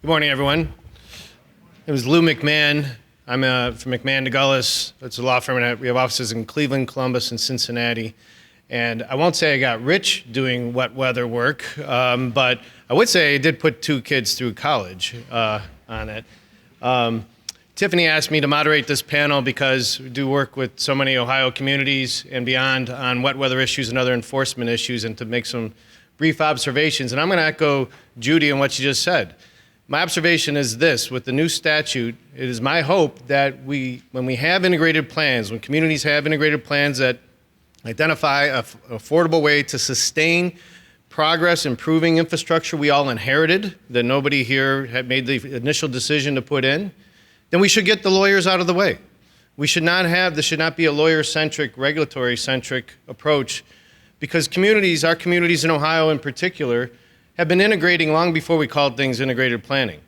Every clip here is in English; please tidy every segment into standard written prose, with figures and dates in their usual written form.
Good morning, everyone. It was Lou McMahon. I'm from McMahon Dagullis. It's a law firm, and we have offices in Cleveland, Columbus, and Cincinnati. And I won't say I got rich doing wet weather work, but I would say I did put 2 kids through college on it. Tiffany asked me to moderate this panel because we do work with so many Ohio communities and beyond on wet weather issues and other enforcement issues, and to make some brief observations. And I'm going to echo Judy on what she just said. My observation is this: with the new statute, it is my hope that when we have integrated plans, when communities have integrated plans that identify an affordable way to sustain progress, improving infrastructure we all inherited, that nobody here had made the initial decision to put in, then we should get the lawyers out of the way. This should not be a lawyer-centric, regulatory-centric approach, because our communities in Ohio in particular, have been integrating long before we called things integrated planning.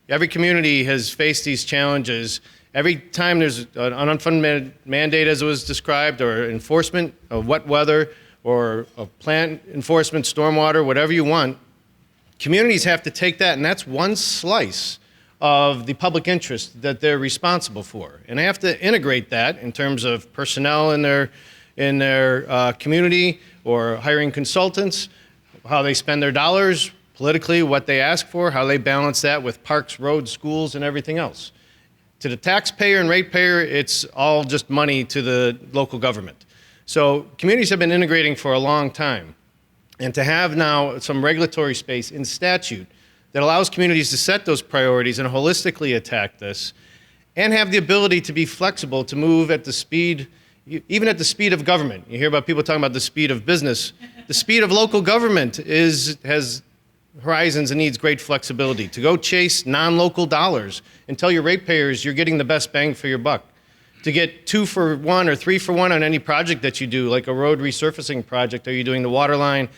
Every community has faced these challenges. Every time there's an unfunded mandate, as it was described, or enforcement of wet weather, or of plant enforcement, stormwater, whatever you want, communities have to take that, and that's one slice of the public interest that they're responsible for. And they have to integrate that in terms of personnel in their community, or hiring consultants, how they spend their dollars, politically, what they ask for, how they balance that with parks, roads, schools, and everything else. To the taxpayer and ratepayer, it's all just money to the local government. So communities have been integrating for a long time. And to have now some regulatory space in statute that allows communities to set those priorities and holistically attack this, and have the ability to be flexible, to move at the speed, even at the speed of government. You hear about people talking about the speed of business. The speed of local government has horizons and needs great flexibility to go chase non-local dollars and tell your ratepayers you're getting the best bang for your buck. To get 2 for 1 or 3 for 1 on any project that you do, like a road resurfacing project. Are you doing the water line,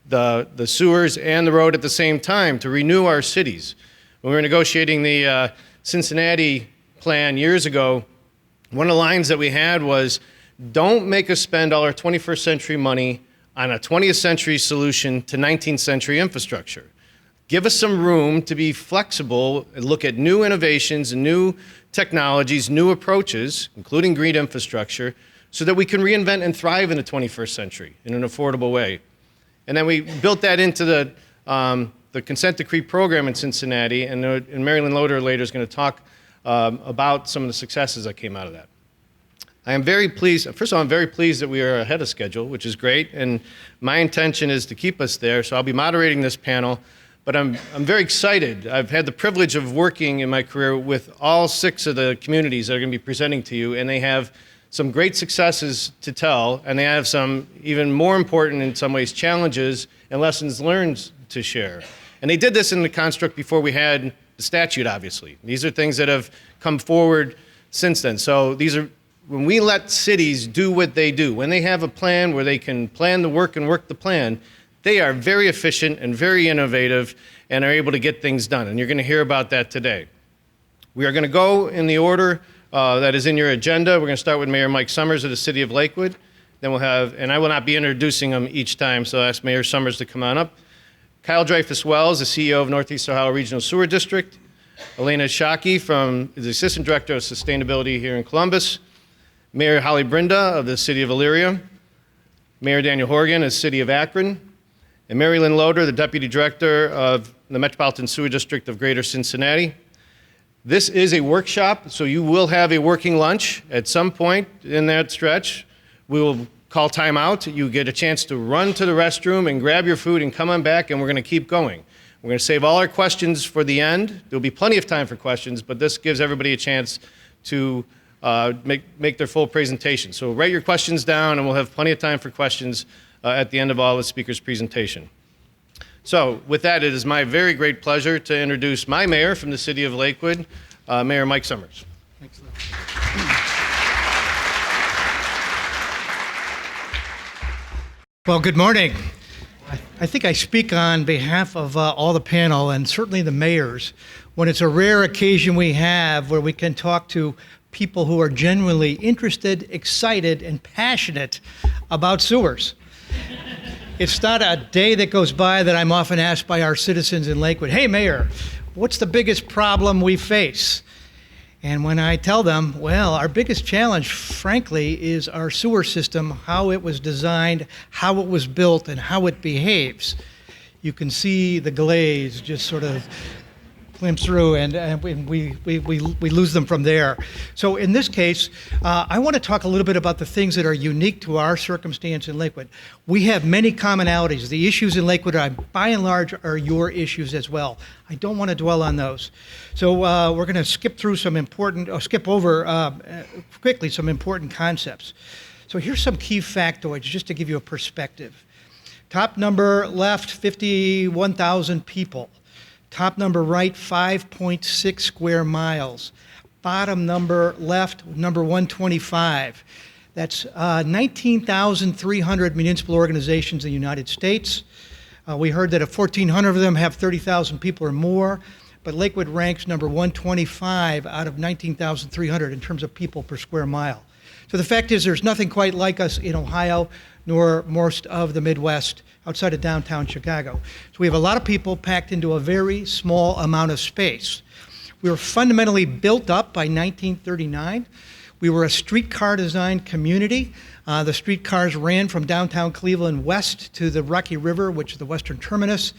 the sewers, and the road at the same time to renew our cities? When we were negotiating the Cincinnati plan years ago, one of the lines that we had was, don't make us spend all our 21st century money on a 20th century solution to 19th century infrastructure. Give us some room to be flexible and look at new innovations and new technologies, new approaches, including green infrastructure, so that we can reinvent and thrive in the 21st century in an affordable way. And then we built that into the consent decree program in Cincinnati, and Marilyn Loader later is going to talk about some of the successes that came out of that. I am very pleased. First of all, I'm very pleased that we are ahead of schedule, which is great, and my intention is to keep us there, so I'll be moderating this panel, but I'm very excited. I've had the privilege of working in my career with all 6 of the communities that are going to be presenting to you, and they have some great successes to tell, and they have some even more important, in some ways, challenges and lessons learned to share. And they did this in the construct before we had the statute, obviously. These are things that have come forward since then. So when we let cities do what they do, when they have a plan where they can plan the work and work the plan, they are very efficient and very innovative and are able to get things done. And you're going to hear about that today. We are going to go in the order that is in your agenda. We're going to start with Mayor Mike Summers of the City of Lakewood. Then we'll have, and I will not be introducing them each time, so I'll ask Mayor Summers to come on up. Kyle Dreyfus-Wells, the CEO of Northeast Ohio Regional Sewer District. Elena Shockey, the Assistant Director of Sustainability here in Columbus. Mayor Holly Brinda of the City of Elyria. Mayor Daniel Horgan of the City of Akron. And Mary Lynn Loader, the Deputy Director of the Metropolitan Sewer District of Greater Cincinnati. This is a workshop, so you will have a working lunch at some point in that stretch. We will call time out. You get a chance to run to the restroom and grab your food and come on back, and we're going to keep going. We're going to save all our questions for the end. There'll be plenty of time for questions, but this gives everybody a chance to make their full presentation. So write your questions down, and we'll have plenty of time for questions at the end of all the speakers' presentation. So with that, it is my very great pleasure to introduce my mayor from the City of Lakewood, Mayor Mike Summers. Thanks. Well, good morning. I think I speak on behalf of all the panel and certainly the mayors when it's a rare occasion we have where we can talk to people who are genuinely interested, excited, and passionate about sewers. It's not a day that goes by that I'm often asked by our citizens in Lakewood, hey, Mayor, what's the biggest problem we face? And when I tell them, well, our biggest challenge, frankly, is our sewer system, how it was designed, how it was built, and how it behaves, you can see the glaze just sort of glimpse through, and we lose them from there. So in this case, I want to talk a little bit about the things that are unique to our circumstance in Lakewood. We have many commonalities. The issues in Lakewood, by and large, are your issues as well. I don't want to dwell on those. So we're going to skip over quickly some important concepts. So here's some key factoids just to give you a perspective. Top number left, 51,000 people. Top number right, 5.6 square miles. Bottom number left, number 125. That's 19,300 municipal organizations in the United States. We heard that 1,400 of them have 30,000 people or more, but Lakewood ranks number 125 out of 19,300 in terms of people per square mile. So the fact is there's nothing quite like us in Ohio, nor most of the Midwest outside of downtown Chicago. So we have a lot of people packed into a very small amount of space. We were fundamentally built up by 1939. We were a streetcar designed community. The streetcars ran from downtown Cleveland west to the Rocky River, which is the western terminus.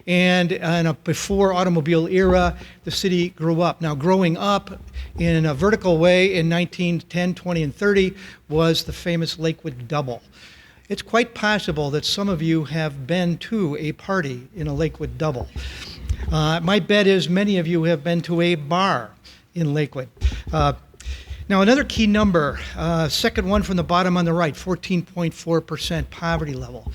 And in a before automobile era, the city grew up. Now, growing up in a vertical way in 1910, 20, and 30 was the famous Lakewood Double. It's quite possible that some of you have been to a party in a Lakewood Double. My bet is many of you have been to a bar in Lakewood. Now, another key number, second one from the bottom on the right, 14.4% poverty level.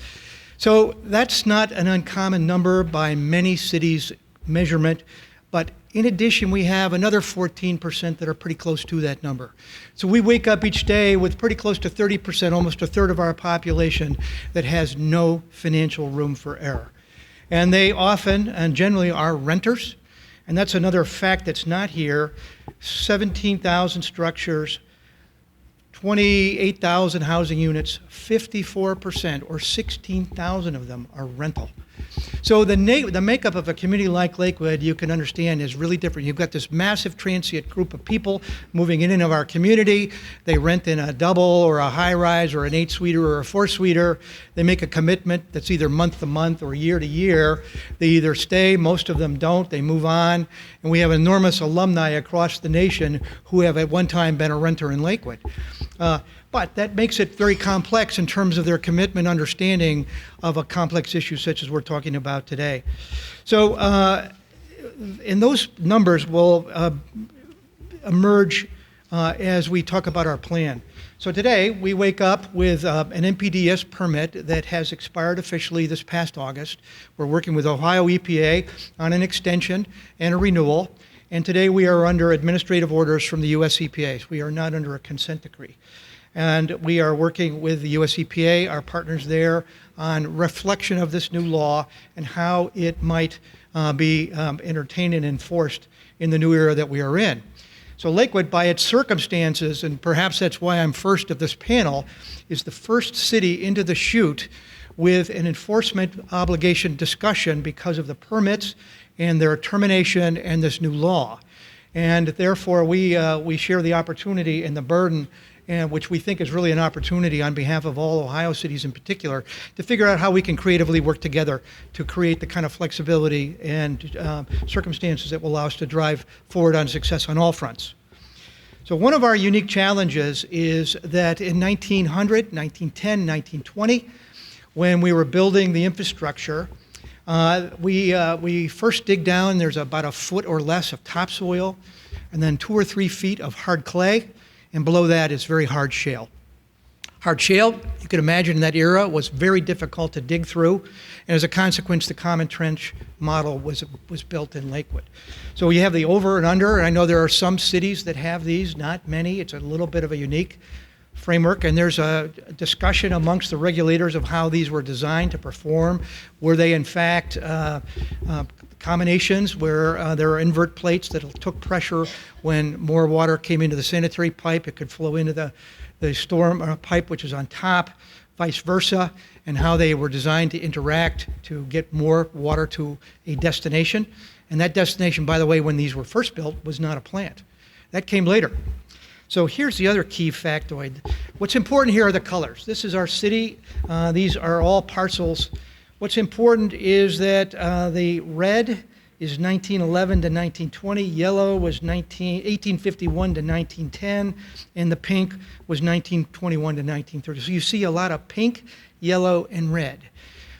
So that's not an uncommon number by many cities' measurement, but in addition, we have another 14% that are pretty close to that number. So we wake up each day with pretty close to 30%, almost a third of our population that has no financial room for error. And they often and generally are renters, and that's another fact that's not here. 17,000 structures, 28,000 housing units, 54% or 16,000 of them are rental. So the makeup of a community like Lakewood, you can understand, is really different. You've got this massive transient group of people moving in and of our community. They rent in a double or a high-rise or an 8-suiter or a 4-suiter. They make a commitment that's either month to month or year to year. They either stay, most of them don't, they move on. And we have enormous alumni across the nation who have at one time been a renter in Lakewood. But that makes it very complex in terms of their commitment, understanding of a complex issue such as we're talking about today. So and those numbers will emerge as we talk about our plan. So today we wake up with an NPDES permit that has expired officially this past August. We're working with Ohio EPA on an extension and a renewal. And today we are under administrative orders from the US EPA. We are not under a consent decree. And we are working with the US EPA, our partners there, on reflection of this new law and how it might be entertained and enforced in the new era that we are in. So Lakewood, by its circumstances, and perhaps that's why I'm first of this panel, is the first city into the chute with an enforcement obligation discussion because of the permits and their termination and this new law. And therefore, we share the opportunity and the burden, and which we think is really an opportunity on behalf of all Ohio cities in particular, to figure out how we can creatively work together to create the kind of flexibility and circumstances that will allow us to drive forward on success on all fronts. So one of our unique challenges is that in 1900, 1910, 1920, when we were building the infrastructure, we first dig down, there's about a foot or less of topsoil, and then 2 or 3 feet of hard clay, and below that is very hard shale. Hard shale, you can imagine in that era, was very difficult to dig through, and as a consequence, the common trench model was built in Lakewood. So you have the over and under, and I know there are some cities that have these, not many. It's a little bit of a unique framework, and there's a discussion amongst the regulators of how these were designed to perform. Were they, in fact, combinations where there are invert plates that took pressure when more water came into the sanitary pipe, it could flow into the storm pipe, which is on top, vice versa, and how they were designed to interact to get more water to a destination. And that destination, by the way, when these were first built, was not a plant. That came later. So here's the other key factoid. What's important here are the colors. This is our city. These are all parcels. What's important is that the red is 1911 to 1920, yellow was 1851 to 1910, and the pink was 1921 to 1930. So you see a lot of pink, yellow, and red.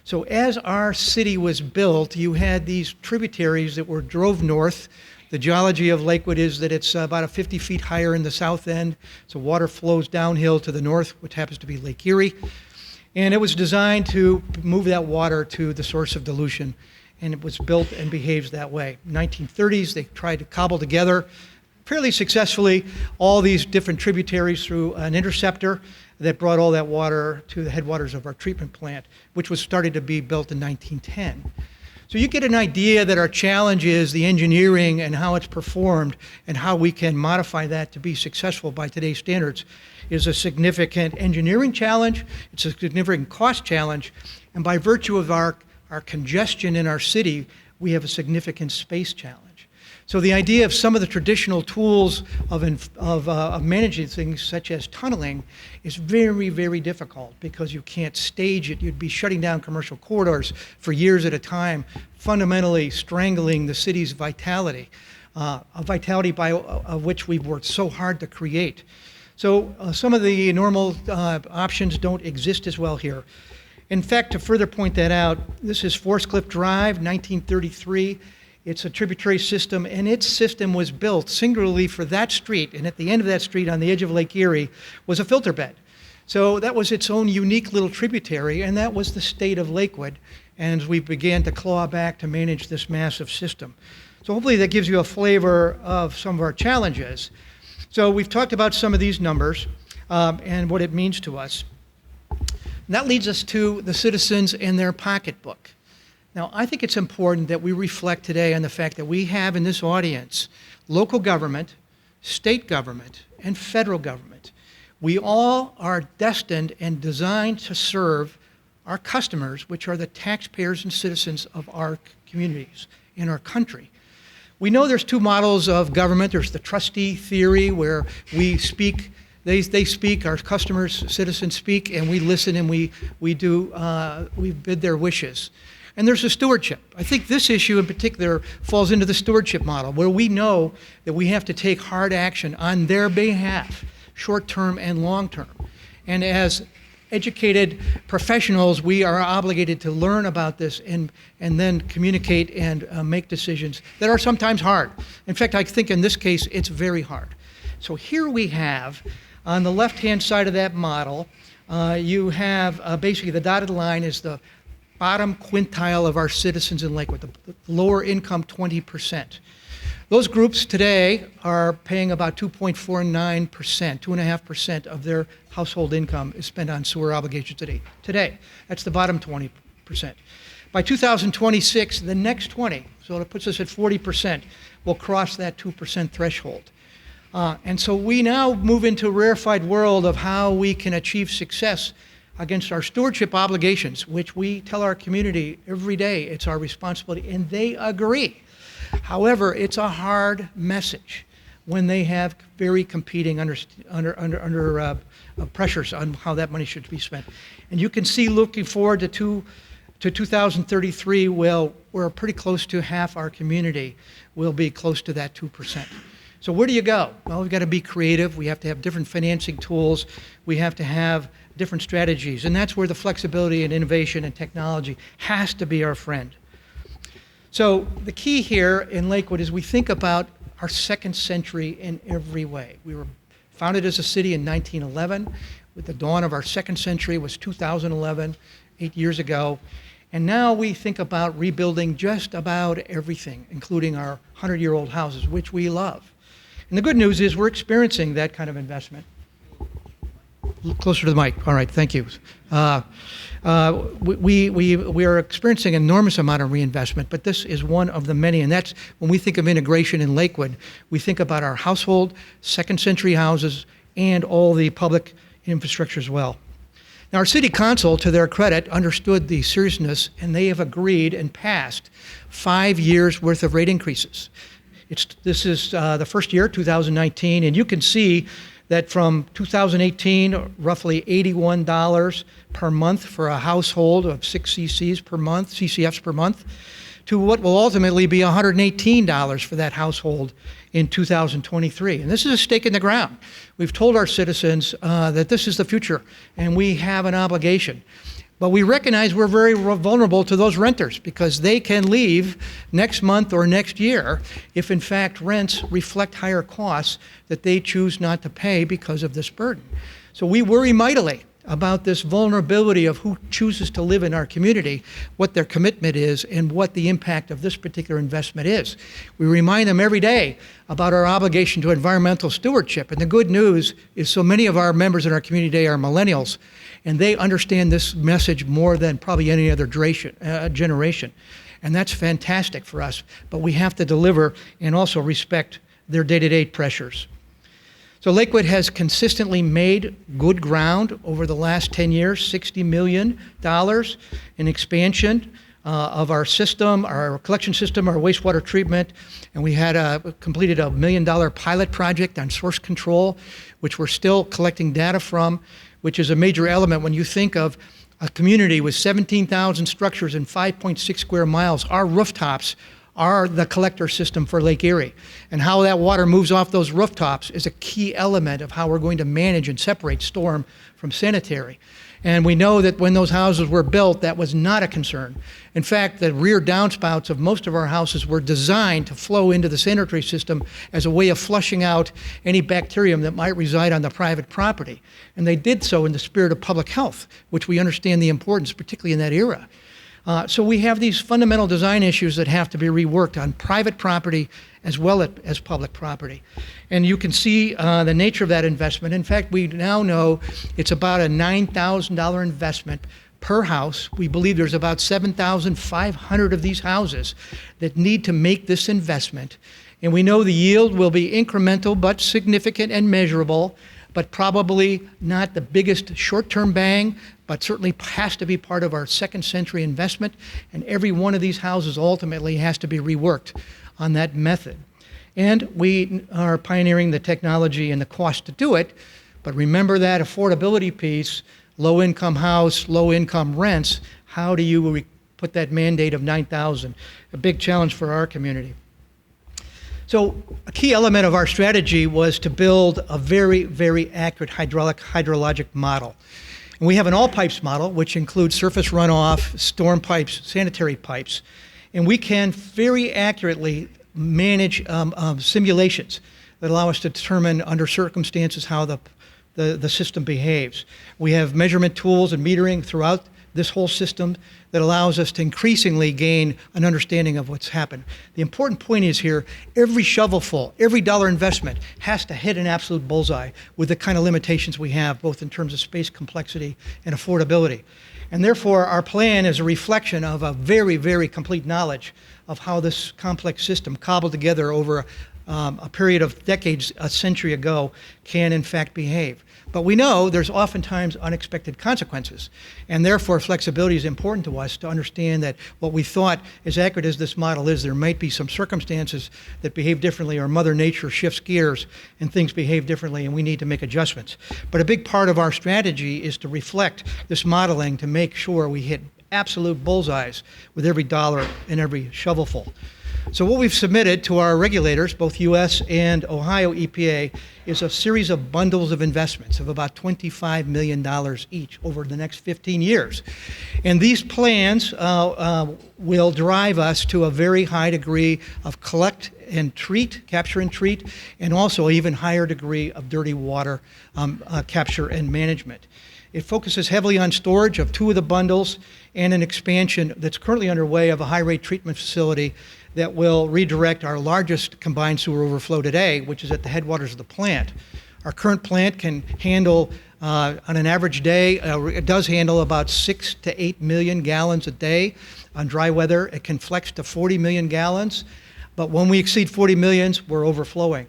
So as our city was built, you had these tributaries that drove north. The geology of Lakewood is that it's about 50 feet higher in the south end, so water flows downhill to the north, which happens to be Lake Erie. And it was designed to move that water to the source of dilution, and it was built and behaves that way. 1930s, they tried to cobble together fairly successfully all these different tributaries through an interceptor that brought all that water to the headwaters of our treatment plant, which was started to be built in 1910. So you get an idea that our challenge is the engineering and how it's performed and how we can modify that to be successful by today's standards is a significant engineering challenge, it's a significant cost challenge, and by virtue of our congestion in our city, we have a significant space challenge. So the idea of some of the traditional tools of managing things, such as tunneling, is very, very difficult because you can't stage it. You'd be shutting down commercial corridors for years at a time, fundamentally strangling the city's vitality, a vitality of which we've worked so hard to create. So some of the normal options don't exist as well here. In fact, to further point that out, this is Forest Cliff Drive, 1933. It's a tributary system, and its system was built singularly for that street, and at the end of that street on the edge of Lake Erie was a filter bed. So that was its own unique little tributary, and that was the state of Lakewood, and we began to claw back to manage this massive system. So hopefully that gives you a flavor of some of our challenges. So we've talked about some of these numbers and what it means to us. And that leads us to the citizens and their pocketbook. Now, I think it's important that we reflect today on the fact that we have in this audience local government, state government, and federal government. We all are destined and designed to serve our customers, which are the taxpayers and citizens of our communities in our country. We know there's two models of government. There's the trustee theory, where we speak, they speak, our customers, citizens speak, and we listen and we bid their wishes. And there's a stewardship. I think this issue in particular falls into the stewardship model, where we know that we have to take hard action on their behalf, short-term and long-term. And as educated professionals, we are obligated to learn about this and then communicate and make decisions that are sometimes hard. In fact, I think in this case, it's very hard. So here we have, on the left-hand side of that model, you have basically the dotted line is the bottom quintile of our citizens in Lakewood, the lower income 20%. Those groups today are paying about 2.49%, 2.5% of their household income is spent on sewer obligations today. That's the bottom 20%. By 2026, the next 20, so it puts us at 40%, will cross that 2% threshold. And so we now move into a rarefied world of how we can achieve success against our stewardship obligations, which we tell our community every day it's our responsibility, and they agree. However, it's a hard message when they have very competing pressures on how that money should be spent. And you can see, looking forward to 2033, well, we're pretty close to half our community will be close to that 2%. So where do you go? Well, we've got to be creative. We have to have different financing tools. We have to have different strategies. And that's where the flexibility and innovation and technology has to be our friend. So the key here in Lakewood is we think about our second century in every way. We were founded as a city in 1911. With the dawn of our second century was 2011, 8 years ago. And now we think about rebuilding just about everything, including our 100-year-old houses, which we love. And the good news is we're experiencing that kind of investment. Closer to the mic. All right, thank you. We are experiencing an enormous amount of reinvestment, but this is one of the many, and that's when we think of integration in Lakewood, we think about our household, second century houses, and all the public infrastructure as well. Now, our city council, to their credit, understood the seriousness, and they have agreed and passed 5 years' worth of rate increases. This is the first year, 2019, and you can see that from 2018, roughly $81 per month for a household of 6 CCFs per month, to what will ultimately be $118 for that household in 2023. And this is a stake in the ground. We've told our citizens that this is the future, and we have an obligation. But we recognize we're very vulnerable to those renters because they can leave next month or next year if, in fact, rents reflect higher costs that they choose not to pay because of this burden. So we worry mightily about this vulnerability of who chooses to live in our community, what their commitment is, and what the impact of this particular investment is. We remind them every day about our obligation to environmental stewardship. And the good news is so many of our members in our community today are millennials, and they understand this message more than probably any other generation. And that's fantastic for us, but we have to deliver and also respect their day-to-day pressures. So Lakewood has consistently made good ground over the last 10 years, $60 million in expansion of our system, our collection system, our wastewater treatment, and we had completed $1 million pilot project on source control, which we're still collecting data from, which is a major element when you think of a community with 17,000 structures and 5.6 square miles. Our rooftops are the collector system for Lake Erie. And how that water moves off those rooftops is a key element of how we're going to manage and separate storm from sanitary. And we know that when those houses were built, that was not a concern. In fact, the rear downspouts of most of our houses were designed to flow into the sanitary system as a way of flushing out any bacterium that might reside on the private property. And they did so in the spirit of public health, which we understand the importance, particularly in that era. So we have these fundamental design issues that have to be reworked on private property as well as public property. And you can see the nature of that investment. In fact, we now know it's about a $9,000 investment per house. We believe there's about 7,500 of these houses that need to make this investment. And we know the yield will be incremental but significant and measurable, but probably not the biggest short-term bang, but certainly has to be part of our second century investment. And every one of these houses ultimately has to be reworked on that method. And we are pioneering the technology and the cost to do it. But remember that affordability piece, low-income house, low-income rents. How do you put that mandate of 9,000? A big challenge for our community. So a key element of our strategy was to build a very, very accurate hydrologic model. And we have an all-pipes model, which includes surface runoff, storm pipes, sanitary pipes. And we can very accurately manage simulations that allow us to determine under circumstances how the system behaves. We have measurement tools and metering throughout this whole system that allows us to increasingly gain an understanding of what's happened. The important point is here, every shovelful, every dollar investment has to hit an absolute bullseye with the kind of limitations we have, both in terms of space complexity and affordability. And therefore, our plan is a reflection of a very, very complete knowledge of how this complex system cobbled together over a period of decades, a century ago, can in fact behave. But we know there's oftentimes unexpected consequences, and therefore flexibility is important to us to understand that what we thought, as accurate as this model is, there might be some circumstances that behave differently, or Mother Nature shifts gears and things behave differently, and we need to make adjustments. But a big part of our strategy is to reflect this modeling to make sure we hit absolute bullseyes with every dollar and every shovelful. So what we've submitted to our regulators, both U.S. and Ohio EPA, is a series of bundles of investments of about $25 million each over the next 15 years. And these plans will drive us to a very high degree of collect and treat, capture and treat, and also even higher degree of dirty water capture and management. It focuses heavily on storage of 2 of the bundles and an expansion that's currently underway of a high-rate treatment facility that will redirect our largest combined sewer overflow today, which is at the headwaters of the plant. Our current plant can handle, on an average day, it does handle about 6 to 8 million gallons a day. On dry weather, it can flex to 40 million gallons. But when we exceed 40 millions, we're overflowing.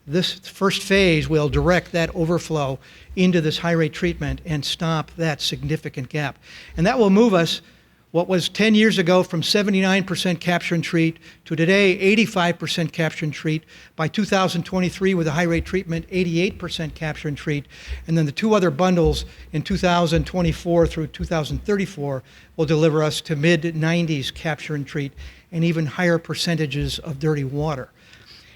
This first phase will direct that overflow into this high rate treatment and stop that significant gap. And that will move us what was 10 years ago from 79% capture and treat to today 85% capture and treat. By 2023 with a high rate treatment, 88% capture and treat. And then the two other bundles in 2024 through 2034 will deliver us to mid-90s capture and treat and even higher percentages of dirty water.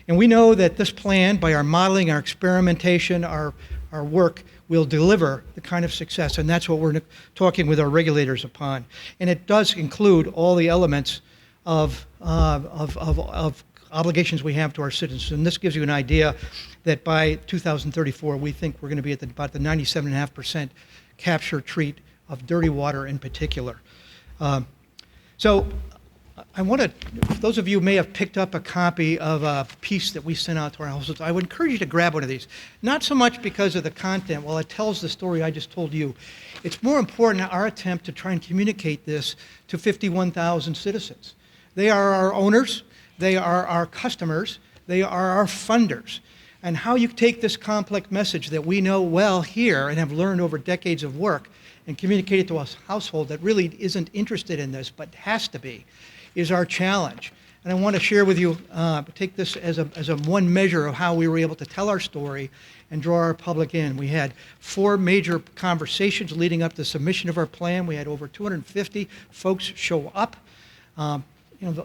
And we know that this plan, by our modeling, our experimentation, our work, will deliver the kind of success, and that's what we're talking with our regulators upon. And it does include all the elements of obligations we have to our citizens. And this gives you an idea that by 2034, we think we're going to be at about the 97.5% capture treat of dirty water in particular. So I want to, those of you who may have picked up a copy of a piece that we sent out to our households, I would encourage you to grab one of these. Not so much because of the content, well, it tells the story I just told you. It's more important our attempt to try and communicate this to 51,000 citizens. They are our owners, they are our customers, they are our funders. And how you take this complex message that we know well here and have learned over decades of work and communicate it to a household that really isn't interested in this but has to be, is our challenge. And I want to share with you, take this as a one measure of how we were able to tell our story and draw our public in. We had 4 major conversations leading up to the submission of our plan. We had over 250 folks show up.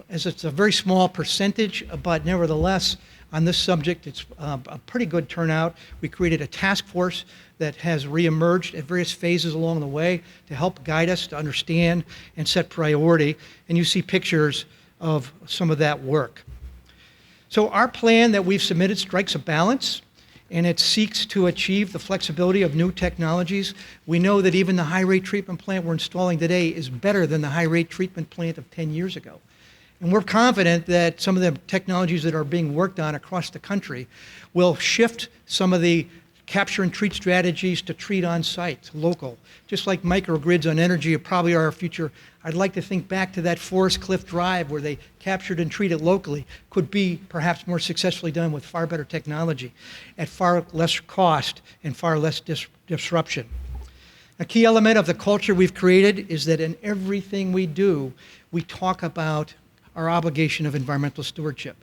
As it's a very small percentage, but nevertheless, on this subject, it's a pretty good turnout. We created a task force that has reemerged at various phases along the way to help guide us to understand and set priority. And you see pictures of some of that work. So our plan that we've submitted strikes a balance, and it seeks to achieve the flexibility of new technologies. We know that even the high-rate treatment plant we're installing today is better than the high-rate treatment plant of 10 years ago. And we're confident that some of the technologies that are being worked on across the country will shift some of the capture and treat strategies to treat on site, local. Just like microgrids on energy probably are our future. I'd like to think back to that Forest Cliff Drive where they captured and treated locally. Could be perhaps more successfully done with far better technology at far less cost and far less disruption. A key element of the culture we've created is that in everything we do, we talk about our obligation of environmental stewardship.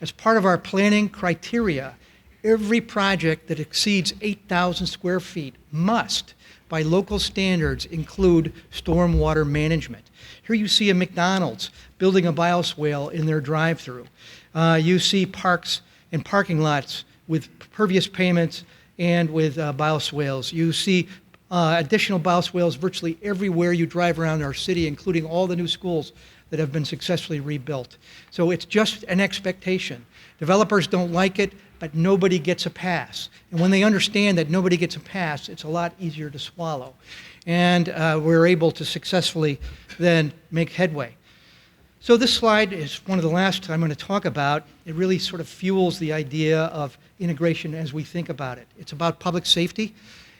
As part of our planning criteria, every project that exceeds 8,000 square feet must, by local standards, include stormwater management. Here you see a McDonald's building a bioswale in their drive-through. You see parks and parking lots with pervious pavements and with bioswales. You see additional bioswales virtually everywhere you drive around our city, including all the new schools that have been successfully rebuilt. So it's just an expectation. Developers don't like it, but nobody gets a pass. And when they understand that nobody gets a pass, it's a lot easier to swallow. And we're able to successfully then make headway. So this slide is one of the last I'm going to talk about. It really sort of fuels the idea of integration as we think about it. It's about public safety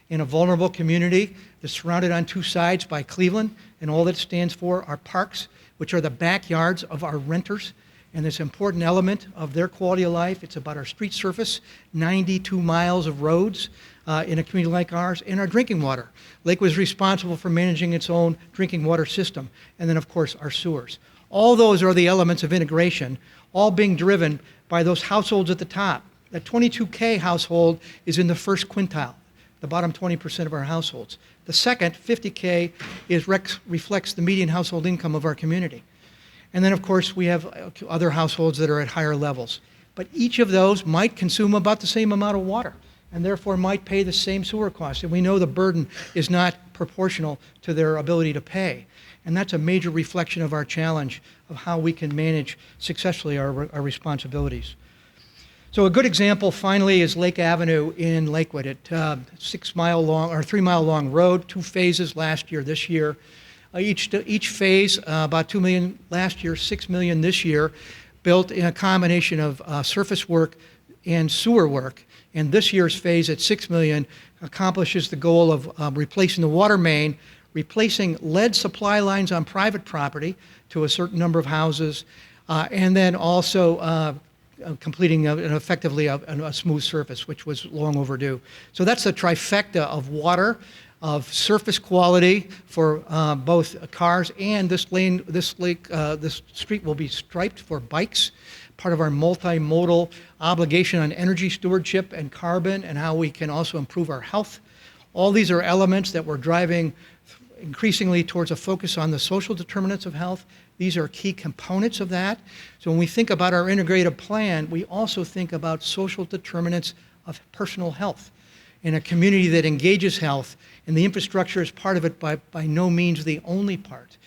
in a vulnerable community that's surrounded on 2 sides by Cleveland, and all that it stands for are parks, which are the backyards of our renters, and this important element of their quality of life. It's about our street surface, 92 miles of roads in a community like ours, and our drinking water. Lakewood is responsible for managing its own drinking water system, and then, of course, our sewers. All those are the elements of integration, all being driven by those households at the top. That 22K household is in the first quintile, the bottom 20% of our households. The second, 50K, reflects the median household income of our community. And then, of course, we have other households that are at higher levels. But each of those might consume about the same amount of water and therefore might pay the same sewer costs. And we know the burden is not proportional to their ability to pay. And that's a major reflection of our challenge of how we can manage successfully our responsibilities. So a good example, finally, is Lake Avenue in Lakewood. It's 6-mile long or 3-mile long road, 2 phases last year, this year. Each phase, about $2 million last year, $6 million this year, built in a combination of surface work and sewer work. And this year's phase at $6 million accomplishes the goal of replacing the water main, replacing lead supply lines on private property to a certain number of houses, and then also completing an effectively a smooth surface, which was long overdue. So that's a trifecta of water, of surface quality for both cars, and this street will be striped for bikes, part of our multimodal obligation on energy stewardship and carbon and how we can also improve our health. All these are elements that we're driving increasingly towards a focus on the social determinants of health. These are key components of that. So when we think about our integrated plan, we also think about social determinants of personal health. In a community that engages health, and the infrastructure is part of it, by no means the only part.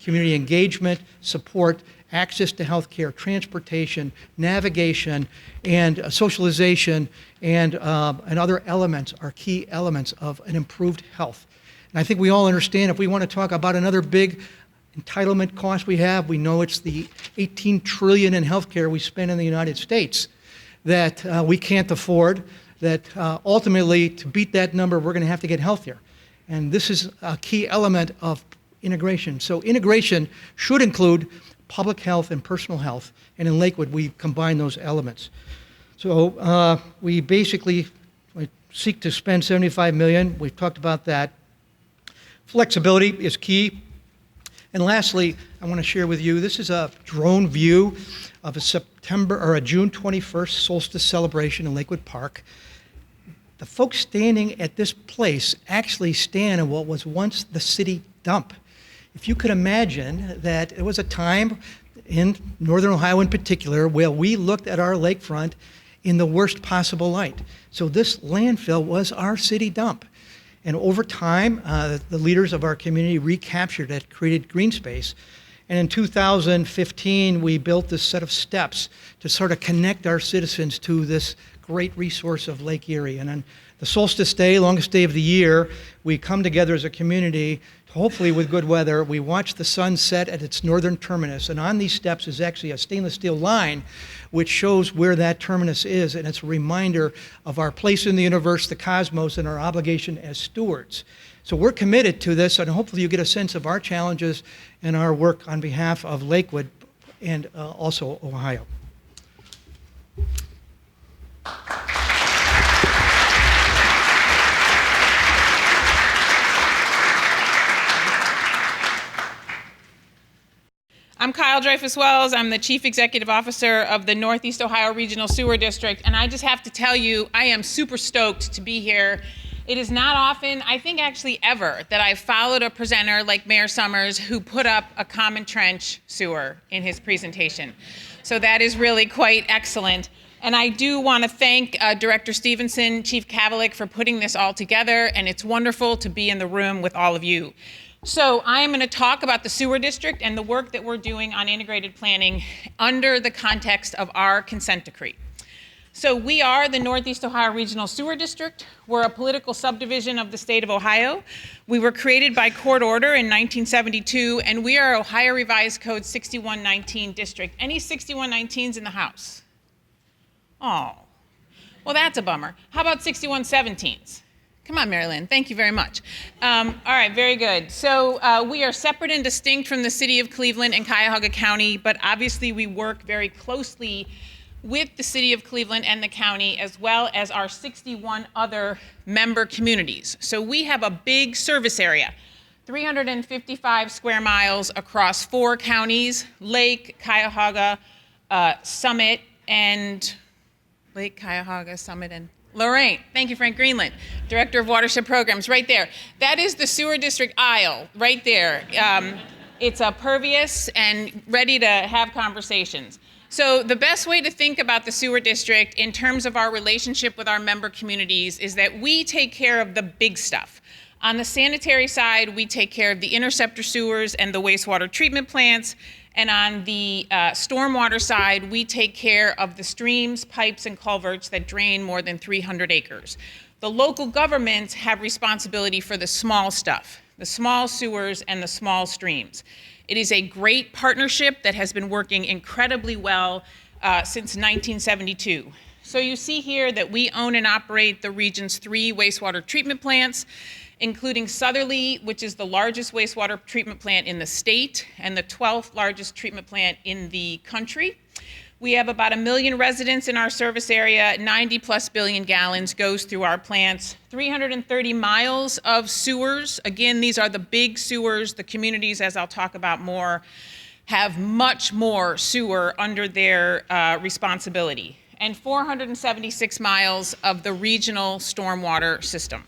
Community engagement, support, access to health care, transportation, navigation, and socialization, and other elements are key elements of an improved health. And I think we all understand, if we want to talk about another big entitlement cost we have, we know it's the $18 trillion in healthcare we spend in the United States that we can't afford, that ultimately, to beat that number, we're going to have to get healthier. And this is a key element of integration. So integration should include public health and personal health, and in Lakewood, we combine those elements. So we basically seek to spend $75 million. We've talked about that. Flexibility is key. And lastly, I want to share with you, this is a drone view of a June 21st solstice celebration in Lakewood Park. The folks standing at this place actually stand in what was once the city dump. If you could imagine that it was a time in Northern Ohio in particular where we looked at our lakefront in the worst possible light. So this landfill was our city dump. And over time, the leaders of our community recaptured it, created green space. And in 2015, we built this set of steps to sort of connect our citizens to this great resource of Lake Erie. And on the solstice day, longest day of the year, we come together as a community, hopefully with good weather. We watch the sun set at its northern terminus. And on these steps is actually a stainless steel line which shows where that terminus is. And it's a reminder of our place in the universe, the cosmos, and our obligation as stewards. So we're committed to this, and hopefully you get a sense of our challenges and our work on behalf of Lakewood and also Ohio. I'm Kyle Dreyfus-Wells. I'm the Chief Executive Officer of the Northeast Ohio Regional Sewer District, and I just have to tell you, I am super stoked to be here. It is not often, I think actually ever, that I've followed a presenter like Mayor Summers who put up a common trench sewer in his presentation. So that is really quite excellent. And I do want to thank Director Stevenson, Chief Kavalik for putting this all together, and it's wonderful to be in the room with all of you. So I'm going to talk about the sewer district and the work that we're doing on integrated planning under the context of our consent decree. So we are the Northeast Ohio Regional Sewer District. We're a political subdivision of the state of Ohio. We were created by court order in 1972, and we are Ohio Revised Code 6119 district. Any 6119s in the House? Oh, well, that's a bummer. How about 6117s? Come on, Marilyn. Thank you very much. All right, very good. So we are separate and distinct from the city of Cleveland and Cuyahoga County, but obviously we work very closely with the city of Cleveland and the county, as well as our 61 other member communities. So we have a big service area, 355 square miles across 4 counties, Lake, Cuyahoga, Summit, and Lake, Cuyahoga, Summit, and Lorraine. Thank you, Frank Greenland, Director of Watershed Programs, right there. That is the sewer district aisle, right there. It's pervious and ready to have conversations. So the best way to think about the sewer district in terms of our relationship with our member communities is that we take care of the big stuff. On the sanitary side, we take care of the interceptor sewers and the wastewater treatment plants. And on the stormwater side, we take care of the streams, pipes, and culverts that drain more than 300 acres. The local governments have responsibility for the small stuff, the small sewers and the small streams. It is a great partnership that has been working incredibly well since 1972. So you see here that we own and operate the region's 3 wastewater treatment plants, including Southerly, which is the largest wastewater treatment plant in the state and the 12th largest treatment plant in the country. We have about 1 million residents in our service area. 90+ billion gallons goes through our plants. 330 miles of sewers. Again, these are the big sewers. The communities, as I'll talk about more, have much more sewer under their responsibility. And 476 miles of the regional stormwater system.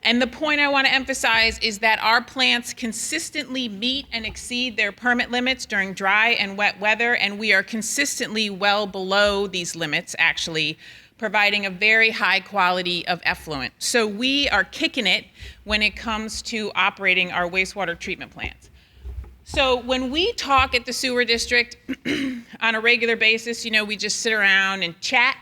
And the point I want to emphasize is that our plants consistently meet and exceed their permit limits during dry and wet weather, and we are consistently well below these limits, actually, providing a very high quality of effluent. So we are kicking it when it comes to operating our wastewater treatment plants. So when we talk at the sewer district on a regular basis, we just sit around and chat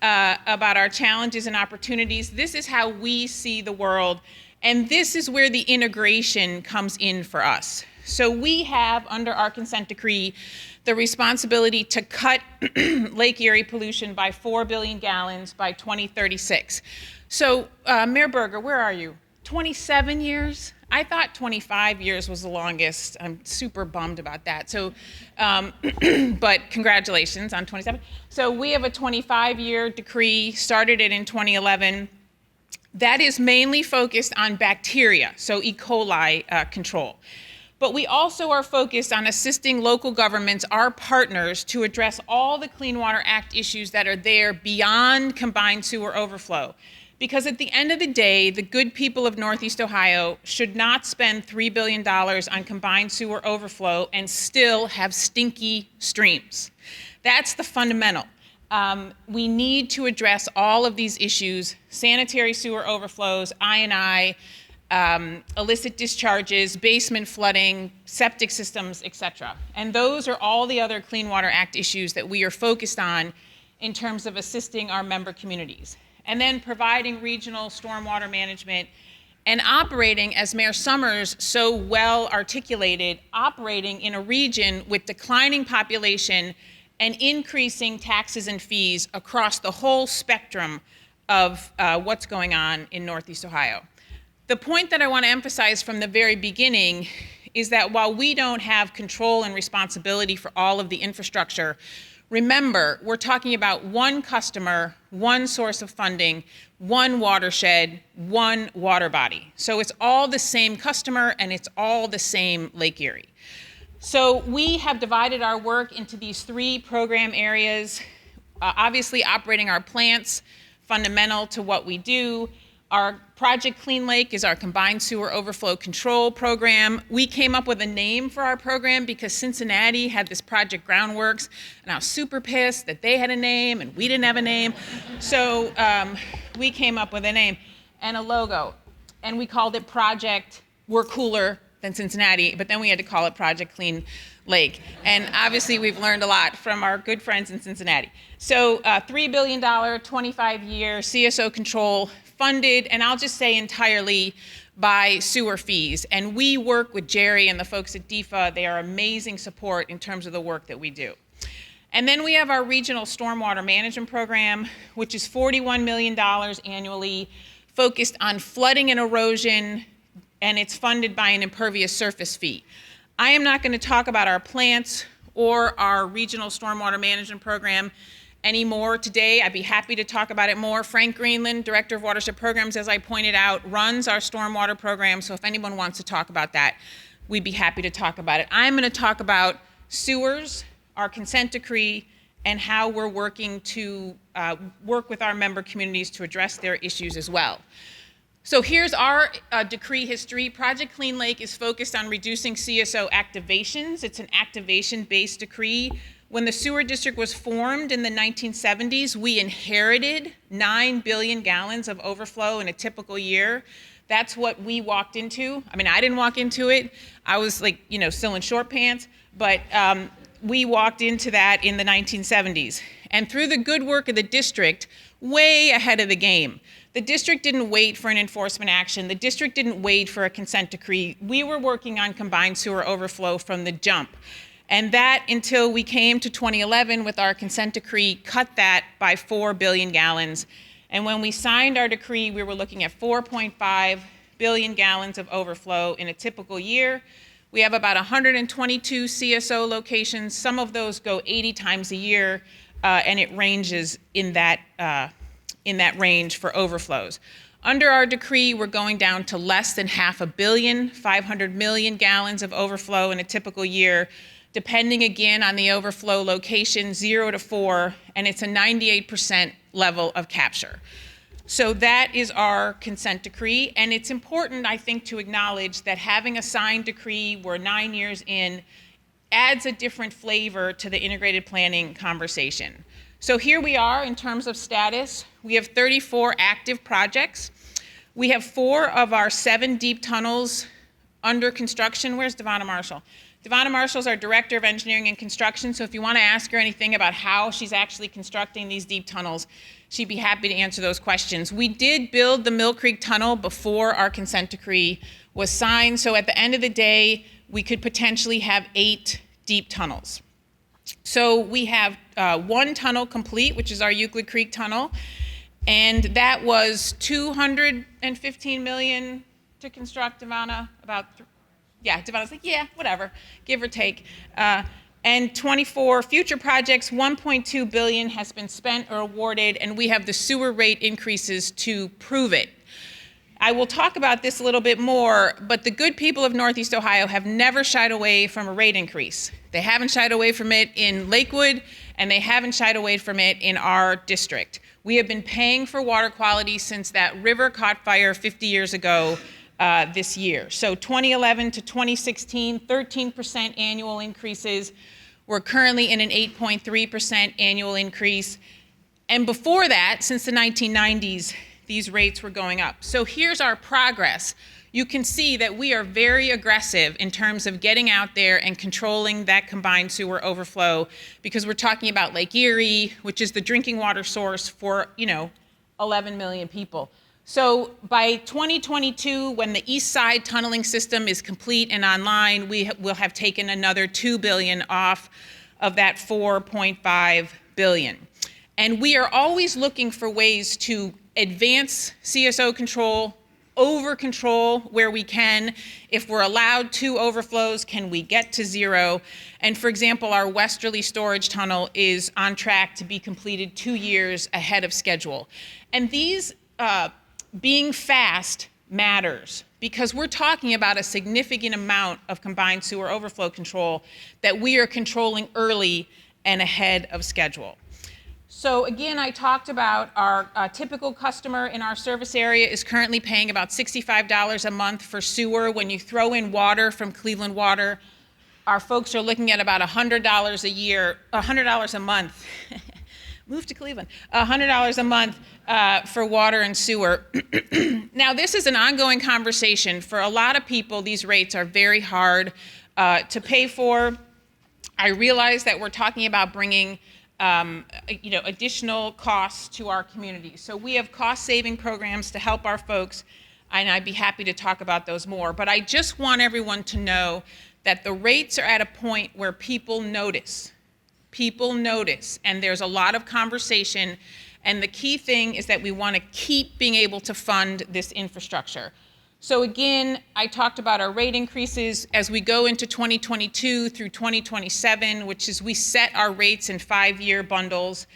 about our challenges and opportunities. This is how we see the world, and this is where the integration comes in for us. So we have, under our consent decree, the responsibility to cut Lake Erie pollution by 4 billion gallons by 2036. So Mayor Berger, where are you? 27 years? I thought 25 years was the longest. I'm super bummed about that. So, but congratulations on 27. So we have a 25-year decree, started it in 2011. That is mainly focused on bacteria, so E. coli control. But we also are focused on assisting local governments, our partners, to address all the Clean Water Act issues that are there beyond combined sewer overflow. Because at the end of the day, the good people of Northeast Ohio should not spend $3 billion on combined sewer overflow and still have stinky streams. That's the fundamental. We need to address all of these issues: sanitary sewer overflows, I&I, illicit discharges, basement flooding, septic systems, etc. And those are all the other Clean Water Act issues that we are focused on in terms of assisting our member communities. And then providing regional stormwater management and operating, as Mayor Summers so well articulated, operating in a region with declining population and increasing taxes and fees across the whole spectrum of what's going on in Northeast Ohio. The point that I want to emphasize from the very beginning is that while we don't have control and responsibility for all of the infrastructure, remember, we're talking about one customer, one source of funding, one watershed, one water body. So it's all the same customer and it's all the same Lake Erie. So we have divided our work into these 3 program areas. Obviously, operating our plants, fundamental to what we do. Our Project Clean Lake is our combined sewer overflow control program. We came up with a name for our program because Cincinnati had this Project Groundworks, and I was super pissed that they had a name and we didn't have a name. So we came up with a name and a logo, and we called it Project. We're cooler than Cincinnati, but then we had to call it Project Clean Lake. And obviously we've learned a lot from our good friends in Cincinnati. So $3 billion, 25-year CSO control, funded, and I'll just say entirely, by sewer fees. And we work with Jerry and the folks at DEFA. They are amazing support in terms of the work that we do. And then we have our regional stormwater management program, which is $41 million annually, focused on flooding and erosion, and it's funded by an impervious surface fee. I am not going to talk about our plants or our regional stormwater management program anymore today. I'd be happy to talk about it more. Frank Greenland, Director of Watershed Programs, as I pointed out, runs our stormwater program, so if anyone wants to talk about that, we'd be happy to talk about it. I'm going to talk about sewers, our consent decree, and how we're working to work with our member communities to address their issues as well. So here's our decree history. Project Clean Lake is focused on reducing CSO activations. It's an activation-based decree. When the sewer district was formed in the 1970s, we inherited 9 billion gallons of overflow in a typical year. That's what we walked into. I mean, I didn't walk into it. I was still in short pants, but we walked into that in the 1970s. And through the good work of the district, way ahead of the game. The district didn't wait for an enforcement action. The district didn't wait for a consent decree. We were working on combined sewer overflow from the jump. And that, until we came to 2011 with our consent decree, cut that by 4 billion gallons. And when we signed our decree, we were looking at 4.5 billion gallons of overflow in a typical year. We have about 122 CSO locations. Some of those go 80 times a year, and it ranges in that range for overflows. Under our decree, we're going down to less than 500 million, 500 million gallons of overflow in a typical year, depending again on the overflow location, 0 to 4, and it's a 98% level of capture. So that is our consent decree, and it's important, I think, to acknowledge that having a signed decree, we're 9 years in, adds a different flavor to the integrated planning conversation. So here we are in terms of status. We have 34 active projects. We have 4 of our 7 deep tunnels under construction. Where's Devonna Marshall? Devonna Marshall's our Director of Engineering and Construction, so if you want to ask her anything about how she's actually constructing these deep tunnels, she'd be happy to answer those questions. We did build the Mill Creek Tunnel before our consent decree was signed, so at the end of the day, we could potentially have 8 deep tunnels. So we have 1 tunnel complete, which is our Euclid Creek Tunnel, and that was $215 million to construct, Devonna, Devonna's like, yeah, whatever, give or take. And 24 future projects, $1.2 billion has been spent or awarded, and we have the sewer rate increases to prove it. I will talk about this a little bit more, but the good people of Northeast Ohio have never shied away from a rate increase. They haven't shied away from it in Lakewood, and they haven't shied away from it in our district. We have been paying for water quality since that river caught fire 50 years ago this year. So 2011 to 2016, 13% annual increases. We're currently in an 8.3% annual increase. And before that, since the 1990s, these rates were going up. So here's our progress. You can see that we are very aggressive in terms of getting out there and controlling that combined sewer overflow, because we're talking about Lake Erie, which is the drinking water source for, 11 million people. So by 2022, when the east side tunneling system is complete and online, we will have taken another $2 billion off of that $4.5 billion. And we are always looking for ways to advance CSO control, over control where we can. If we're allowed 2 overflows, can we get to 0? And for example, our westerly storage tunnel is on track to be completed 2 years ahead of schedule. And these being fast matters, because we're talking about a significant amount of combined sewer overflow control that we are controlling early and ahead of schedule. So again, I talked about our typical customer in our service area is currently paying about $65 a month for sewer. When you throw in water from Cleveland Water, our folks are looking at about $100 a year, $100 a month. Move to Cleveland. $100 a month for water and sewer. Now, this is an ongoing conversation. For a lot of people, these rates are very hard to pay for. I realize that we're talking about bringing additional costs to our community. So we have cost-saving programs to help our folks, and I'd be happy to talk about those more. But I just want everyone to know that the rates are at a point where people notice. People notice, and there's a lot of conversation, and the key thing is that we want to keep being able to fund this infrastructure. So again, I talked about our rate increases as we go into 2022 through 2027, which is we set our rates in 5-year bundles.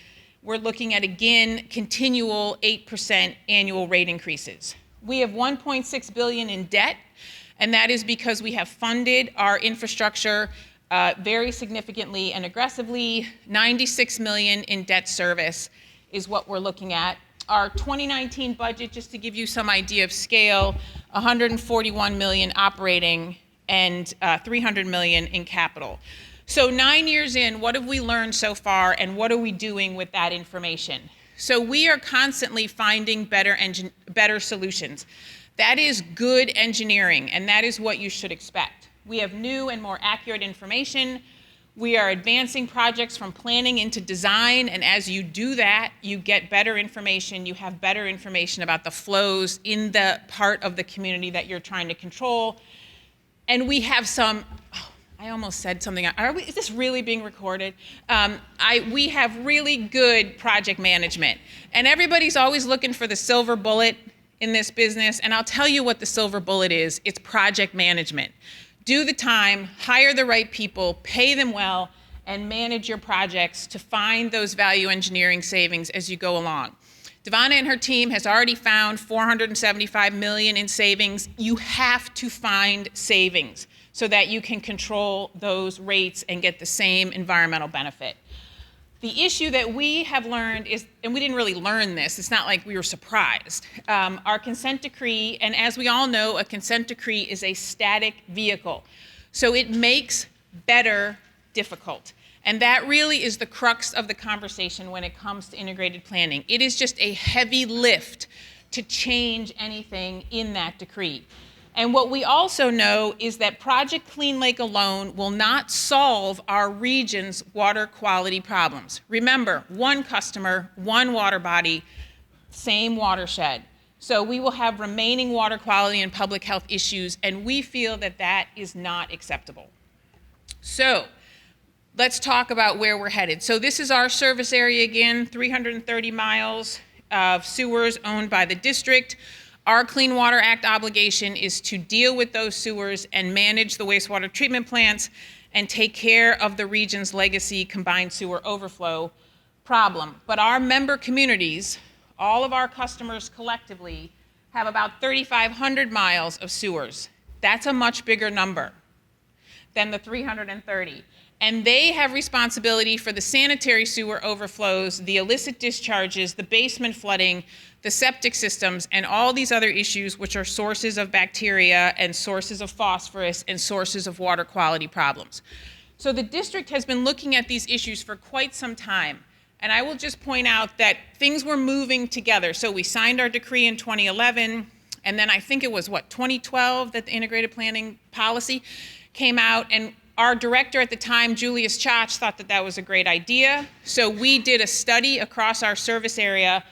We're looking at, again, continual 8% annual rate increases. We have $1.6 billion in debt, and that is because we have funded our infrastructure very significantly and aggressively. $96 million in debt service is what we're looking at. Our 2019 budget, just to give you some idea of scale, $141 million operating and $300 million in capital. So 9 years in, what have we learned so far, and what are we doing with that information? So we are constantly finding better solutions. That is good engineering, and that is what you should expect. We have new and more accurate information. We are advancing projects from planning into design, and as you do that, you get better information. You have better information about the flows in the part of the community that you're trying to control. And we have some, I almost said something. Is this really being recorded? We have really good project management. And everybody's always looking for the silver bullet in this business, and I'll tell you what the silver bullet is. It's project management. do the time, hire the right people, pay them well, and manage your projects to find those value engineering savings as you go along. Devonna and her team has already found $475 million in savings. You have to find savings so that you can control those rates and get the same environmental benefit. The issue that we have learned is, and we didn't really learn this, it's not like we were surprised. Our consent decree, and as we all know, a consent decree is a static vehicle. So it makes better difficult. And that really is the crux of the conversation when it comes to integrated planning. It is just a heavy lift to change anything in that decree. And what we also know is that Project Clean Lake alone will not solve our region's water quality problems. Remember, one customer, one water body, same watershed. So we will have remaining water quality and public health issues, and we feel that that is not acceptable. So let's talk about where we're headed. So this is our service area again, 330 miles of sewers owned by the district. Our Clean Water Act obligation is to deal with those sewers and manage the wastewater treatment plants and take care of the region's legacy combined sewer overflow problem. But our member communities, all of our customers collectively, have about 3,500 miles of sewers. That's a much bigger number than the 330. And they have responsibility for the sanitary sewer overflows, the illicit discharges, the basement flooding, the septic systems, and all these other issues which are sources of bacteria and sources of phosphorus and sources of water quality problems. So the district has been looking at these issues for quite some time. And I will just point out that things were moving together. So we signed our decree in 2011, and then I think it was, 2012 that the integrated planning policy came out, and our director at the time, Julius Chach, thought that that was a great idea. So we did a study across our service area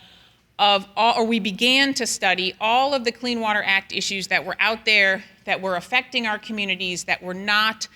we began to study all of the Clean Water Act issues that were out there that were affecting our communities, that were not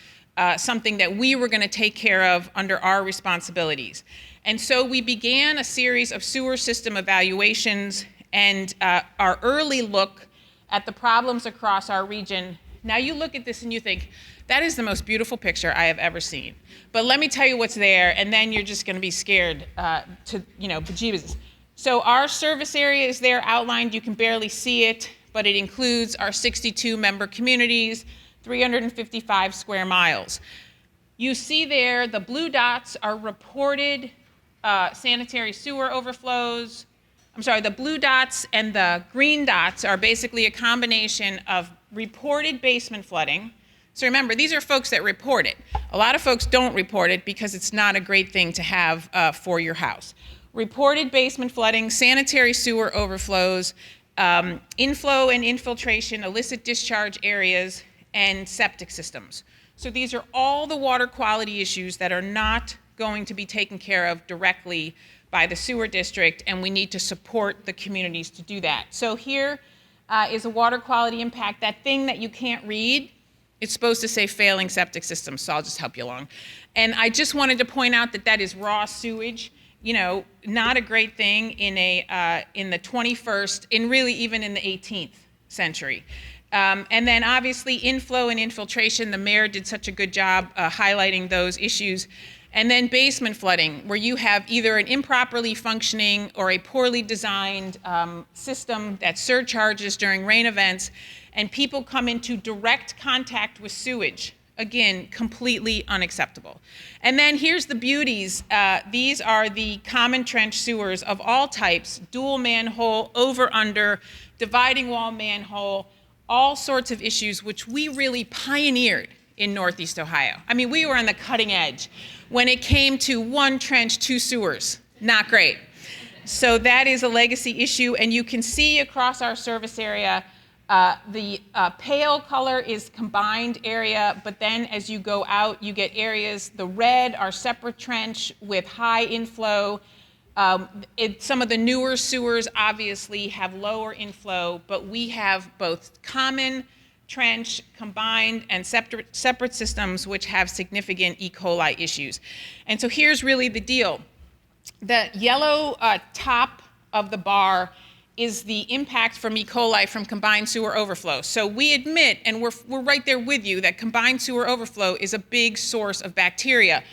something that we were going to take care of under our responsibilities. And so we began a series of sewer system evaluations and our early look at the problems across our region. Now you look at this and you think, that is the most beautiful picture I have ever seen. But let me tell you what's there, and then you're just going to be scared bejeebus. So our service area is there outlined. You can barely see it, but it includes our 62 member communities, 355 square miles. You see there the blue dots are reported sanitary sewer overflows. The blue dots and the green dots are basically a combination of reported basement flooding. So remember, these are folks that report it. A lot of folks don't report it because it's not a great thing to have for your house. Reported basement flooding, sanitary sewer overflows, inflow and infiltration, illicit discharge areas, and septic systems. So these are all the water quality issues that are not going to be taken care of directly by the sewer district, and we need to support the communities to do that. So here is a water quality impact. That thing that you can't read, it's supposed to say failing septic systems, so I'll just help you along. And I just wanted to point out that that is raw sewage. Not a great thing in the 21st, and really even in the 18th century. And then obviously inflow and infiltration, the mayor did such a good job highlighting those issues. And then basement flooding, where you have either an improperly functioning or a poorly designed system that surcharges during rain events, and people come into direct contact with sewage. Again, completely unacceptable. And then here's the beauties. These are the common trench sewers of all types, dual manhole, over, under, dividing wall manhole, all sorts of issues which we really pioneered in Northeast Ohio. I mean, we were on the cutting edge. When it came to one trench, two sewers, not great. So that is a legacy issue, and you can see across our service area, the pale color is combined area, but then as you go out, you get areas, the red are separate trench with high inflow. Some of the newer sewers obviously have lower inflow, but we have both common trench, combined, and separate systems which have significant E. coli issues. And so here's really the deal. The yellow top of the bar is the impact from E. coli from combined sewer overflow. So we admit, and we're right there with you, that combined sewer overflow is a big source of bacteria.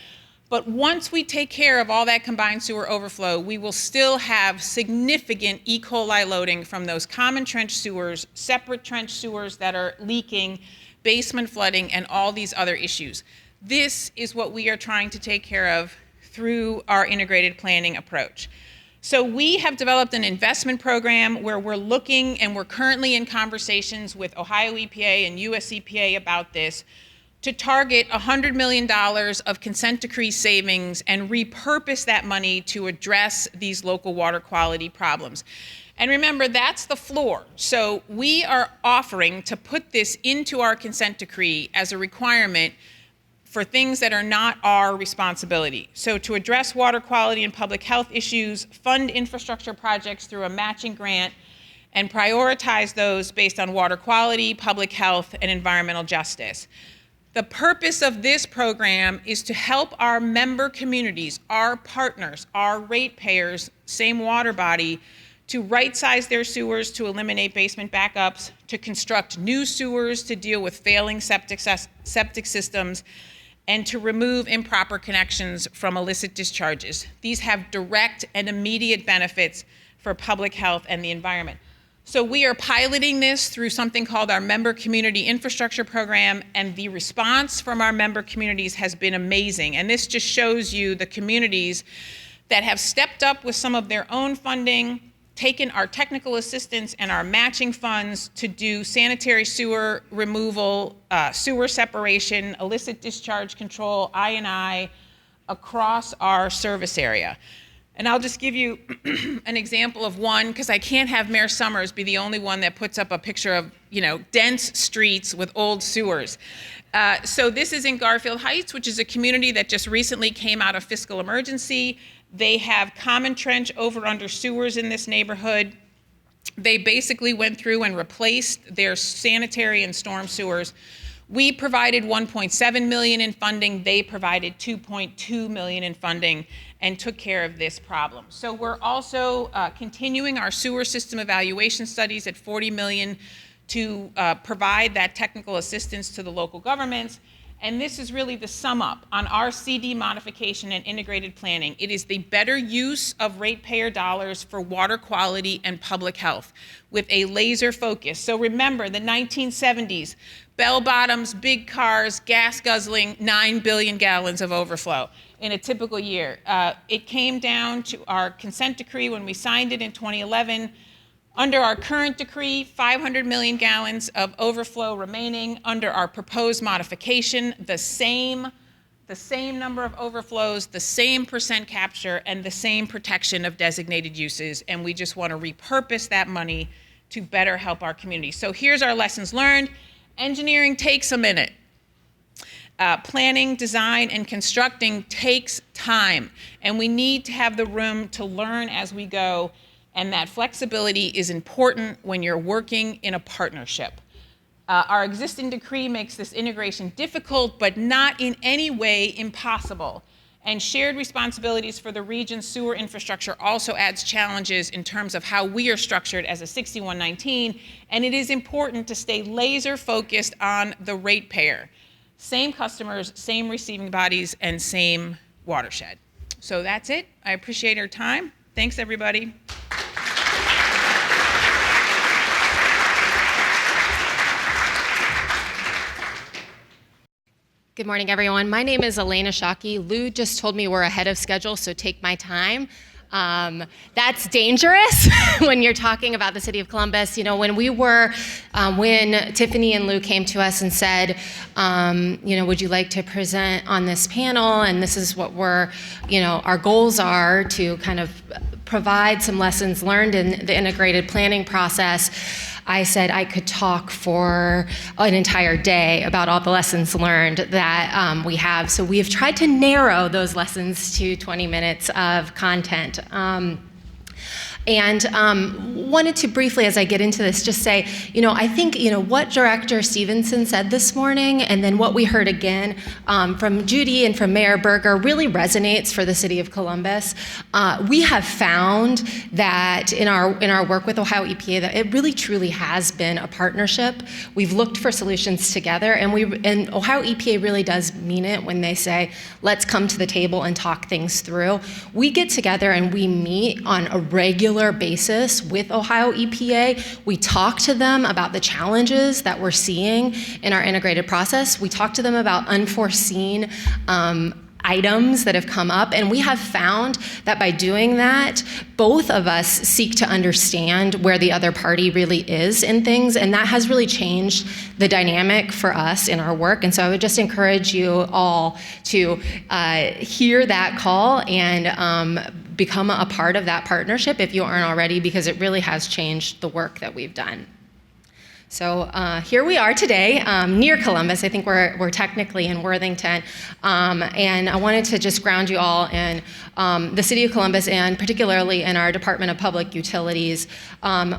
But once we take care of all that combined sewer overflow, we will still have significant E. coli loading from those common trench sewers, separate trench sewers that are leaking, basement flooding, and all these other issues. This is what we are trying to take care of through our integrated planning approach. So we have developed an investment program where we're looking, and we're currently in conversations with Ohio EPA and US EPA about this, to target $100 million of consent decree savings and repurpose that money to address these local water quality problems. And remember, that's the floor. So we are offering to put this into our consent decree as a requirement for things that are not our responsibility. So to address water quality and public health issues, fund infrastructure projects through a matching grant, and prioritize those based on water quality, public health, and environmental justice. The purpose of this program is to help our member communities, our partners, our ratepayers, same water body, to right-size their sewers to eliminate basement backups, to construct new sewers to deal with failing septic systems, and to remove improper connections from illicit discharges. These have direct and immediate benefits for public health and the environment. So we are piloting this through something called our Member Community Infrastructure Program, and the response from our member communities has been amazing. And this just shows you the communities that have stepped up with some of their own funding, taken our technical assistance and our matching funds to do sanitary sewer removal, sewer separation, illicit discharge control, I&I, across our service area. And I'll just give you an example of one, because I can't have Mayor Summers be the only one that puts up a picture of, dense streets with old sewers. So this is in Garfield Heights, which is a community that just recently came out of fiscal emergency. They have common trench over-under sewers in this neighborhood. They basically went through and replaced their sanitary and storm sewers. We provided $1.7 million in funding. They provided $2.2 million in funding and took care of this problem. So we're also continuing our sewer system evaluation studies at $40 million to provide that technical assistance to the local governments. And this is really the sum up on our CD modification and integrated planning. It is the better use of ratepayer dollars for water quality and public health with a laser focus. So remember the 1970s, bell bottoms, big cars, gas guzzling, 9 billion gallons of overflow in a typical year. It came down to our consent decree when we signed it in 2011. Under our current decree, 500 million gallons of overflow remaining. Under our proposed modification, the same number of overflows, the same percent capture, and the same protection of designated uses. And we just want to repurpose that money to better help our community. So here's our lessons learned. Engineering takes a minute. Planning, design, and constructing takes time. And we need to have the room to learn as we go. And that flexibility is important when you're working in a partnership. Our existing decree makes this integration difficult, but not in any way impossible. And shared responsibilities for the region's sewer infrastructure also adds challenges in terms of how we are structured as a 6119, and it is important to stay laser focused on the ratepayer. Same customers, same receiving bodies, and same watershed. So that's it. I appreciate your time. Thanks, everybody. Good morning, everyone. My name is Elena Shockey. Lou just told me we're ahead of schedule, so take my time. That's dangerous when you're talking about the city of Columbus. When Tiffany and Lou came to us and said, would you like to present on this panel? And this is what our goals are to kind of provide some lessons learned in the integrated planning process. I said I could talk for an entire day about all the lessons learned that we have. So we have tried to narrow those lessons to 20 minutes of content. And wanted to briefly, as I get into this, just say, I think, what Director Stevenson said this morning, and then what we heard again from Judy and from Mayor Berger really resonates for the City of Columbus. We have found that in our work with Ohio EPA, that it really truly has been a partnership. We've looked for solutions together, and Ohio EPA really does mean it when they say, let's come to the table and talk things through. We get together and we meet on a regular basis with Ohio EPA. We talk to them about the challenges that we're seeing in our integrated process. We talk to them about unforeseen items that have come up, and we have found that by doing that, both of us seek to understand where the other party really is in things, and that has really changed the dynamic for us in our work. And so I would just encourage you all to hear that call and become a part of that partnership if you aren't already, because it really has changed the work that we've done. So here we are today, near Columbus. I think we're technically in Worthington. And I wanted to just ground you all in the City of Columbus, and particularly in our Department of Public Utilities.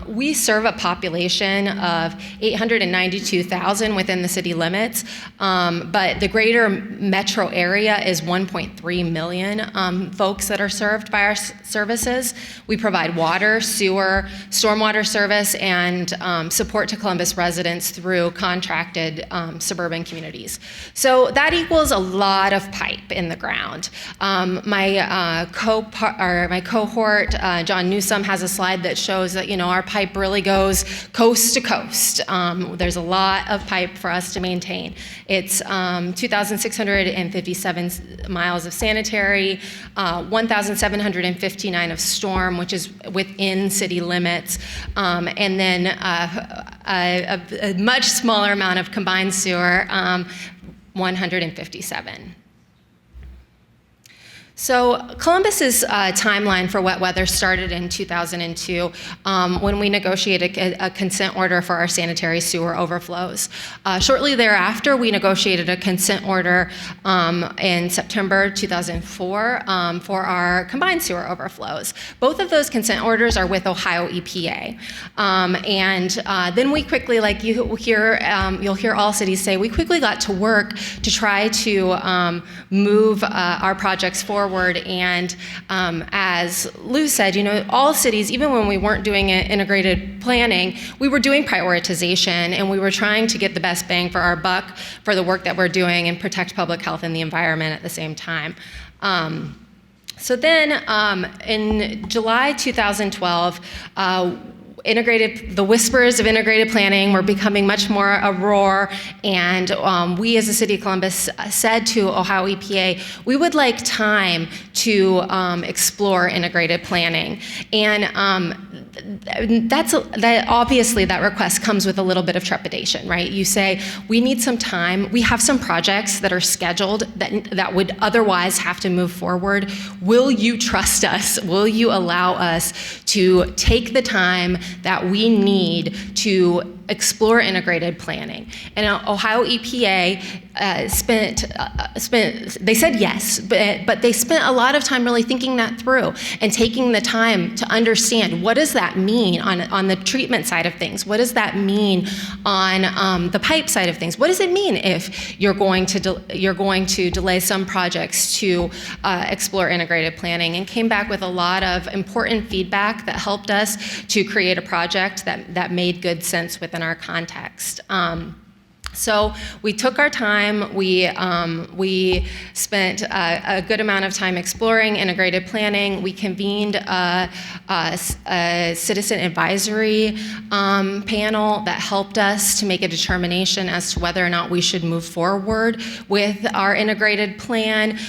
We serve a population of 892,000 within the city limits, but the greater metro area is 1.3 million folks that are served by our services. We provide water, sewer, stormwater service, and support to Columbus residents through contracted suburban communities. So that equals a lot of pipe in the ground. My cohort, John Newsom, has a slide that shows that our pipe really goes coast to coast. There's a lot of pipe for us to maintain. It's 2,657 miles of sanitary, 1,759 of storm, which is within city limits, and then a much smaller amount of combined sewer, 157. So Columbus's timeline for wet weather started in 2002 when we negotiated a consent order for our sanitary sewer overflows. Shortly thereafter, we negotiated a consent order in September 2004 for our combined sewer overflows. Both of those consent orders are with Ohio EPA. And then we quickly, like you'll hear all cities say, we quickly got to work to try to move our projects forward. And as Lou said, all cities, even when we weren't doing integrated planning, we were doing prioritization, and we were trying to get the best bang for our buck for the work that we're doing and protect public health and the environment at the same time. So then in July 2012, the whispers of integrated planning were becoming much more a roar, and we as the City of Columbus said to Ohio EPA, we would like time to explore integrated planning. And obviously that request comes with a little bit of trepidation, right? You say, we need some time. We have some projects that are scheduled that would otherwise have to move forward. Will you trust us? Will you allow us to take the time that we need to explore integrated planning? And Ohio EPA they said yes, but they spent a lot of time really thinking that through and taking the time to understand, what does that mean on the treatment side of things? What does that mean on the pipe side of things? What does it mean if you're going to delay some projects to explore integrated planning? And came back with a lot of important feedback that helped us to create a project that made good sense within our context. So we took our time. We spent a good amount of time exploring integrated planning. We convened a citizen advisory panel that helped us to make a determination as to whether or not we should move forward with our integrated plan.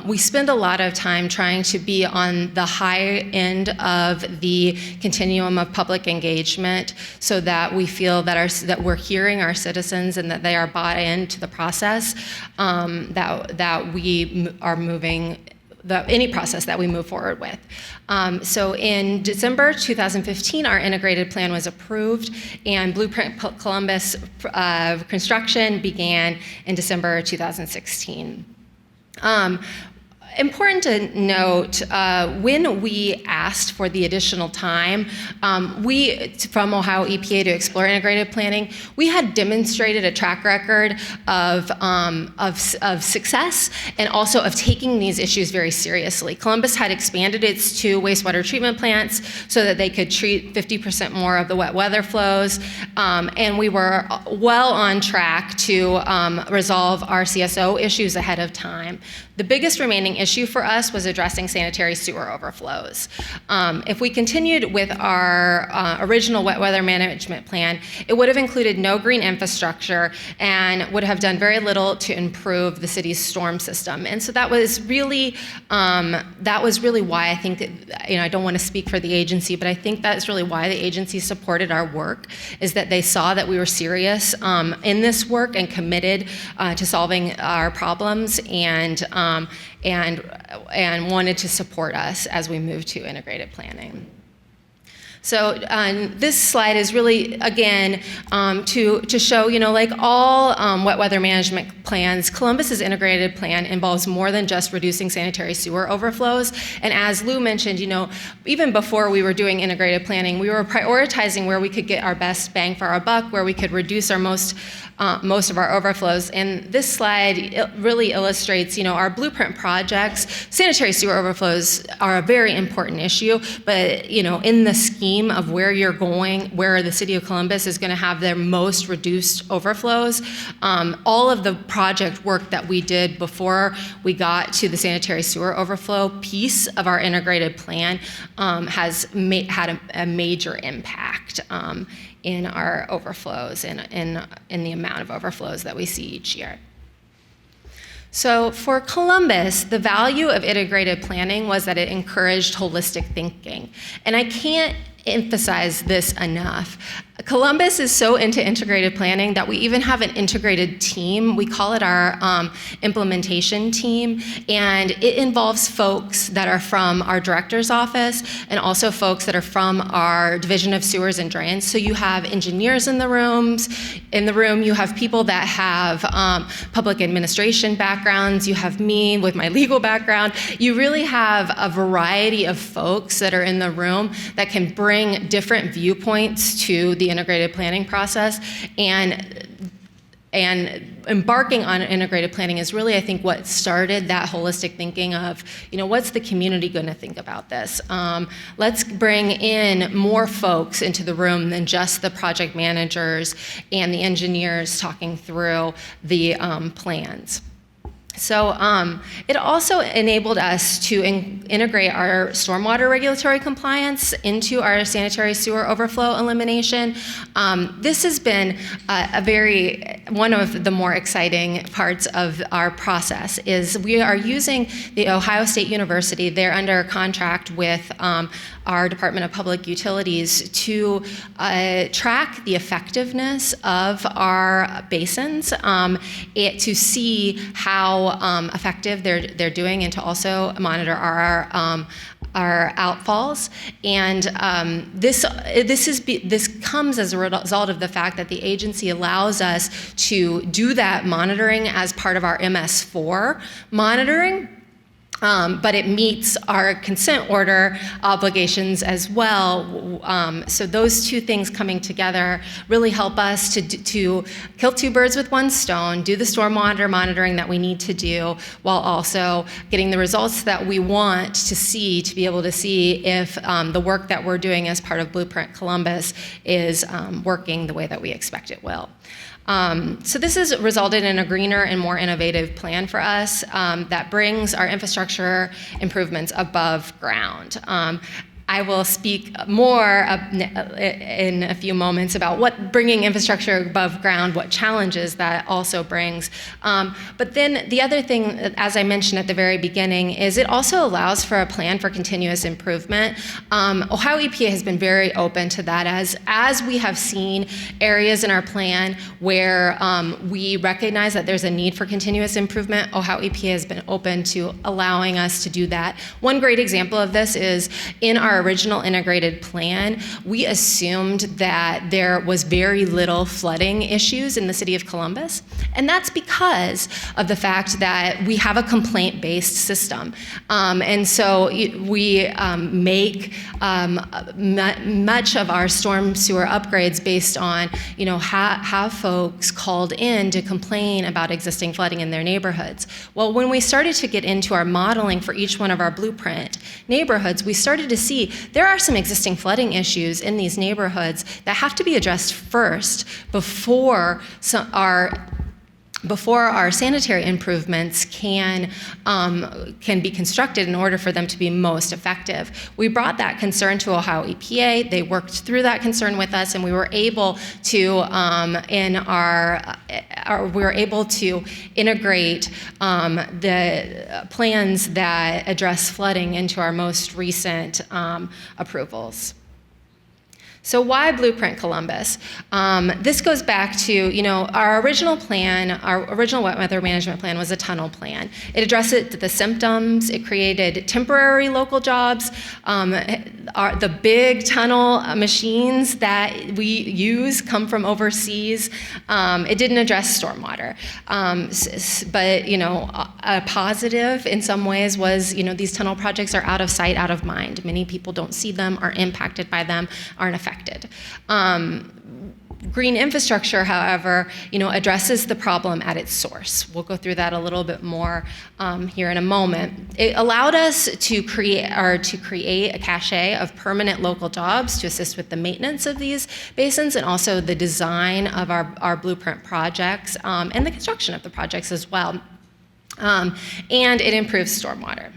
We spend a lot of time trying to be on the high end of the continuum of public engagement, so that we feel that we're hearing our citizens and that they are bought into the process, that we are moving, any process that we move forward with. So in December 2015, our integrated plan was approved, and Blueprint Columbus construction began in December 2016. Important to note, when we asked for the additional time, from Ohio EPA to explore integrated planning, we had demonstrated a track record of success and also of taking these issues very seriously. Columbus had expanded its 2 wastewater treatment plants so that they could treat 50% more of the wet weather flows, and we were well on track to resolve our CSO issues ahead of time. The biggest remaining issue for us was addressing sanitary sewer overflows. If we continued with our original wet weather management plan, it would have included no green infrastructure and would have done very little to improve the city's storm system. And so that was really why I think that, I don't want to speak for the agency, but I think that's really why the agency supported our work, is that they saw that we were serious in this work and committed to solving our problems, and wanted to support us as we move to integrated planning. So this slide is really, again, to show, like all wet weather management plans, Columbus's integrated plan involves more than just reducing sanitary sewer overflows. And as Lou mentioned, even before we were doing integrated planning, we were prioritizing where we could get our best bang for our buck, where we could reduce our most of our overflows. And this slide really illustrates, our blueprint projects. Sanitary sewer overflows are a very important issue, but in the scheme of where you're going, where the city of Columbus is going to have their most reduced overflows, all of the project work that we did before we got to the sanitary sewer overflow piece of our integrated plan has had a major impact in our overflows and in the amount of overflows that we see each year. So for Columbus, the value of integrated planning was that it encouraged holistic thinking. And I can't emphasize this enough. Columbus is so into integrated planning that we even have an integrated team. We call it our implementation team, and it involves folks that are from our director's office and also folks that are from our Division of Sewers and Drains. So you have engineers in the room, you have people that have public administration backgrounds, you have me with my legal background. You really have a variety of folks that are in the room that can bring different viewpoints to the integrated planning process, and embarking on integrated planning is really, I think, what started that holistic thinking of, what's the community going to think about this? Let's bring in more folks into the room than just the project managers and the engineers talking through the plans. So it also enabled us to integrate our stormwater regulatory compliance into our sanitary sewer overflow elimination. This has been one of the more exciting parts of our process. Is we are using the Ohio State University. They're under contract with our Department of Public Utilities to track the effectiveness of our basins, to see how effective they're doing, and to also monitor our outfalls. And this comes as a result of the fact that the agency allows us to do that monitoring as part of our MS4 monitoring. But it meets our consent order obligations as well. So those two things coming together really help us to kill two birds with one stone, do the stormwater monitoring that we need to do, while also getting the results that we want to see, to be able to see if the work that we're doing as part of Blueprint Columbus is working the way that we expect it will. So this has resulted in a greener and more innovative plan for us that brings our infrastructure improvements above ground. I will speak more in a few moments about what bringing infrastructure above ground, what challenges that also brings. But then the other thing, as I mentioned at the very beginning, is it also allows for a plan for continuous improvement. Ohio EPA has been very open to that, as we have seen areas in our plan where we recognize that there's a need for continuous improvement. Ohio EPA has been open to allowing us to do that. One great example of this is in our our original integrated plan, we assumed that there was very little flooding issues in the city of Columbus. And that's because of the fact that we have a complaint-based system. And so we make much of our storm sewer upgrades based on, have folks called in to complain about existing flooding in their neighborhoods. Well, when we started to get into our modeling for each one of our blueprint neighborhoods, we started to see there are some existing flooding issues in these neighborhoods that have to be addressed first before our sanitary improvements can be constructed in order for them to be most effective. We brought that concern to Ohio EPA. They worked through that concern with us, and we were able to integrate the plans that address flooding into our most recent approvals. So why Blueprint Columbus? This goes back to, our original plan, our original wet weather management plan was a tunnel plan. It addressed the symptoms, it created temporary local jobs. The big tunnel machines that we use come from overseas. It didn't address stormwater. But, a positive in some ways was, these tunnel projects are out of sight, out of mind. Many people don't see them, are impacted by them, aren't affected. Green infrastructure, however, addresses the problem at its source. We'll go through that a little bit more here in a moment. It allowed us to create a cache of permanent local jobs to assist with the maintenance of these basins and also the design of our blueprint projects and the construction of the projects as well. And it improves stormwater.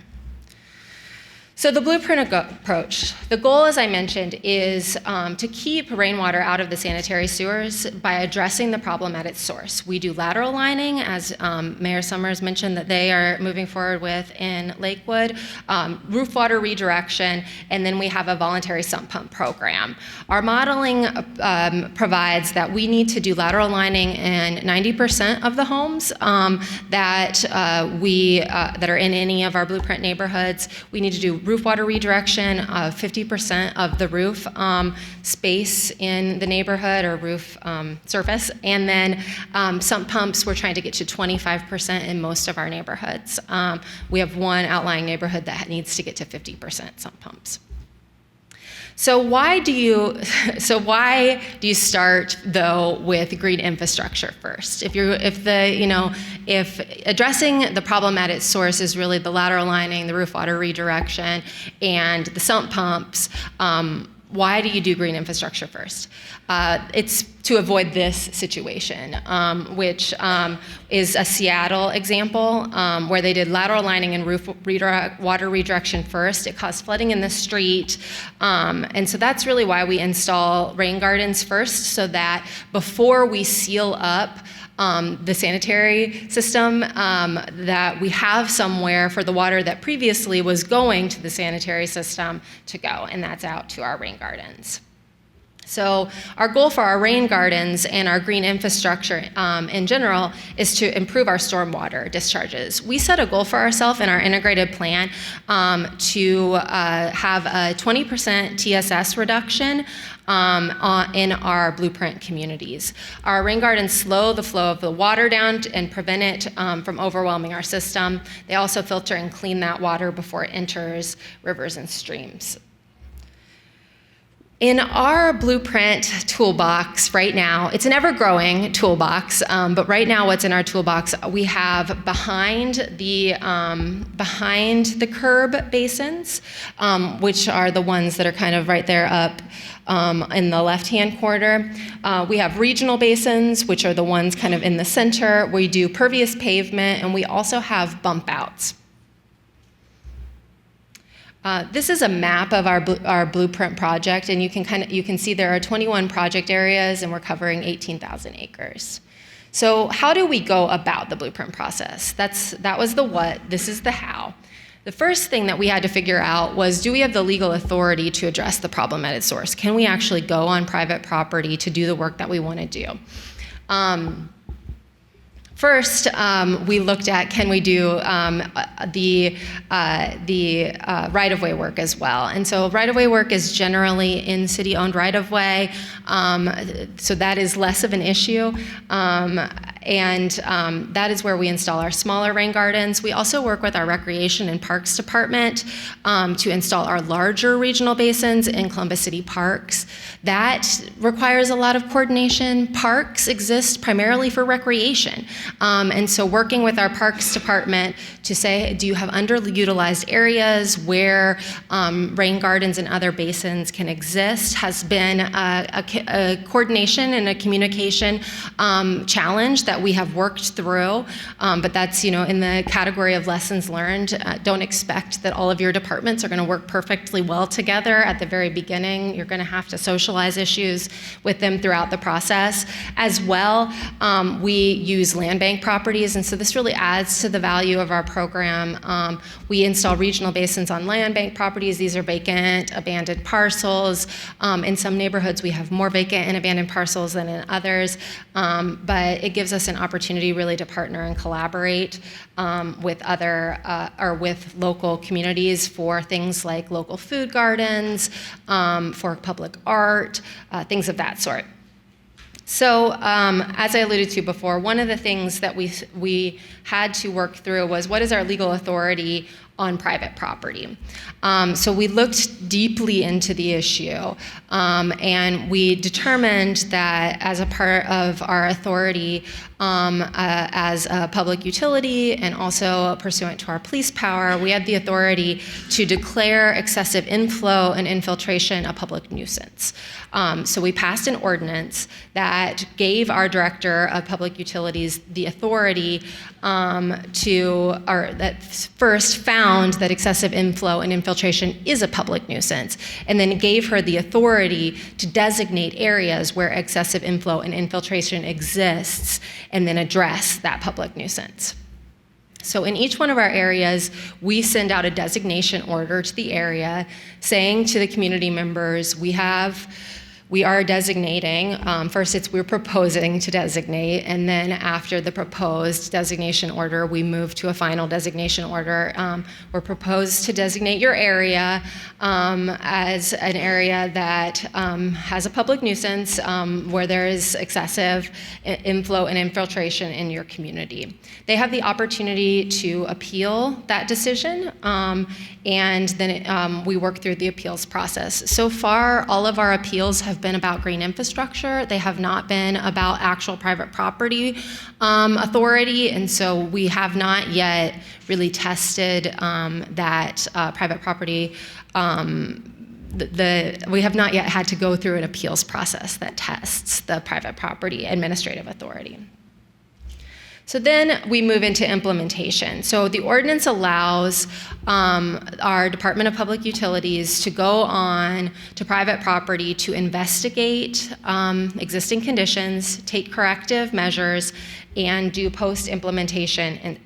So the blueprint approach, the goal, as I mentioned, is to keep rainwater out of the sanitary sewers by addressing the problem at its source. We do lateral lining, as Mayor Summers mentioned that they are moving forward with in Lakewood, roof water redirection, and then we have a voluntary sump pump program. Our modeling provides that we need to do lateral lining in 90% of the homes that are in any of our blueprint neighborhoods. We need to do roof water redirection of 50% of the roof space in the neighborhood or roof surface. And then sump pumps, we're trying to get to 25% in most of our neighborhoods. We have one outlying neighborhood that needs to get to 50% sump pumps. So why do you start though with green infrastructure first? If addressing the problem at its source is really the lateral lining, the roof water redirection, and the sump pumps, why do you do green infrastructure first? It's to avoid this situation, which is a Seattle example where they did lateral lining and roof water redirection first. It caused flooding in the street. And so that's really why we install rain gardens first, so that before we seal up the sanitary system, that we have somewhere for the water that previously was going to the sanitary system to go, and that's out to our rain gardens. So our goal for our rain gardens and our green infrastructure in general is to improve our stormwater discharges. We set a goal for ourselves in our integrated plan to have a 20% TSS reduction in our blueprint communities. Our rain gardens slow the flow of the water down and prevent it from overwhelming our system. They also filter and clean that water before it enters rivers and streams. In our blueprint toolbox right now, it's an ever-growing toolbox, but right now what's in our toolbox, we have behind the curb basins, which are the ones that are kind of right there up in the left-hand corner. We have regional basins, which are the ones kind of in the center. We do pervious pavement, and we also have bump outs. This is a map of our blueprint project, and you can see there are 21 project areas, and we're covering 18,000 acres. So how do we go about the blueprint process? That was the what. This is the how. The first thing that we had to figure out was, do we have the legal authority to address the problem at its source? Can we actually go on private property to do the work that we want to do? First, we looked at can we do the right-of-way work as well. And so right-of-way work is generally in city-owned right-of-way, so that is less of an issue. That is where we install our smaller rain gardens. We also work with our Recreation and Parks Department to install our larger regional basins in Columbus City Parks. That requires a lot of coordination. Parks exist primarily for recreation. And so working with our Parks Department to say, do you have underutilized areas where rain gardens and other basins can exist has been a coordination and a communication challenge that we have worked through. But that's, in the category of lessons learned. Don't expect that all of your departments are going to work perfectly well together at the very beginning. You're going to have to socialize issues with them throughout the process. As well, we use land bank properties, and so this really adds to the value of our program. We install regional basins on land bank properties. These are vacant, abandoned parcels. In some neighborhoods, we have more vacant and abandoned parcels than in others, but it gives us an opportunity really to partner and collaborate with other or with local communities for things like local food gardens, for public art, things of that sort. So, as I alluded to before, one of the things that we had to work through was what is our legal authority on private property. So we looked deeply into the issue, and we determined that as a part of our authority as a public utility and also pursuant to our police power, we had the authority to declare excessive inflow and infiltration a public nuisance. So we passed an ordinance that gave our director of public utilities the authority that first found that excessive inflow and infiltration is a public nuisance, and then gave her the authority to designate areas where excessive inflow and infiltration exists, and then address that public nuisance. So in each one of our areas, we send out a designation order to the area saying to the community members, we are designating, first we're proposing to designate, and then after the proposed designation order, we move to a final designation order. We're proposed to designate your area as an area that has a public nuisance where there is excessive inflow and infiltration in your community. They have the opportunity to appeal that decision, and then we work through the appeals process. So far, all of our appeals have been about green infrastructure. They have not been about actual private property authority, and so we have not yet really tested that private property. We have not yet had to go through an appeals process that tests the private property administrative authority. So then we move into implementation. So the ordinance allows our Department of Public Utilities to go on to private property to investigate existing conditions, take corrective measures, and do post-implementation and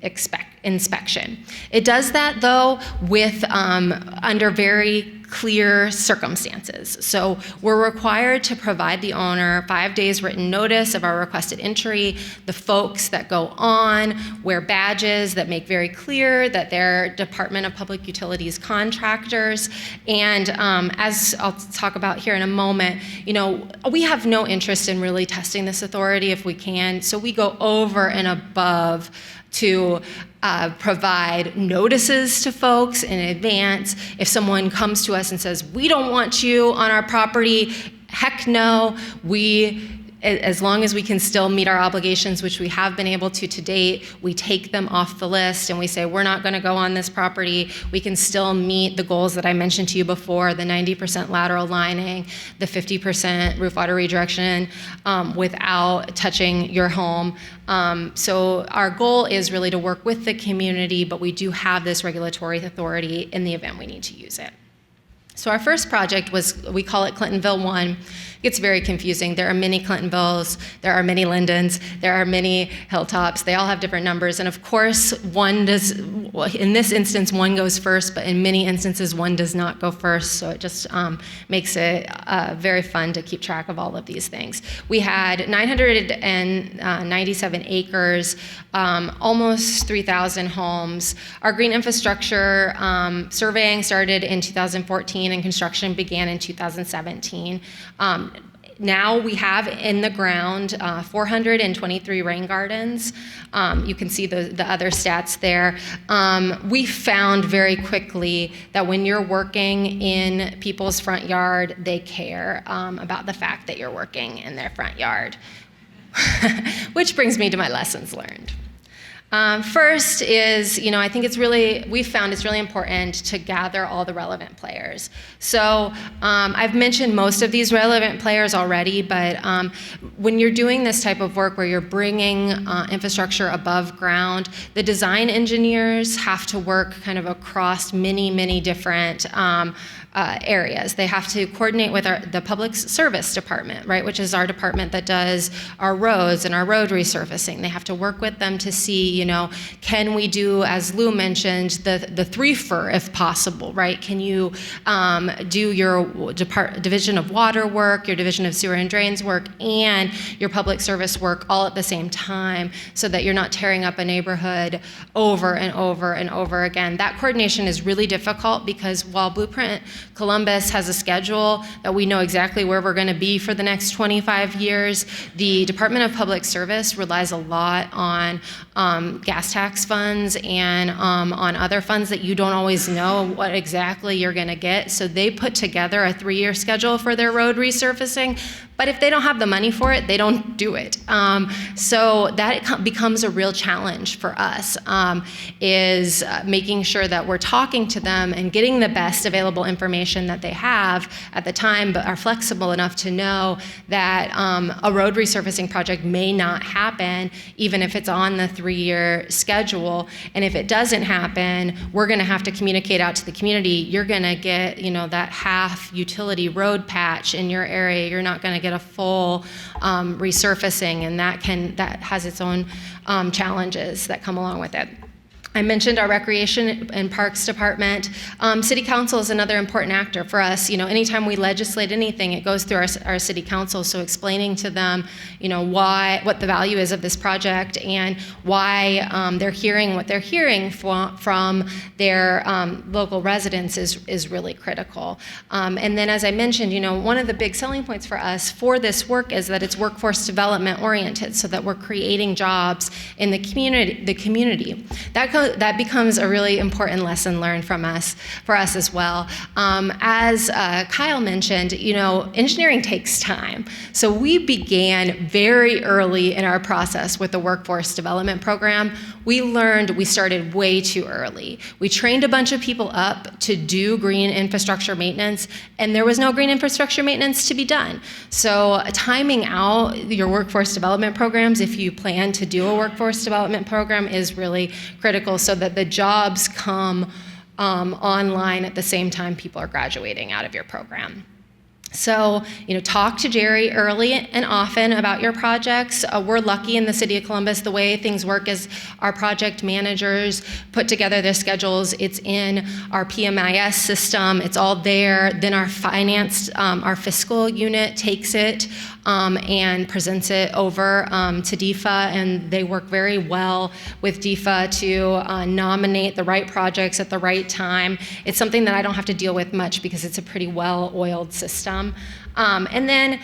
inspection. It does that, though, with under very clear circumstances. So we're required to provide the owner 5 days written notice of our requested entry. The folks that go on wear badges that make very clear that they're Department of Public Utilities contractors. And as I'll talk about here in a moment, we have no interest in really testing this authority if we can. So we go over and above to provide notices to folks in advance. If someone comes to us and says, we don't want you on our property, heck no, as long as we can still meet our obligations, which we have been able to date, we take them off the list and we say, we're not gonna go on this property. We can still meet the goals that I mentioned to you before, the 90% lateral lining, the 50% roof water redirection without touching your home. So our goal is really to work with the community, but we do have this regulatory authority in the event we need to use it. So our first project was, we call it Clintonville 1. It gets very confusing. There are many Clintonvilles, there are many Lindens, there are many Hilltops. They all have different numbers. And of course, one does, in this instance, one goes first, but in many instances, one does not go first. So it just makes it very fun to keep track of all of these things. We had 997 acres, almost 3,000 homes. Our green infrastructure surveying started in 2014 and construction began in 2017. Now we have in the ground 423 rain gardens. You can see the other stats there. We found very quickly that when you're working in people's front yard, they care about the fact that you're working in their front yard. Which brings me to my lessons learned. First is, I think we've found it's really important to gather all the relevant players. So I've mentioned most of these relevant players already, but when you're doing this type of work where you're bringing infrastructure above ground, the design engineers have to work kind of across many different areas. They have to coordinate with the Public Service Department, right, which is our department that does our roads and our road resurfacing. They have to work with them to see, can we do, as Lou mentioned, the three-fer if possible, right? Can you do your division of water work, your division of sewer and drains work, and your public service work all at the same time so that you're not tearing up a neighborhood over and over and over again. That coordination is really difficult because while Blueprint Columbus has a schedule that we know exactly where we're going to be for the next 25 years, the Department of Public Service relies a lot on gas tax funds and on other funds that you don't always know what exactly you're going to get. So they put together a 3-year schedule for their road resurfacing. But if they don't have the money for it, they don't do it. So that becomes a real challenge for us, is making sure that we're talking to them and getting the best available information that they have at the time, but are flexible enough to know that a road resurfacing project may not happen, even if it's on the 3-year schedule. And if it doesn't happen, we're gonna have to communicate out to the community, you're gonna get that half utility road patch in your area. You're not gonna get a full resurfacing, and that has its own challenges that come along with it. I mentioned our Recreation and Parks Department. City Council is another important actor for us. Anytime we legislate anything, it goes through our City Council. So explaining to them, what the value is of this project and why they're hearing what they're hearing from their local residents is really critical. And then, as I mentioned, one of the big selling points for us for this work is that it's workforce development oriented, so that we're creating jobs in the community. That becomes a really important lesson learned for us as well. As Kyle mentioned, engineering takes time. So we began very early in our process with the workforce development program. We started way too early. We trained a bunch of people up to do green infrastructure maintenance, and there was no green infrastructure maintenance to be done. So timing out your workforce development programs, if you plan to do a workforce development program, is really critical so that the jobs come online at the same time people are graduating out of your program. So, talk to Jerry early and often about your projects. We're lucky in the City of Columbus. The way things work is our project managers put together their schedules. It's in our PMIS system. It's all there. Then our fiscal unit takes it and presents it over to DEFA, and they work very well with DEFA to nominate the right projects at the right time. It's something that I don't have to deal with much because it's a pretty well-oiled system. And then,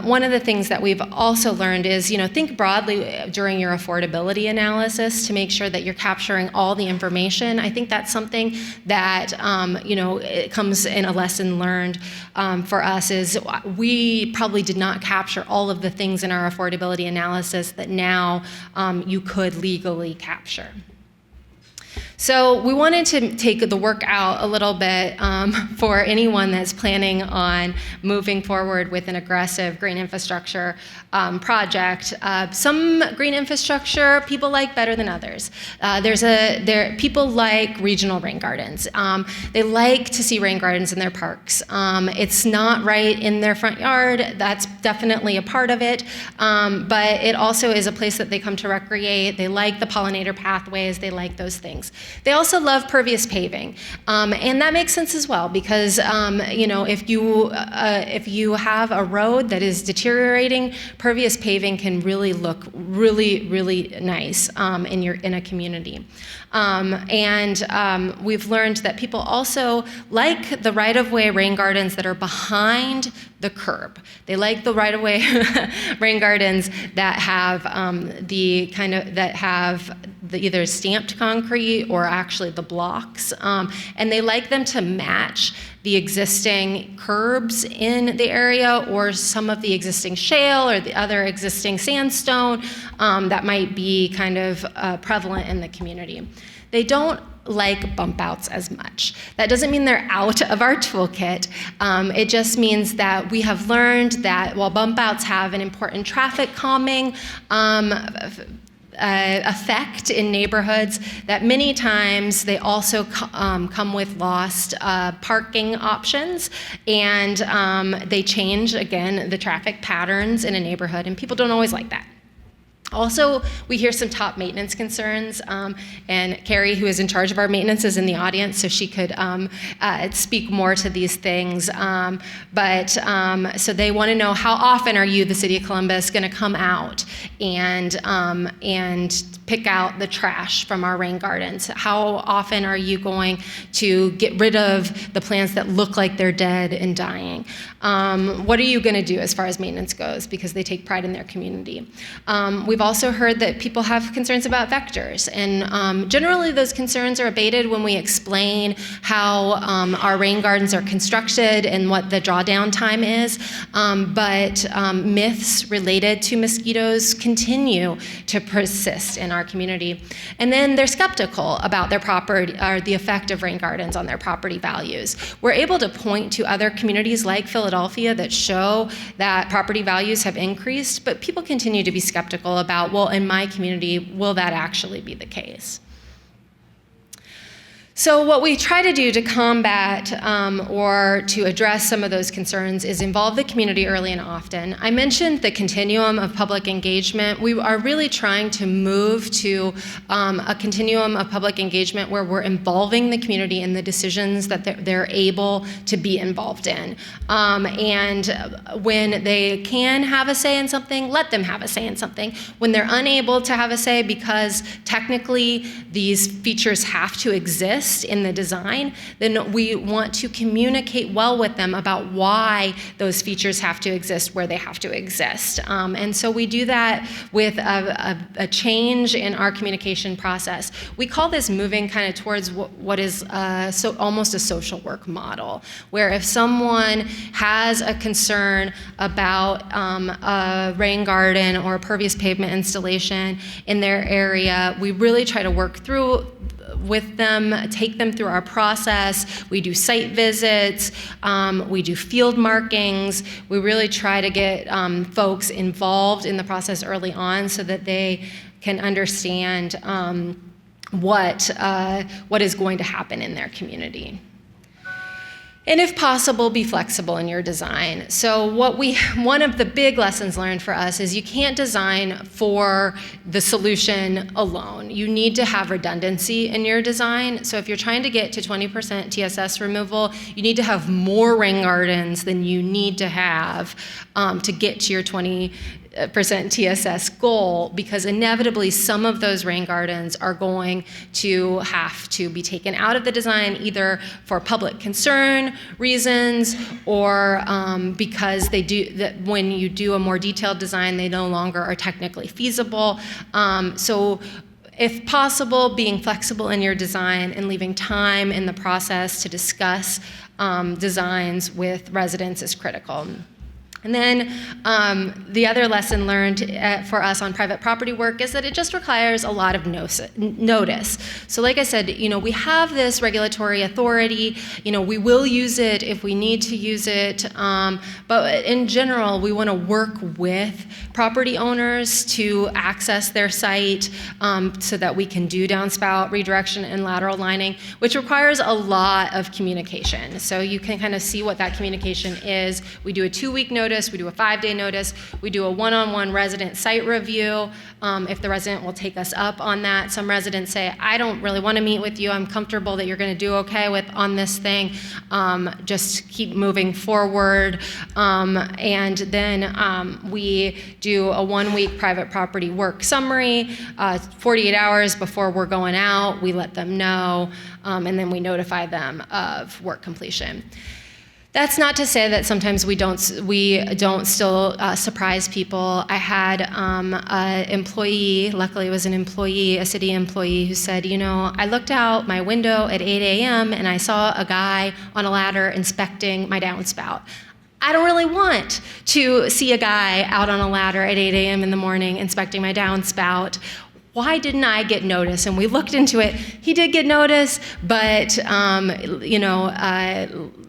one of the things that we've also learned is, think broadly during your affordability analysis to make sure that you're capturing all the information. I think that's something that, it comes in a lesson learned for us is we probably did not capture all of the things in our affordability analysis that now you could legally capture. So we wanted to take the work out a little bit for anyone that's planning on moving forward with an aggressive green infrastructure project. Some green infrastructure people like better than others. People like regional rain gardens. They like to see rain gardens in their parks. It's not right in their front yard. That's definitely a part of it. But it also is a place that they come to recreate. They like the pollinator pathways. They like those things. They also love pervious paving, and that makes sense as well because if you have a road that is deteriorating, pervious paving can really look really nice in a community. We've learned that people also like the right-of-way rain gardens that are behind the curb. They like the right-of-way rain gardens that have either stamped concrete or actually the blocks, and they like them to match the existing curbs in the area or some of the existing shale or the other existing sandstone that might be kind of prevalent in the community. They don't like bump outs as much. That doesn't mean they're out of our toolkit. It just means that we have learned that while bump outs have an important traffic calming effect in neighborhoods, that many times they also come with lost parking options, and they change, again, the traffic patterns in a neighborhood, and people don't always like that. Also, we hear some top maintenance concerns, and Carrie, who is in charge of our maintenance, is in the audience, so she could speak more to these things. So they want to know, how often are you, the City of Columbus, going to come out and pick out the trash from our rain gardens? How often are you going to get rid of the plants that look like they're dead and dying? What are you going to do as far as maintenance goes? Because they take pride in their community. We've also heard that people have concerns about vectors, and generally those concerns are abated when we explain how our rain gardens are constructed and what the drawdown time is. But myths related to mosquitoes continue to persist in our community. And then they're skeptical about their property or the effect of rain gardens on their property values. We're able to point to other communities like Philadelphia that show that property values have increased, but people continue to be skeptical about, well, in my community, will that actually be the case? So what we try to do to combat or to address some of those concerns is involve the community early and often. I mentioned the continuum of public engagement. We are really trying to move to a continuum of public engagement where we're involving the community in the decisions that they're able to be involved in. And when they can have a say in something, let them have a say in something. When they're unable to have a say because technically these features have to exist in the design, then we want to communicate well with them about why those features have to exist where they have to exist. And so we do that with a change in our communication process. We call this moving kind of towards what is almost a social work model, where if someone has a concern about a rain garden or a pervious pavement installation in their area, we really try to work through with them, take them through our process. We do site visits, we do field markings. We really try to get folks involved in the process early on so that they can understand what is going to happen in their community. And if possible, be flexible in your design. So one of the big lessons learned for us is you can't design for the solution alone. You need to have redundancy in your design. So if you're trying to get to 20% TSS removal, you need to have more rain gardens than you need to have to get to your 20% TSS goal, because inevitably some of those rain gardens are going to have to be taken out of the design, either for public concern reasons or because when you do a more detailed design, they no longer are technically feasible. So if possible, being flexible in your design and leaving time in the process to discuss designs with residents is critical. And then the other lesson learned for us on private property work is that it just requires a lot of notice. So like I said, we have this regulatory authority. We will use it if we need to use it. But in general, we want to work with property owners to access their site so that we can do downspout redirection and lateral lining, which requires a lot of communication. So you can kind of see what that communication is. We do a 2-week notice. We do a 5-day notice. We do a one-on-one resident site review if the resident will take us up on that. Some residents say, I don't really want to meet with you. I'm comfortable that you're going to do okay on this thing. Just keep moving forward. And then we do a 1-week private property work summary, 48 hours before we're going out. We let them know, and then we notify them of work completion. That's not to say that sometimes we don't still surprise people. I had an employee, luckily it was an employee, a city employee, who said, I looked out my window at 8 a.m. and I saw a guy on a ladder inspecting my downspout. I don't really want to see a guy out on a ladder at 8 a.m. in the morning inspecting my downspout. Why didn't I get notice? And we looked into it. He did get notice, but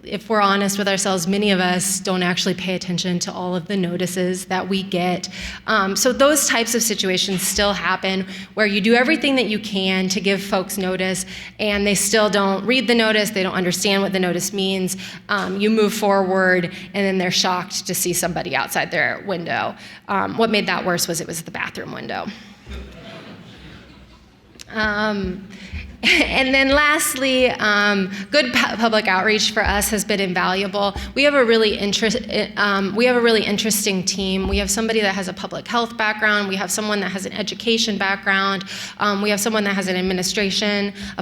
if we're honest with ourselves, many of us don't actually pay attention to all of the notices that we get. So those types of situations still happen where you do everything that you can to give folks notice, and they still don't read the notice, they don't understand what the notice means. You move forward, and then they're shocked to see somebody outside their window. What made that worse was it was the bathroom window. And then lastly, good public outreach for us has been invaluable. We have a really interesting team. We have somebody that has a public health background. We have someone that has an education background. We have someone that has a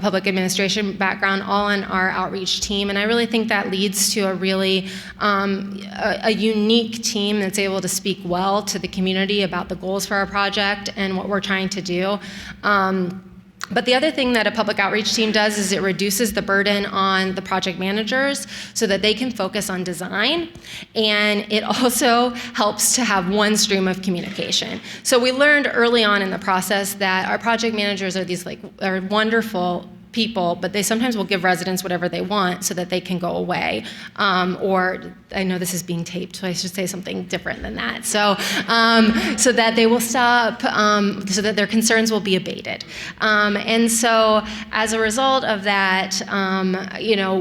public administration background, all on our outreach team. And I really think that leads to a really a unique team that's able to speak well to the community about the goals for our project and what we're trying to do. But the other thing that a public outreach team does is it reduces the burden on the project managers so that they can focus on design, and it also helps to have one stream of communication. So we learned early on in the process that our project managers are wonderful people, but they sometimes will give residents whatever they want so that they can go away. Or I know this is being taped, so I should say something different than that. So that they will stop, so that their concerns will be abated. And so as a result of that,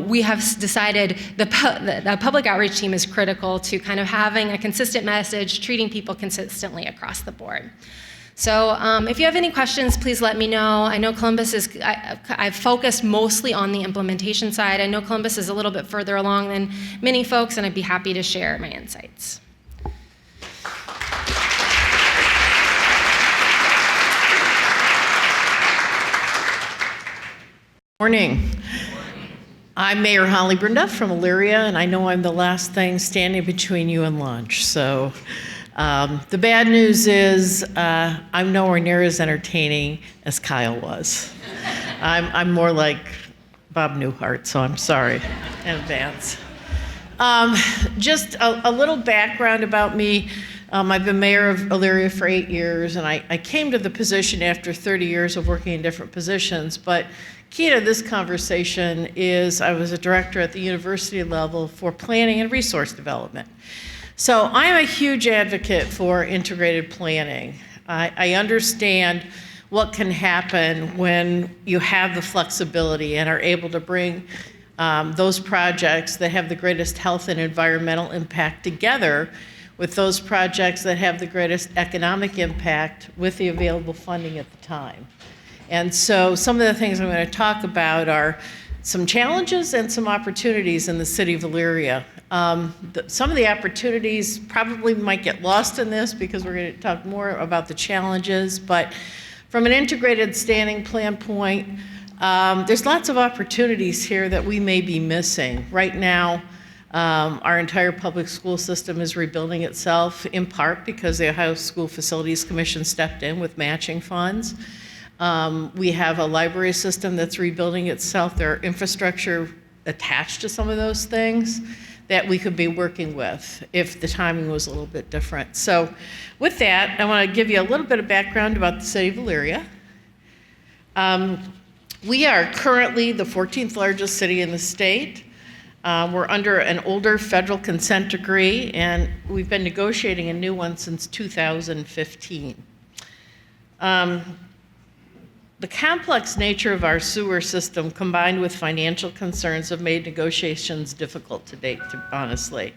we have decided the public outreach team is critical to kind of having a consistent message, treating people consistently across the board. So if you have any questions, please let me know. I know I've focused mostly on the implementation side. I know Columbus is a little bit further along than many folks, and I'd be happy to share my insights. Morning. I'm Mayor Holly Brenda from Elyria, and I know I'm the last thing standing between you and lunch. So the bad news is I'm nowhere near as entertaining as Kyle was. I'm more like Bob Newhart, so I'm sorry in advance. Just a little background about me. I've been mayor of Elyria for 8 years, and I came to the position after 30 years of working in different positions. But key to this conversation is I was a director at the university level for planning and resource development. So I'm a huge advocate for integrated planning. I understand what can happen when you have the flexibility and are able to bring those projects that have the greatest health and environmental impact together with those projects that have the greatest economic impact with the available funding at the time. And so some of the things I'm going to talk about are some challenges and some opportunities in the city of Elyria. Some of the opportunities probably might get lost in this because we're going to talk more about the challenges, but from an integrated standing plan point, there's lots of opportunities here that we may be missing. Right now, our entire public school system is rebuilding itself, in part because the Ohio School Facilities Commission stepped in with matching funds. We have a library system that's rebuilding itself. There are infrastructure attached to some of those things that we could be working with if the timing was a little bit different. So with that, I want to give you a little bit of background about the city of Elyria. We are currently the 14th largest city in the state. We're under an older federal consent decree, and we've been negotiating a new one since 2015. The complex nature of our sewer system combined with financial concerns have made negotiations difficult to date, honestly.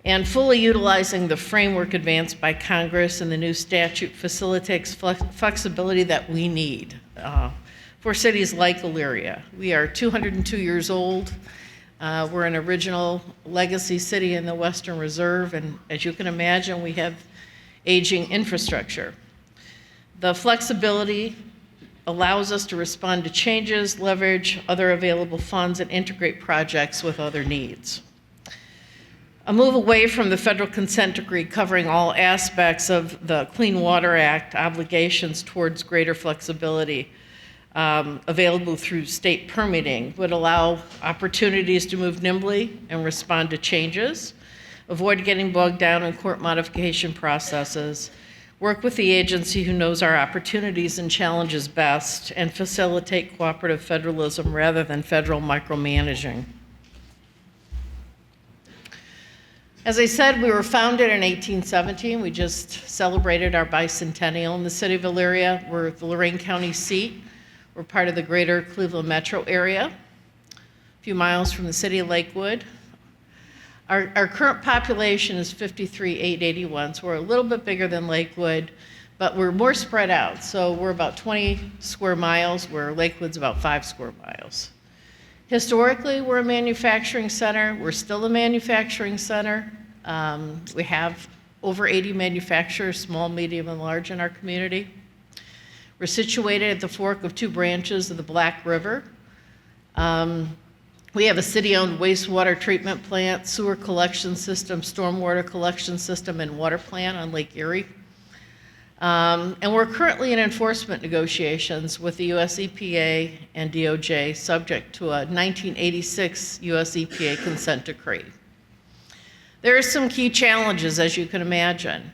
And fully utilizing the framework advanced by Congress and the new statute facilitates flexibility that we need for cities like Elyria. We are 202 years old. We're an original legacy city in the Western Reserve, and as you can imagine, we have aging infrastructure. The flexibility allows us to respond to changes, leverage other available funds, and integrate projects with other needs. A move away from the federal consent decree covering all aspects of the Clean Water Act obligations towards greater flexibility available through state permitting would allow opportunities to move nimbly and respond to changes, avoid getting bogged down in court modification processes, work with the agency who knows our opportunities and challenges best, and facilitate cooperative federalism rather than federal micromanaging. As I said, we were founded in 1817. We just celebrated our bicentennial in the city of Elyria. We're the Lorain County seat. We're part of the greater Cleveland metro area, a few miles from the city of Lakewood. Our current population is 53,881, so we're a little bit bigger than Lakewood, but we're more spread out. So we're about 20 square miles, where Lakewood's about 5 square miles. Historically, we're a manufacturing center. We're still a manufacturing center. We have over 80 manufacturers, small, medium, and large, in our community. We're situated at the fork of 2 branches of the Black River. We have a city-owned wastewater treatment plant, sewer collection system, stormwater collection system, and water plant on Lake Erie. And we're currently in enforcement negotiations with the US EPA and DOJ, subject to a 1986 US EPA consent decree. There are some key challenges, as you can imagine.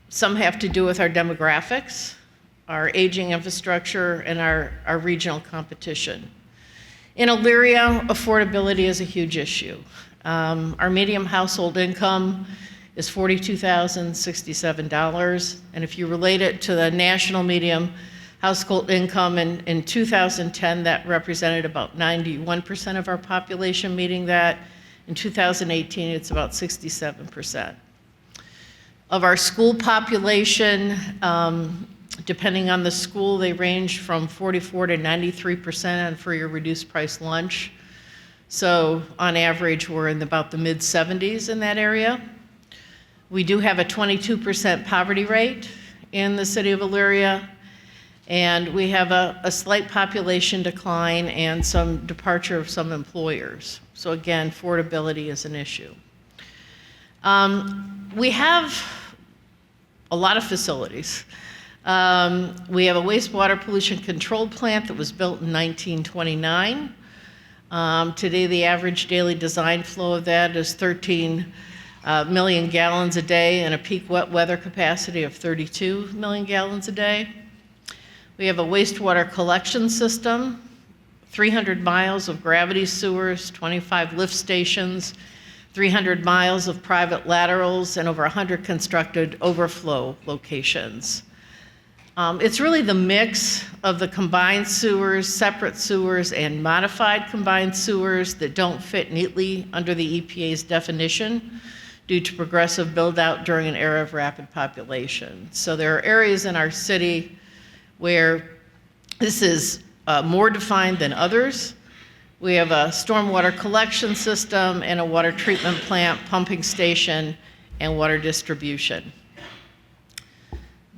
Some have to do with our demographics, our aging infrastructure, and our regional competition. In Elyria, affordability is a huge issue. Our median household income is $42,067, and if you relate it to the national median household income in 2010, that represented about 91% of our population meeting that. In 2018, it's about 67%. Of our school population, depending on the school, they range from 44 to 93% on free or reduced price lunch. So on average, we're in about the mid-70s in that area. We do have a 22% poverty rate in the city of Elyria, and we have a slight population decline and some departure of some employers. So again, affordability is an issue. We have a lot of facilities. We have a wastewater pollution control plant that was built in 1929. Today, the average daily design flow of that is 13 million gallons a day and a peak wet weather capacity of 32 million gallons a day. We have a wastewater collection system, 300 miles of gravity sewers, 25 lift stations, 300 miles of private laterals, and over 100 constructed overflow locations. It's really the mix of the combined sewers, separate sewers, and modified combined sewers that don't fit neatly under the EPA's definition due to progressive build-out during an era of rapid population. So there are areas in our city where this is more defined than others. We have a stormwater collection system and a water treatment plant, pumping station, and water distribution.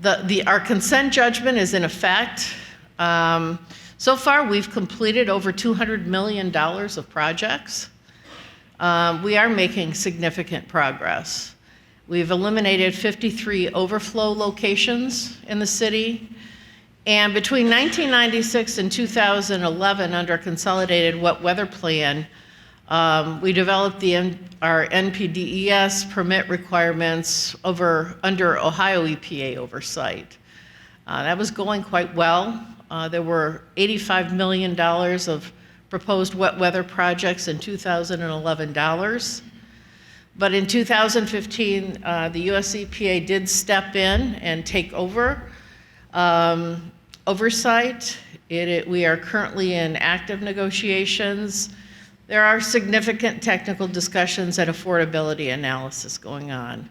Our consent judgment is in effect. So far, we've completed over $200 million of projects. We are making significant progress. We've eliminated 53 overflow locations in the city. And between 1996 and 2011, under a consolidated wet weather plan, We developed our NPDES permit requirements under Ohio EPA oversight. That was going quite well. There were $85 million of proposed wet weather projects in 2011 dollars. But in 2015, the US EPA did step in and take over oversight. We are currently in active negotiations. There are significant technical discussions and affordability analysis going on.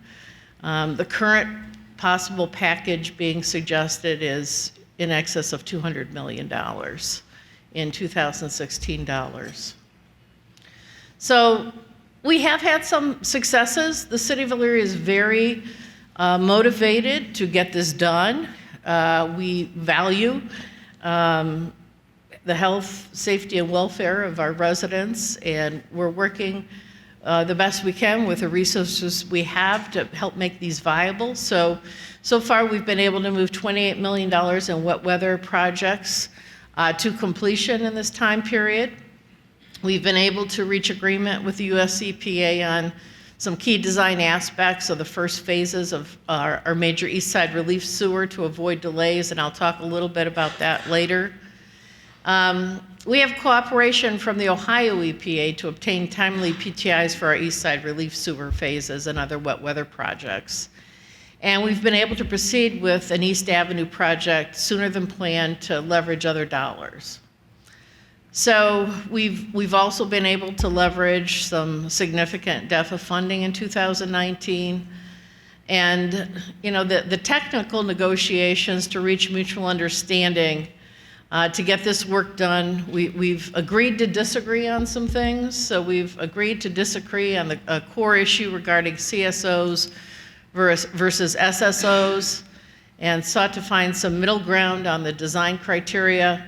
The current possible package being suggested is in excess of $200 million in 2016 dollars. So we have had some successes. The city of Elyria is very motivated to get this done. We value the health, safety, and welfare of our residents, and we're working the best we can with the resources we have to help make these viable. So far we've been able to move $28 million in wet weather projects to completion in this time period. We've been able to reach agreement with the US EPA on some key design aspects of the first phases of our major East Side Relief Sewer to avoid delays, and I'll talk a little bit about that later. We have cooperation from the Ohio EPA to obtain timely PTIs for our East Side Relief Sewer phases and other wet weather projects. And we've been able to proceed with an East Avenue project sooner than planned to leverage other dollars. So we've also been able to leverage some significant DEFA funding in 2019. And the technical negotiations to reach mutual understanding to get this work done, we've agreed to disagree on some things. So we've agreed to disagree on a core issue regarding CSOs versus SSOs, and sought to find some middle ground on the design criteria.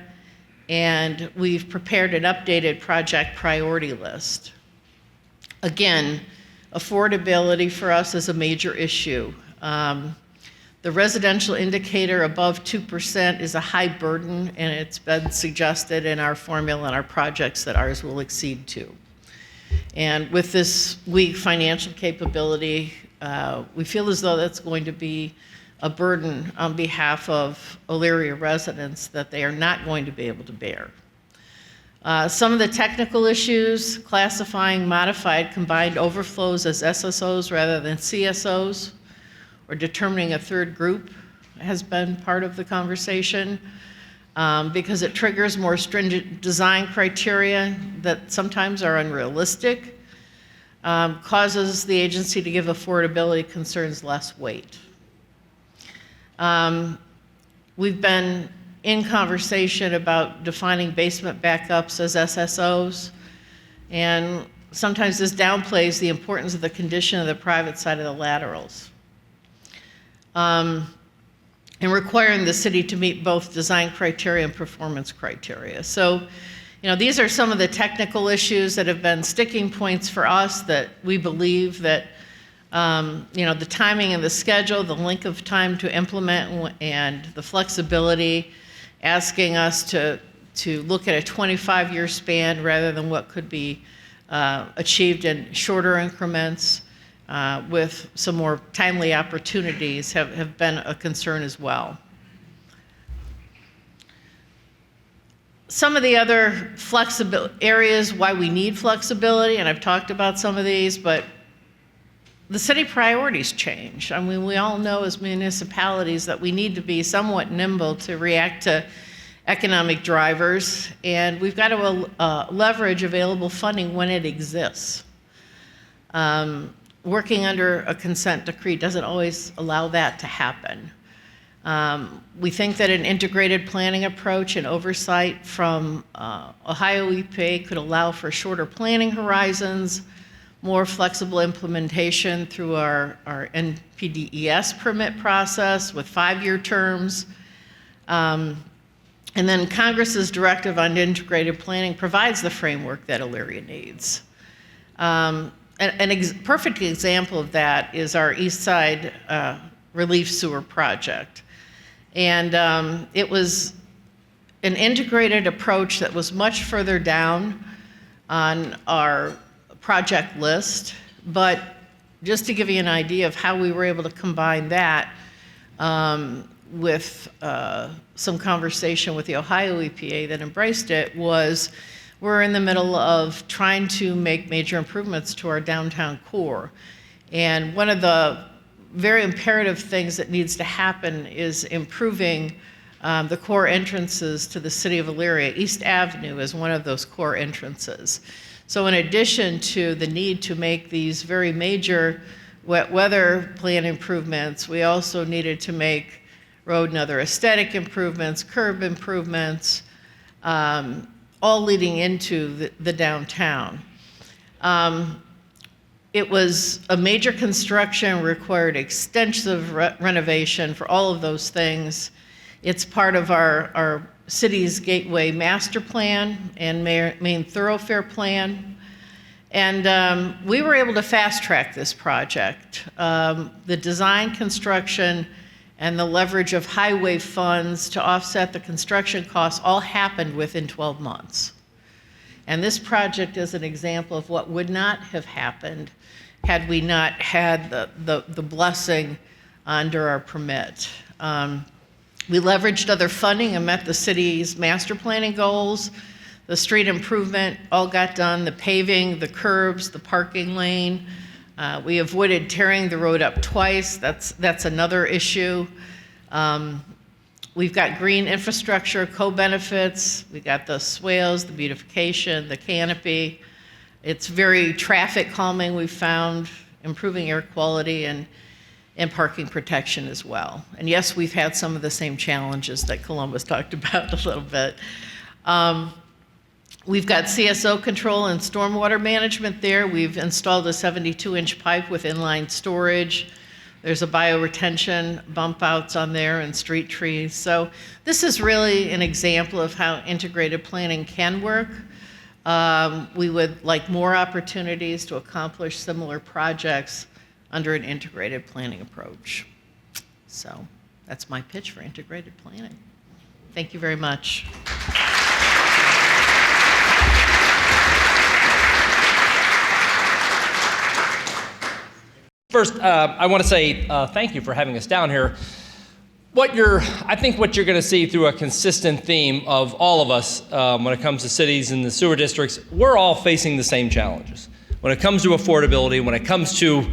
And we've prepared an updated project priority list. Again, affordability for us is a major issue. The residential indicator above 2% is a high burden, and it's been suggested in our formula and our projects that ours will exceed 2. And with this weak financial capability, we feel as though that's going to be a burden on behalf of Elyria residents that they are not going to be able to bear. Some of the technical issues, classifying modified combined overflows as SSOs rather than CSOs, or determining a third group, has been part of the conversation because it triggers more stringent design criteria that sometimes are unrealistic, causes the agency to give affordability concerns less weight. We've been in conversation about defining basement backups as SSOs, and sometimes this downplays the importance of the condition of the private side of the laterals. And requiring the city to meet both design criteria and performance criteria. So, these are some of the technical issues that have been sticking points for us that we believe that the timing and the schedule, the length of time to implement, and the flexibility, asking us to look at a 25-year span rather than what could be achieved in shorter increments with some more timely opportunities have been a concern as well. Some of the other areas why we need flexibility, and I've talked about some of these, but the city priorities change. I mean, we all know as municipalities that we need to be somewhat nimble to react to economic drivers, and we've got to leverage available funding when it exists. Working under a consent decree doesn't always allow that to happen. We think that an integrated planning approach and oversight from Ohio EPA could allow for shorter planning horizons, more flexible implementation through our NPDES permit process with 5-year terms. And then Congress's directive on integrated planning provides the framework that Elyria needs. A perfect example of that is our East Side Relief Sewer project. And it was an integrated approach that was much further down on our project list, but just to give you an idea of how we were able to combine that with some conversation with the Ohio EPA that embraced it, was we're in the middle of trying to make major improvements to our downtown core. And one of the very imperative things that needs to happen is improving the core entrances to the city of Elyria. East Avenue is one of those core entrances. So in addition to the need to make these very major wet weather plan improvements, we also needed to make road and other aesthetic improvements, curb improvements, all leading into the downtown. It was a major construction, required extensive renovation for all of those things. It's part of our city's Gateway Master Plan and Main Thoroughfare Plan. And we were able to fast track this project. The design, construction, and the leverage of highway funds to offset the construction costs all happened within 12 months. And this project is an example of what would not have happened had we not had the blessing under our permit. We leveraged other funding and met the city's master planning goals. The street improvement all got done, the paving, the curbs, the parking lane. We avoided tearing the road up twice. That's another issue. We've got green infrastructure, co-benefits. We got the swales, the beautification, the canopy. It's very traffic calming, we've found, improving air quality and parking protection as well. And yes, we've had some of the same challenges that Columbus talked about a little bit. We've got CSO control and stormwater management there. We've installed a 72-inch pipe with inline storage. There's a bioretention bump outs on there and street trees. So this is really an example of how integrated planning can work. We would like more opportunities to accomplish similar projects under an integrated planning approach. So that's my pitch for integrated planning. Thank you very much. First, I want to say thank you for having us down here. I think what you're going to see through a consistent theme of all of us when it comes to cities and the sewer districts, we're all facing the same challenges. When it comes to affordability, when it comes to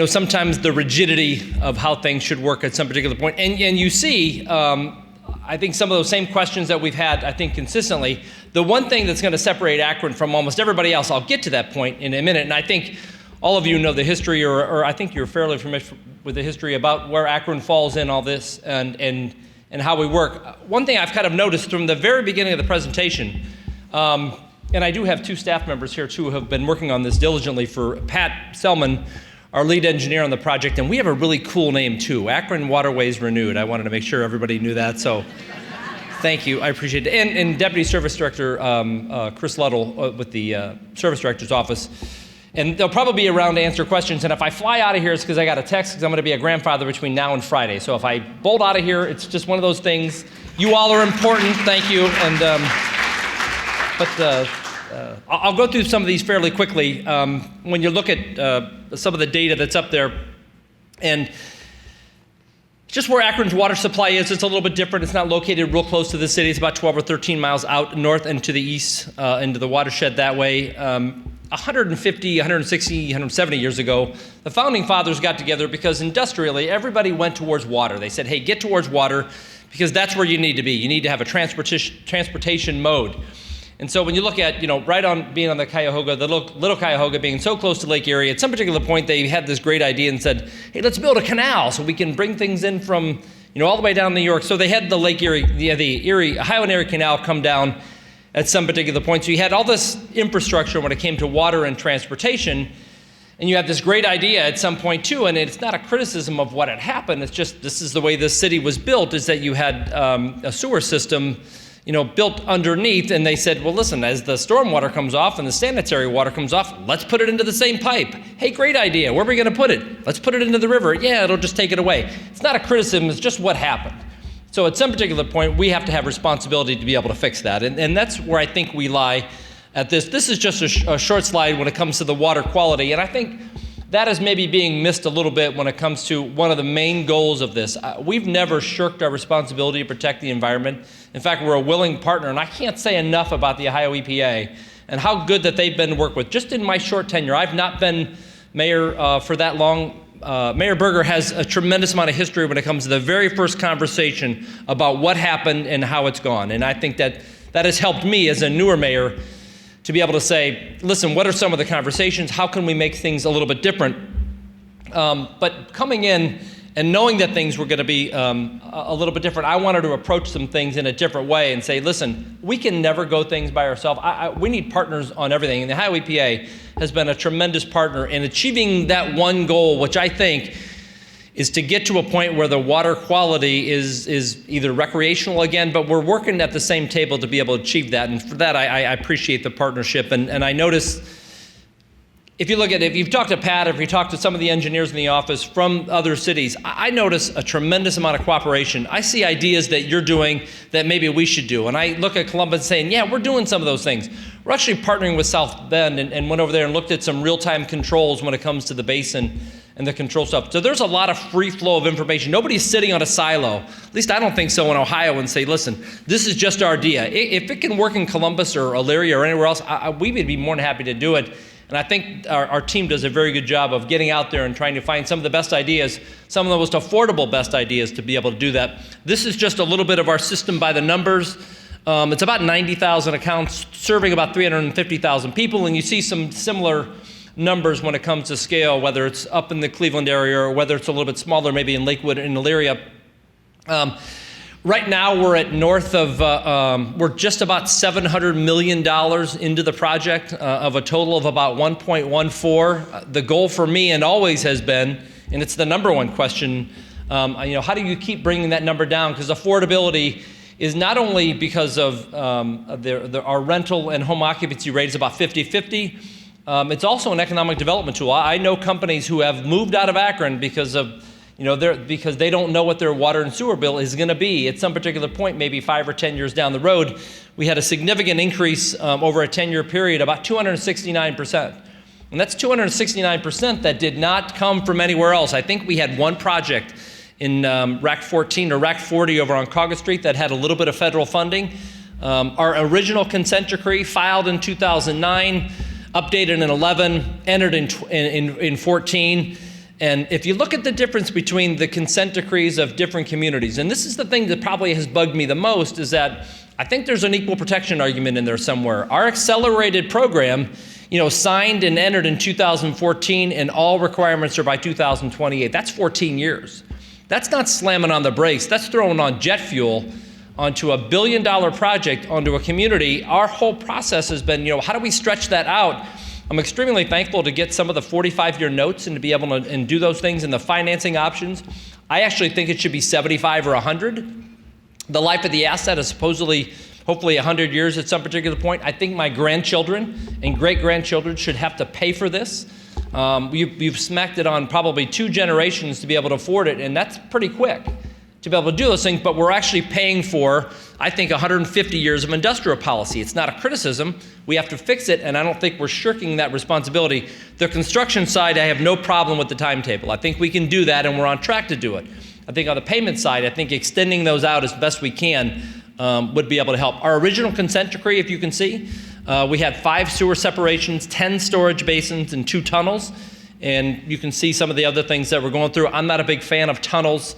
sometimes the rigidity of how things should work at some particular point. And you see, I think some of those same questions that we've had, I think consistently, the one thing that's going to separate Akron from almost everybody else, I'll get to that point in a minute, and I think all of you know the history, or I think you're fairly familiar with the history about where Akron falls in all this and how we work. One thing I've kind of noticed from the very beginning of the presentation, and I do have two staff members here too who have been working on this diligently, for Pat Selman, our lead engineer on the project, and we have a really cool name too, Akron Waterways Renewed. I wanted to make sure everybody knew that, so thank you, I appreciate it. And Deputy Service Director Chris Luddle with the Service Director's Office. And they'll probably be around to answer questions, and if I fly out of here, it's because I got a text, because I'm going to be a grandfather between now and Friday. So if I bolt out of here, it's just one of those things. You all are important, thank you. And I'll go through some of these fairly quickly. When you look at some of the data that's up there, and just where Akron's water supply is, it's a little bit different. It's not located real close to the city. It's about 12 or 13 miles out north and to the east, into the watershed that way. 150, 160, 170 years ago, the founding fathers got together because industrially everybody went towards water. They said, hey, get towards water because that's where you need to be. You need to have a transportation mode. And so when you look at, right on being on the Cuyahoga, the little Cuyahoga being so close to Lake Erie, at some particular point they had this great idea and said, hey, let's build a canal so we can bring things in from, all the way down New York. So they had the Lake Erie, the Ohio and Erie Canal come down at some particular point. So you had all this infrastructure when it came to water and transportation, and you have this great idea at some point too, and it's not a criticism of what had happened, it's just this is the way this city was built, is that you had a sewer system built underneath, and they said, well, listen, as the stormwater comes off and the sanitary water comes off, let's put it into the same pipe. Hey, great idea, where are we gonna put it? Let's put it into the river. Yeah, it'll just take it away. It's not a criticism, it's just what happened. So at some particular point, we have to have responsibility to be able to fix that. And that's where I think we lie at this. This is just a short slide when it comes to the water quality, and I think that is maybe being missed a little bit when it comes to one of the main goals of this. We've never shirked our responsibility to protect the environment. In fact, we're a willing partner, and I can't say enough about the Ohio EPA and how good that they've been to work with. Just in my short tenure, I've not been mayor for that long. Mayor Berger has a tremendous amount of history when it comes to the very first conversation about what happened and how it's gone. And I think that has helped me as a newer mayor to be able to say, listen, what are some of the conversations? How can we make things a little bit different? But coming in and knowing that things were going to be a little bit different, I wanted to approach some things in a different way and say, listen, we can never go things by ourselves. We need partners on everything. And the Ohio EPA has been a tremendous partner in achieving that one goal, which I think is to get to a point where the water quality is either recreational again, but we're working at the same table to be able to achieve that. And for that, I appreciate the partnership. And I notice, if you've talked to Pat, or if you talk to some of the engineers in the office from other cities, I notice a tremendous amount of cooperation. I see ideas that you're doing that maybe we should do. And I look at Columbus saying, yeah, we're doing some of those things. We're actually partnering with South Bend and went over there and looked at some real-time controls when it comes to the basin and the control stuff. So there's a lot of free flow of information. Nobody's sitting on a silo. At least I don't think so in Ohio, and say, listen, this is just our idea. If it can work in Columbus or Elyria or anywhere else, we would be more than happy to do it. And I think our team does a very good job of getting out there and trying to find some of the best ideas, some of the most affordable best ideas to be able to do that. This is just a little bit of our system by the numbers. It's about 90,000 accounts serving about 350,000 people, and you see some similar numbers when it comes to scale, whether it's up in the Cleveland area or whether it's a little bit smaller, maybe in Lakewood and Elyria. Right now, we're at north of, we're just about $700 million into the project of a total of about 1.14. The goal for me, and always has been, and it's the number one question, how do you keep bringing that number down? Because affordability is not only because of our rental and home occupancy rate is about 50-50, it's also an economic development tool. I know companies who have moved out of Akron because they don't know what their water and sewer bill is going to be at some particular point, maybe 5 or 10 years down the road. We had a significant increase over a 10-year period, about 269%. And that's 269% that did not come from anywhere else. I think we had one project in RAC 14 or RAC 40 over on Cauga Street that had a little bit of federal funding. Our original consent decree filed in 2009, updated in 11, entered in 14. And if you look at the difference between the consent decrees of different communities, and this is the thing that probably has bugged me the most, is that I think there's an equal protection argument in there somewhere. Our accelerated program, signed and entered in 2014, and all requirements are by 2028. That's 14 years. That's not slamming on the brakes. That's throwing on jet fuel onto a $1 billion project onto a community. Our whole process has been, how do we stretch that out? I'm extremely thankful to get some of the 45-year notes and to be able to and do those things and the financing options. I actually think it should be 75 or 100. The life of the asset is hopefully 100 years at some particular point. I think my grandchildren and great-grandchildren should have to pay for this. You've smacked it on probably 2 generations to be able to afford it, and that's pretty quick to be able to do those things, but we're actually paying for, I think, 150 years of industrial policy. It's not a criticism. We have to fix it, and I don't think we're shirking that responsibility. The construction side, I have no problem with the timetable. I think we can do that, and we're on track to do it. I think on the payment side, I think extending those out as best we can would be able to help. Our original consent decree, if you can see, we had 5 sewer separations, 10 storage basins, and 2 tunnels. And you can see some of the other things that we're going through. I'm not a big fan of tunnels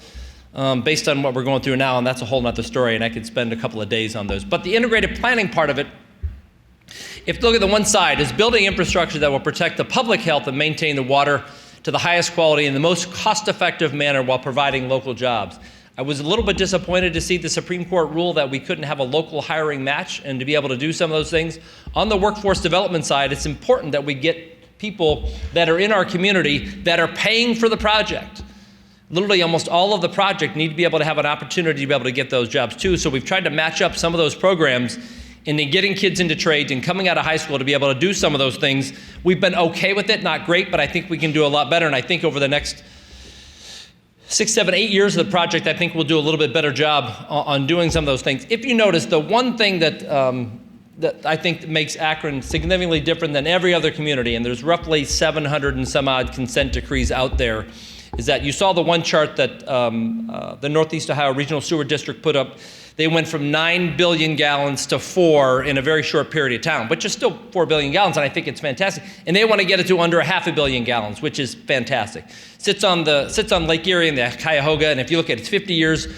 based on what we're going through now, and that's a whole nother story, and I could spend a couple of days on those. But the integrated planning part of it, if you look at the one side, is building infrastructure that will protect the public health and maintain the water to the highest quality in the most cost-effective manner while providing local jobs. I was a little bit disappointed to see the Supreme Court rule that we couldn't have a local hiring match and to be able to do some of those things. On the workforce development side, it's important that we get people that are in our community that are paying for the project. Literally almost all of the project need to be able to have an opportunity to be able to get those jobs too. So we've tried to match up some of those programs into getting kids into trades and coming out of high school to be able to do some of those things. We've been okay with it, not great, but I think we can do a lot better. And I think over the next 6, 7, 8 years of the project, I think we'll do a little bit better job on doing some of those things. If you notice, the one thing that that I think makes Akron significantly different than every other community, and there's roughly 700 and some odd consent decrees out there, is that you saw the one chart that the Northeast Ohio Regional Sewer District put up. They went from 9 billion gallons to 4 in a very short period of time, which is still 4 billion gallons, and I think it's fantastic. And they want to get it to under 500 million gallons, which is fantastic. Sits on Lake Erie and the Cuyahoga, and if you look at it, it's 50 years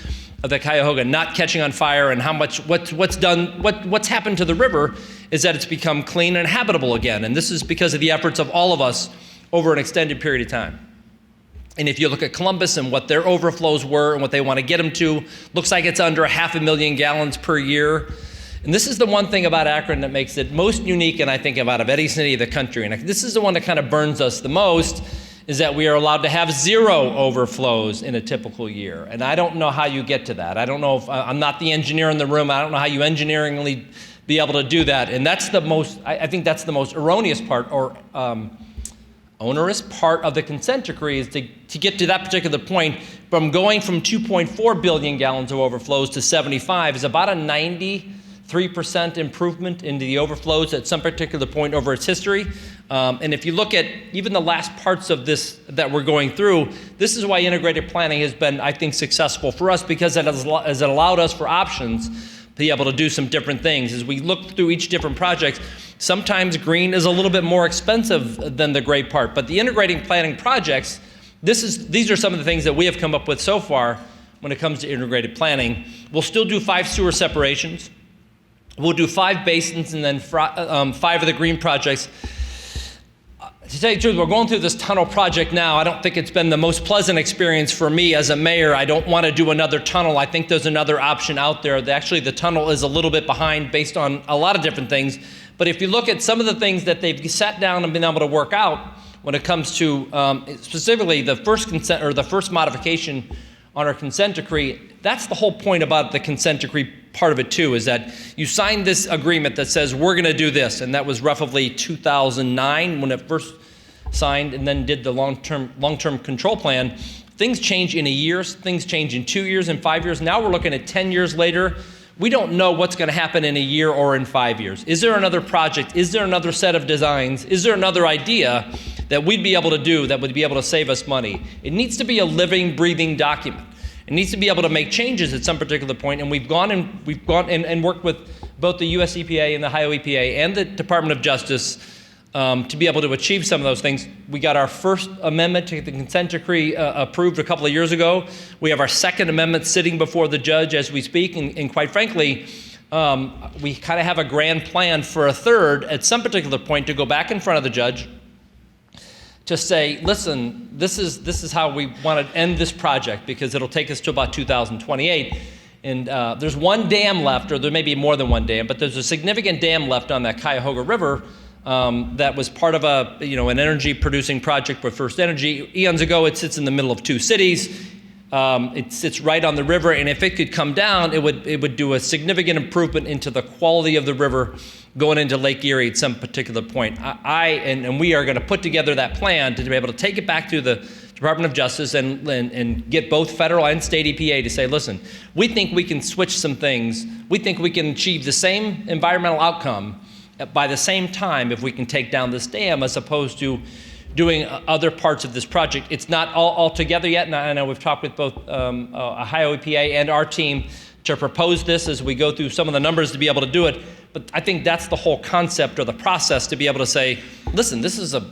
of the Cuyahoga not catching on fire, and how much what's happened to the river is that it's become clean and habitable again. And this is because of the efforts of all of us over an extended period of time. And if you look at Columbus and what their overflows were and what they want to get them to, looks like it's under 500 million gallons per year. And this is the one thing about Akron that makes it most unique, and I think out of any city of the country. And this is the one that kind of burns us the most, is that we are allowed to have 0 overflows in a typical year. And I don't know how you get to that. I don't know if, I'm not the engineer in the room, I don't know how you engineeringly be able to do that. And that's the most, I think that's the most erroneous part, or onerous part of the consent decree, is to get to that particular point. From going from 2.4 billion gallons of overflows to 75 is about a 93% improvement into the overflows at some particular point over its history. And if you look at even the last parts of this that we're going through, this is why integrated planning has been, I think, successful for us, because it has allowed us for options to be able to do some different things. As we look through each different project, sometimes green is a little bit more expensive than the gray part, but the integrating planning projects, these are some of the things that we have come up with so far when it comes to integrated planning. We'll still do 5 sewer separations. We'll do 5 basins, and then 5 of the green projects. To tell you the truth, we're going through this tunnel project now. I don't think it's been the most pleasant experience for me as a mayor. I don't want to do another tunnel. I think there's another option out there. Actually, the tunnel is a little bit behind based on a lot of different things. But if you look at some of the things that they've sat down and been able to work out when it comes to specifically the first consent, or the first modification on our consent decree, that's the whole point about the consent decree part of it too, is that you signed this agreement that says we're going to do this, and that was roughly 2009 when it first signed, and then did the long-term control plan. Things change in a year, things change in 2 years and 5 years. Now we're looking at 10 years later. We don't know what's going to happen in a year or in 5 years. Is there another project? Is there another set of designs? Is there another idea that we'd be able to do that would be able to save us money? It needs to be a living, breathing document. It needs to be able to make changes at some particular point, and we've gone and worked with both the US EPA and the Ohio EPA and the Department of Justice to be able to achieve some of those things. We got our first amendment to the consent decree approved a couple of years ago. We have our second amendment sitting before the judge as we speak, and quite frankly, we kind of have a grand plan for a third at some particular point to go back in front of the judge to say, listen, this is how we want to end this project, because it'll take us to about 2028. And there's one dam left, or there may be more than one dam, but there's a significant dam left on that Cuyahoga River that was part of an energy producing project with First Energy. Eons ago, it sits in the middle of 2 cities. It sits right on the river, and if it could come down, it would do a significant improvement into the quality of the river going into Lake Erie at some particular point. And we are going to put together that plan to be able to take it back to the Department of Justice and get both federal and state EPA to say, listen, we think we can switch some things. We think we can achieve the same environmental outcome by the same time if we can take down this dam, as opposed to doing other parts of this project. It's not all together yet, and I know we've talked with both Ohio EPA and our team to propose this as we go through some of the numbers to be able to do it. But I think that's the whole concept or the process, to be able to say, listen,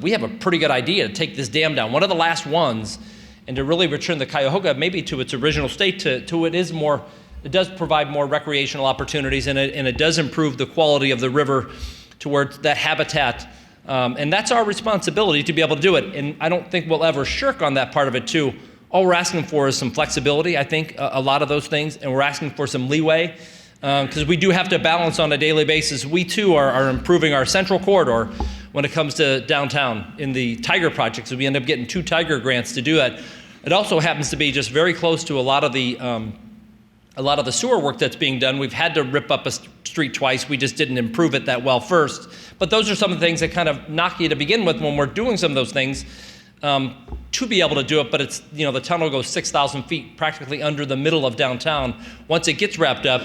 we have a pretty good idea to take this dam down, one of the last ones, and to really return the Cuyahoga maybe to its original state, to it does provide more recreational opportunities, and it does improve the quality of the river towards that habitat. And that's our responsibility to be able to do it. And I don't think we'll ever shirk on that part of it too. All we're asking for is some flexibility, I think, a lot of those things, and we're asking for some leeway, because we do have to balance on a daily basis. We too are improving our central corridor when it comes to downtown in the Tiger projects. We end up getting 2 Tiger grants to do that. It also happens to be just very close to a lot of the sewer work that's being done. We've had to rip up a street twice. We just didn't improve it that well first. But those are some of the things that kind of knock you to begin with when we're doing some of those things to be able to do it. But it's, the tunnel goes 6,000 feet practically under the middle of downtown. Once it gets wrapped up,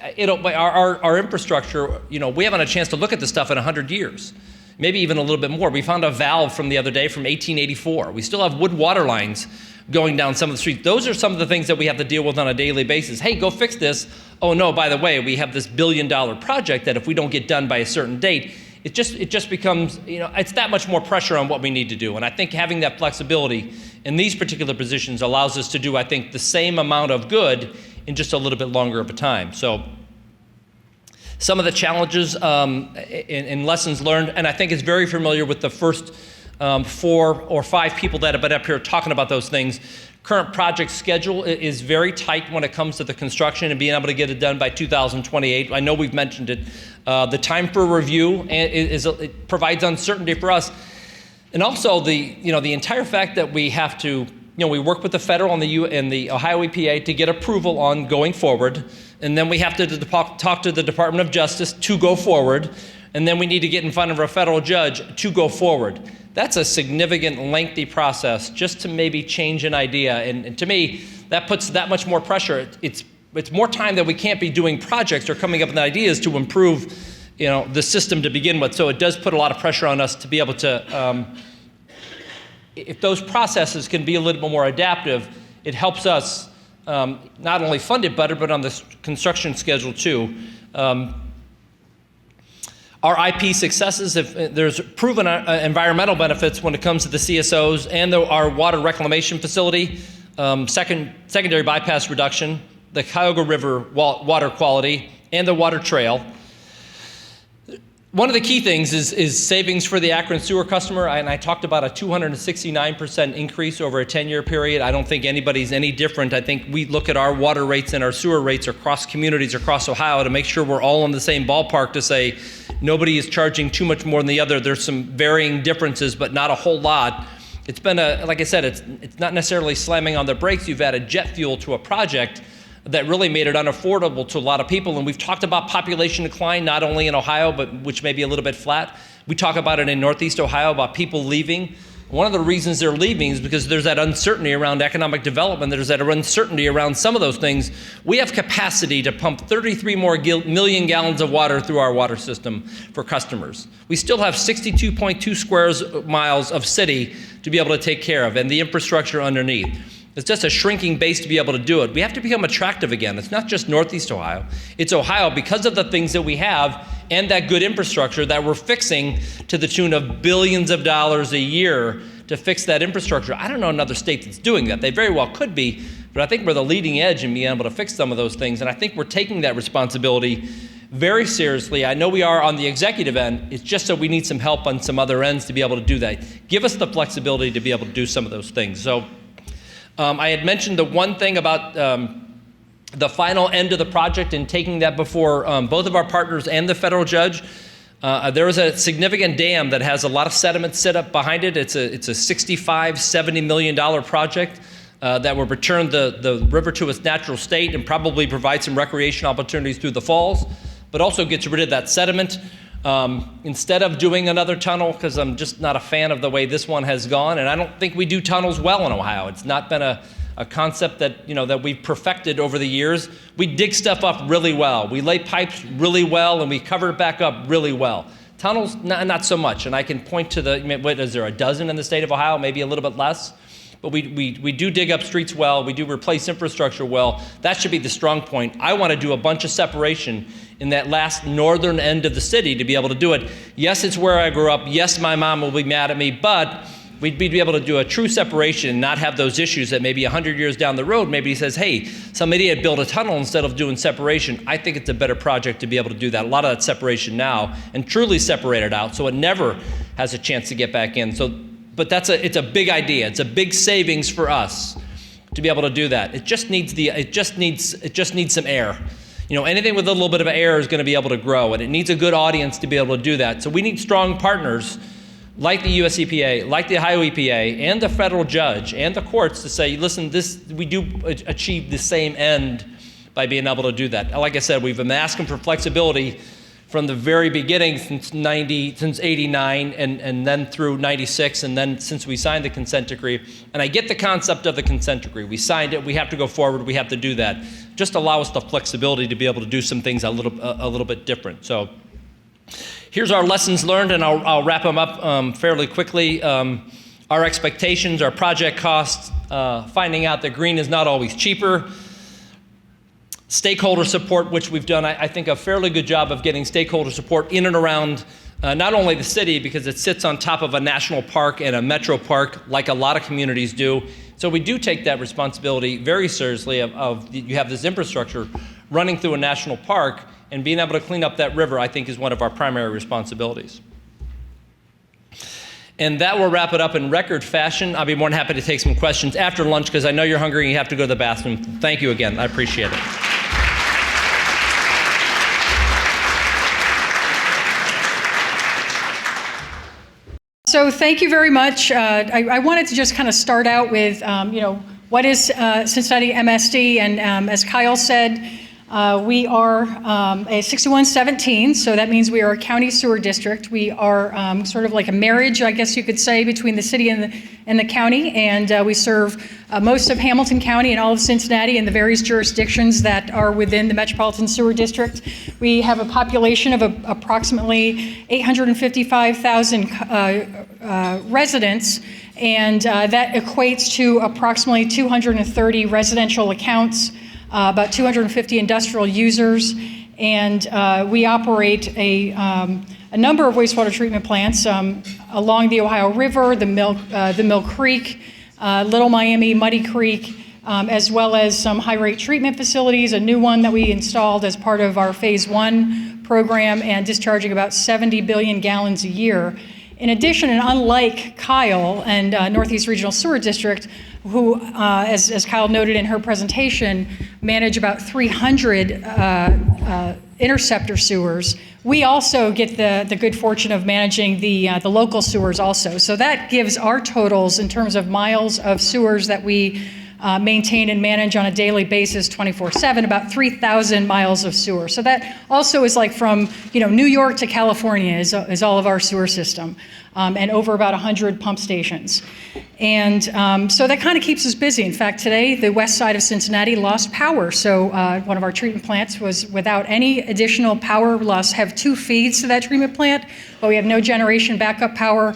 our infrastructure, we haven't had a chance to look at this stuff in 100 years, maybe even a little bit more. We found a valve from the other day from 1884. We still have wood water lines going down some of the streets. Those are some of the things that we have to deal with on a daily basis. Hey, go fix this. Oh no, by the way, we have this $1 billion project that if we don't get done by a certain date, it just becomes, it's that much more pressure on what we need to do. And I think having that flexibility in these particular positions allows us to do, I think, the same amount of good in just a little bit longer of a time. So some of the challenges in lessons learned, and I think it's very familiar with the first 4 or 5 people that have been up here talking about those things. Current project schedule is very tight when it comes to the construction and being able to get it done by 2028. I know we've mentioned it. The time for review it provides uncertainty for us. And also the entire fact that we have to, we work with the federal and the Ohio EPA to get approval on going forward. And then we have to talk to the Department of Justice to go forward. And then we need to get in front of a federal judge to go forward. That's a significant, lengthy process just to maybe change an idea. And to me, that puts that much more pressure. It's more time that we can't be doing projects or coming up with ideas to improve, the system to begin with. So it does put a lot of pressure on us to be able to, if those processes can be a little bit more adaptive, it helps us not only fund it better, but on the construction schedule too. Our IP successes, there's proven environmental benefits when it comes to the CSOs and our water reclamation facility, secondary bypass reduction, the Cuyahoga River water quality, and the water trail. One of the key things is savings for the Akron sewer customer, and I talked about a 269% increase over a 10-year period. I don't think anybody's any different. I think we look at our water rates and our sewer rates across communities across Ohio to make sure we're all in the same ballpark to say nobody is charging too much more than the other. There's some varying differences, but not a whole lot. It's been like I said, it's not necessarily slamming on the brakes. You've added jet fuel to a project that really made it unaffordable to a lot of people. And we've talked about population decline, not only in Ohio, but which may be a little bit flat. We talk about it in Northeast Ohio about people leaving. One of the reasons they're leaving is because there's that uncertainty around economic development. There's that uncertainty around some of those things. We have capacity to pump 33 more million gallons of water through our water system for customers. We still have 62.2 square miles of city to be able to take care of and the infrastructure underneath. It's just a shrinking base to be able to do it. We have to become attractive again. It's not just Northeast Ohio. It's Ohio because of the things that we have and that good infrastructure that we're fixing to the tune of billions of dollars a year to fix that infrastructure. I don't know another state that's doing that. They very well could be, but I think we're the leading edge in being able to fix some of those things. And I think we're taking that responsibility very seriously. I know we are on the executive end. It's just that we need some help on some other ends to be able to do that. Give us the flexibility to be able to do some of those things. So I had mentioned the one thing about the final end of the project and taking that before both of our partners and the federal judge. There is a significant dam that has a lot of sediment set up behind it. It's a $65–70 million project that will return the river to its natural state and probably provide some recreation opportunities through the falls, but also gets rid of that sediment. Instead of doing another tunnel, because I'm just not a fan of the way this one has gone, and I don't think we do tunnels well in Ohio. It's not been a concept that that we've perfected over the years. We dig stuff up really well. We lay pipes really well, and we cover it back up really well. Tunnels, not so much. And I can point to what is there, a dozen in the state of Ohio, maybe a little bit less. But we do dig up streets well. We do replace infrastructure well. That should be the strong point. I want to do a bunch of separation in that last northern end of the city to be able to do it. Yes, it's where I grew up. Yes, my mom will be mad at me, but we'd be able to do a true separation and not have those issues that maybe 100 years down the road, maybe he says, hey, some idiot built a tunnel instead of doing separation. I think it's a better project to be able to do that. A lot of that separation now and truly separate it out so it never has a chance to get back in. But it's a big idea. It's a big savings for us to be able to do that. It just needs some air. Anything with a little bit of air is going to be able to grow, and it needs a good audience to be able to do that. So we need strong partners like the US EPA, like the Ohio EPA, and the federal judge, and the courts to say, listen, we do achieve the same end by being able to do that. Like I said, we've been asking for flexibility from the very beginning since 89 and then through 96 and then since we signed the consent decree. And I get the concept of the consent decree. We signed it, we have to go forward, we have to do that. Just allow us the flexibility to be able to do some things a little bit different. So here's our lessons learned, and I'll wrap them up fairly quickly. Our expectations, our project costs, finding out that green is not always cheaper. Stakeholder support, which we've done, I think, a fairly good job of getting stakeholder support in and around not only the city, because it sits on top of a national park and a metro park, like a lot of communities do. So we do take that responsibility very seriously of you have this infrastructure running through a national park, and being able to clean up that river, I think, is one of our primary responsibilities. And that will wrap it up in record fashion. I'll be more than happy to take some questions after lunch, because I know you're hungry and you have to go to the bathroom. Thank you again. I appreciate it. So thank you very much. I wanted to just kind of start out with, what is Cincinnati MSD? And as Kyle said, we are a 6117, so that means we are a county sewer district. We are sort of like a marriage, I guess you could say, between the city and the county, and we serve most of Hamilton County and all of Cincinnati and the various jurisdictions that are within the Metropolitan Sewer District. We have a population of approximately 855,000 residents, and that equates to approximately 230 residential accounts, about 250 industrial users, and we operate a number of wastewater treatment plants along the Ohio River, the Mill Creek, Little Miami, Muddy Creek, as well as some high-rate treatment facilities, a new one that we installed as part of our Phase 1 program, and discharging about 70 billion gallons a year. In addition, and unlike Kyle and Northeast Regional Sewer District, who, as Kyle noted in her presentation, manage about 300 interceptor sewers, we also get the good fortune of managing the local sewers also. So that gives our totals in terms of miles of sewers that we maintain and manage on a daily basis 24/7, about 3,000 miles of sewer. So that also is like from New York to California is all of our sewer system, and over about 100 pump stations. And so that kind of keeps us busy. In fact, today the west side of Cincinnati lost power. So one of our treatment plants was without any additional power loss. Have 2 feeds to that treatment plant, but we have no generation backup power.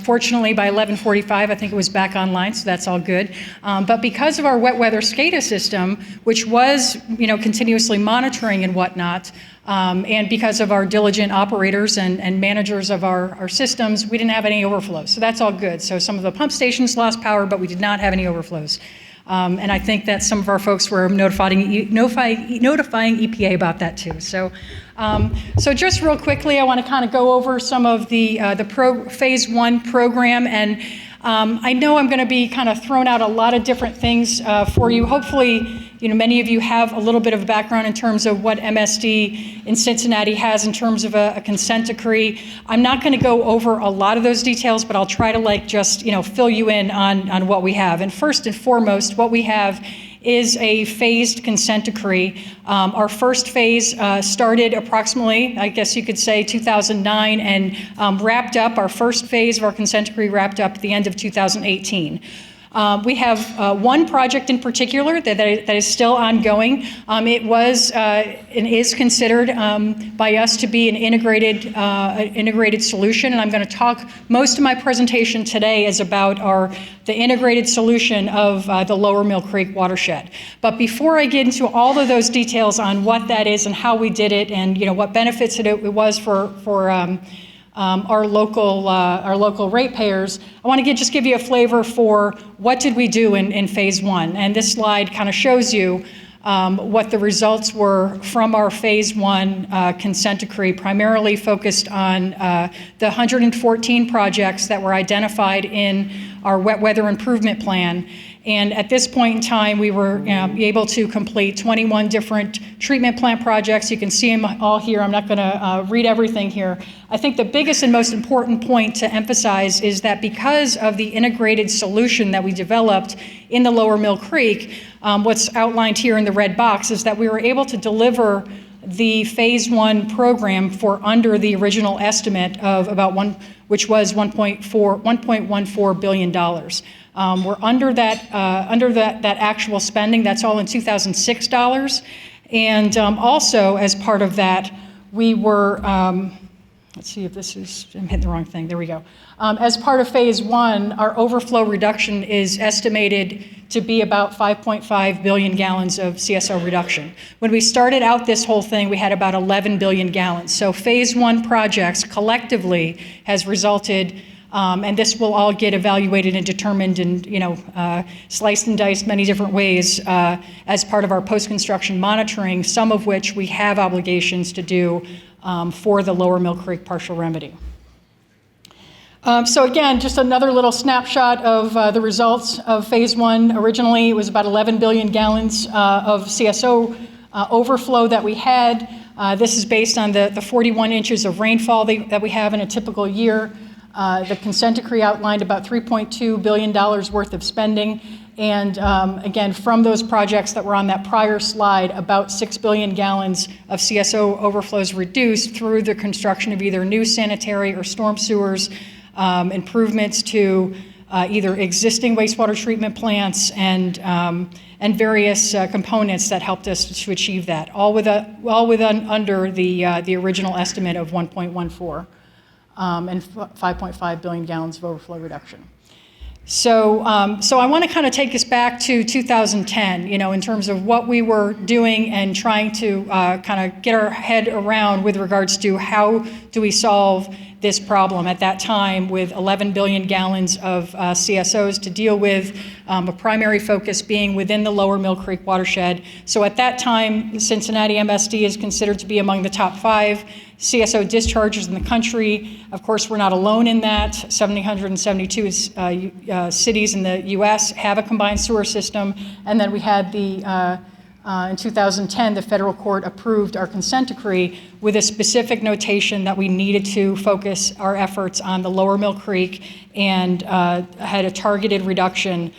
Fortunately, by 11:45, I think it was back online, so that's all good. But because of our wet weather SCADA system, which was, continuously monitoring and whatnot, and because of our diligent operators and managers of our systems, we didn't have any overflows. So that's all good. So some of the pump stations lost power, but we did not have any overflows. And I think that some of our folks were notifying EPA about that too. So just real quickly, I want to kind of go over some of the Phase 1 program, and I know I'm going to be kind of throwing out a lot of different things for you. Hopefully, many of you have a little bit of a background in terms of what MSD in Cincinnati has in terms of a consent decree. I'm not going to go over a lot of those details, but I'll try to just fill you in on what we have. And first and foremost, what we have is a phased consent decree. Our first phase started approximately, I guess you could say, 2009, and wrapped up. Our first phase of our consent decree wrapped up at the end of 2018. We have one project in particular that is still ongoing. It was and is considered by us to be an integrated solution, and I'm going to talk. Most of my presentation today is about the integrated solution of the Lower Mill Creek watershed. But before I get into all of those details on what that is and how we did it, and what benefits it was for our local ratepayers, I want to just give you a flavor for what did we do in Phase 1. And this slide kind of shows you what the results were from our Phase 1 consent decree, primarily focused on the 114 projects that were identified in our wet weather improvement plan. And at this point in time, we were able to complete 21 different treatment plant projects. You can see them all here. I'm not going to read everything here. I think the biggest and most important point to emphasize is that because of the integrated solution that we developed in the Lower Mill Creek, what's outlined here in the red box is that we were able to deliver the phase 1 program for under the original estimate of which was $1.14 billion. We're under that actual spending. That's all in 2006 dollars. And also, as part of that, we were, let's see if this is, I'm hitting the wrong thing, there we go. As part of phase 1, our overflow reduction is estimated to be about 5.5 billion gallons of CSO reduction. When we started out this whole thing, we had about 11 billion gallons. So phase 1 projects collectively has resulted, and this will all get evaluated and determined and sliced and diced many different ways as part of our post-construction monitoring, some of which we have obligations to do for the Lower Mill Creek partial remedy. So again, just another little snapshot of the results of phase 1. Originally, it was about 11 billion gallons of CSO overflow that we had. This is based on the 41 inches of rainfall that we have in a typical year. The consent decree outlined about $3.2 billion worth of spending. And again, from those projects that were on that prior slide, about 6 billion gallons of CSO overflows reduced through the construction of either new sanitary or storm sewers, improvements to either existing wastewater treatment plants and various components that helped us to achieve that, all under the original estimate of 1.14 and 5.5 billion gallons of overflow reduction. So I want to kind of take us back to 2010, in terms of what we were doing and trying to kind of get our head around with regards to how do we solve this problem at that time with 11 billion gallons of CSOs to deal with, a primary focus being within the Lower Mill Creek watershed. So at that time, Cincinnati MSD is considered to be among the top 5 CSO discharges in the country. Of course, we're not alone in that. 772 cities in the U.S. have a combined sewer system. And then we had in 2010, the federal court approved our consent decree with a specific notation that we needed to focus our efforts on the Lower Mill Creek and had a targeted reduction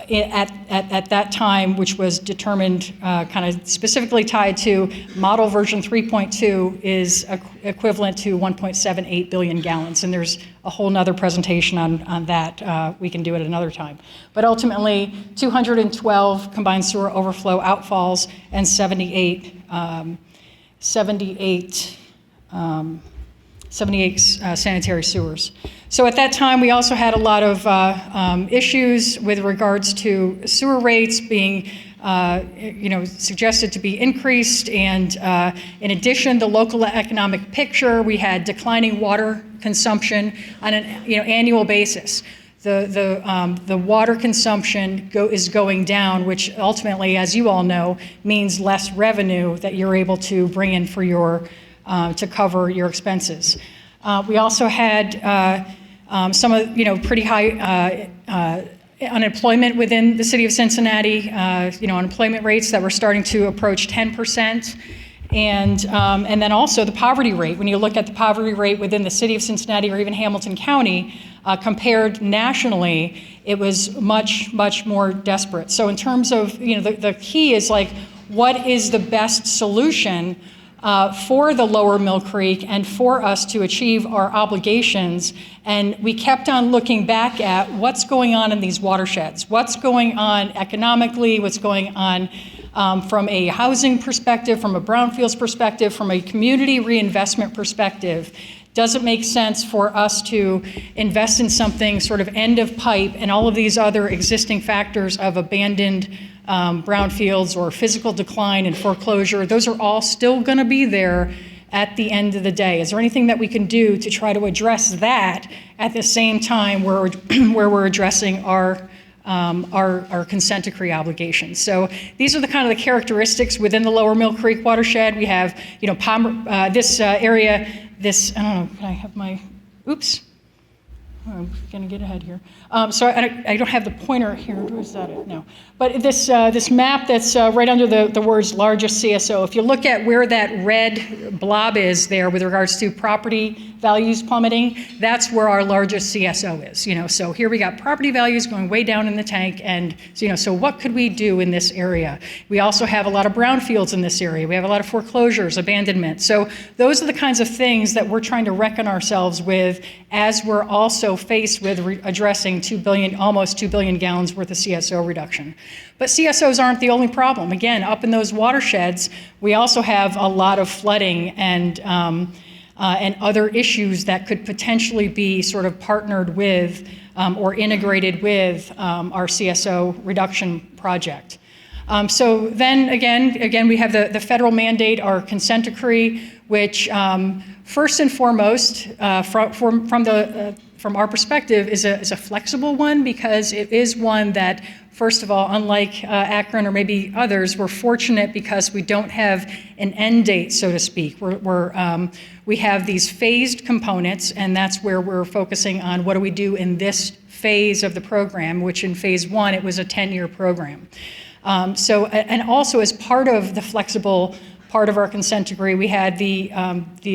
at that time, which was determined kind of specifically tied to model version 3.2 is equivalent to 1.78 billion gallons. And there's a whole nother presentation on that. We can do it another time. But ultimately, 212 combined sewer overflow outfalls and 78 sanitary sewers. So at that time, we also had a lot of issues with regards to sewer rates being suggested to be increased. And in addition, the local economic picture, we had declining water consumption on an annual basis. The water consumption is going down, which ultimately, as you all know, means less revenue that you're able to bring in for to cover your expenses. We also had some of pretty high unemployment within the city of Cincinnati. Unemployment rates that were starting to approach 10%, and then also the poverty rate. When you look at the poverty rate within the city of Cincinnati or even Hamilton County, compared nationally, it was much more desperate. So in terms of the key is what is the best solution for the Lower Mill Creek and for us to achieve our obligations. And we kept on looking back at what's going on in these watersheds, what's going on economically, what's going on from a housing perspective, from a brownfields perspective, from a community reinvestment perspective. Does it make sense for us to invest in something sort of end of pipe and all of these other existing factors of abandoned brownfields or physical decline and foreclosure? Those are all still going to be there at the end of the day. Is there anything that we can do to try to address that at the same time where we're addressing our consent decree obligations? So these are the kind of the characteristics within the Lower Mill Creek watershed. We have, this area. This, I don't know, can I have my, oops. I'm going to get ahead here. So I don't have the pointer here. Is that it? No. But this map that's right under the words largest CSO, if you look at where that red blob is there with regards to property values plummeting, that's where our largest CSO is. So here we got property values going way down in the tank, and so what could we do in this area? We also have a lot of brownfields in this area. We have a lot of foreclosures, abandonment. So those are the kinds of things that we're trying to reckon ourselves with as we're also faced with addressing almost 2 billion gallons worth of CSO reduction. But CSOs aren't the only problem. Again, up in those watersheds, we also have a lot of flooding and other issues that could potentially be sort of partnered with or integrated with our CSO reduction project. So then again, we have the federal mandate, our consent decree, which first and foremost, from our perspective, is a flexible one, because it is one that, first of all, unlike Akron or maybe others, we're fortunate because we don't have an end date, so to speak. We have these phased components, and that's where we're focusing on what do we do in this phase of the program, which in phase 1, it was a 10-year program. And also as part of the flexible part of our consent decree, we had the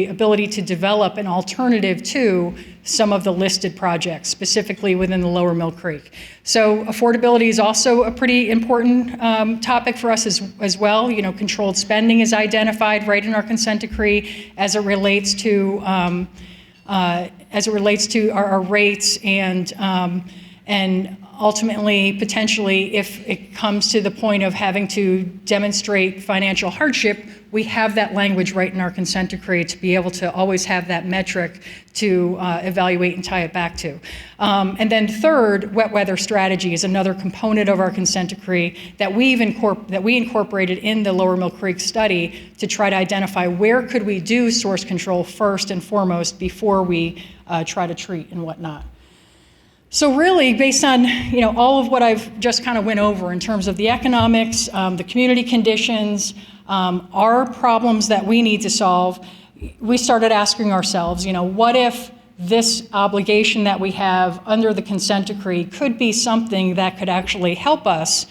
ability to develop an alternative to some of the listed projects, specifically within the Lower Mill Creek. So affordability is also a pretty important topic for us as well. Controlled spending is identified right in our consent decree as it relates to our rates and ultimately, potentially, if it comes to the point of having to demonstrate financial hardship, we have that language right in our consent decree to be able to always have that metric to evaluate and tie it back to. And then third, wet weather strategy is another component of our consent decree that we incorporated in the Lower Mill Creek study to try to identify where could we do source control first and foremost before we try to treat and whatnot. So really, based on all of what I've just kind of went over in terms of the economics, the community conditions, our problems that we need to solve, we started asking ourselves, what if this obligation that we have under the consent decree could be something that could actually help us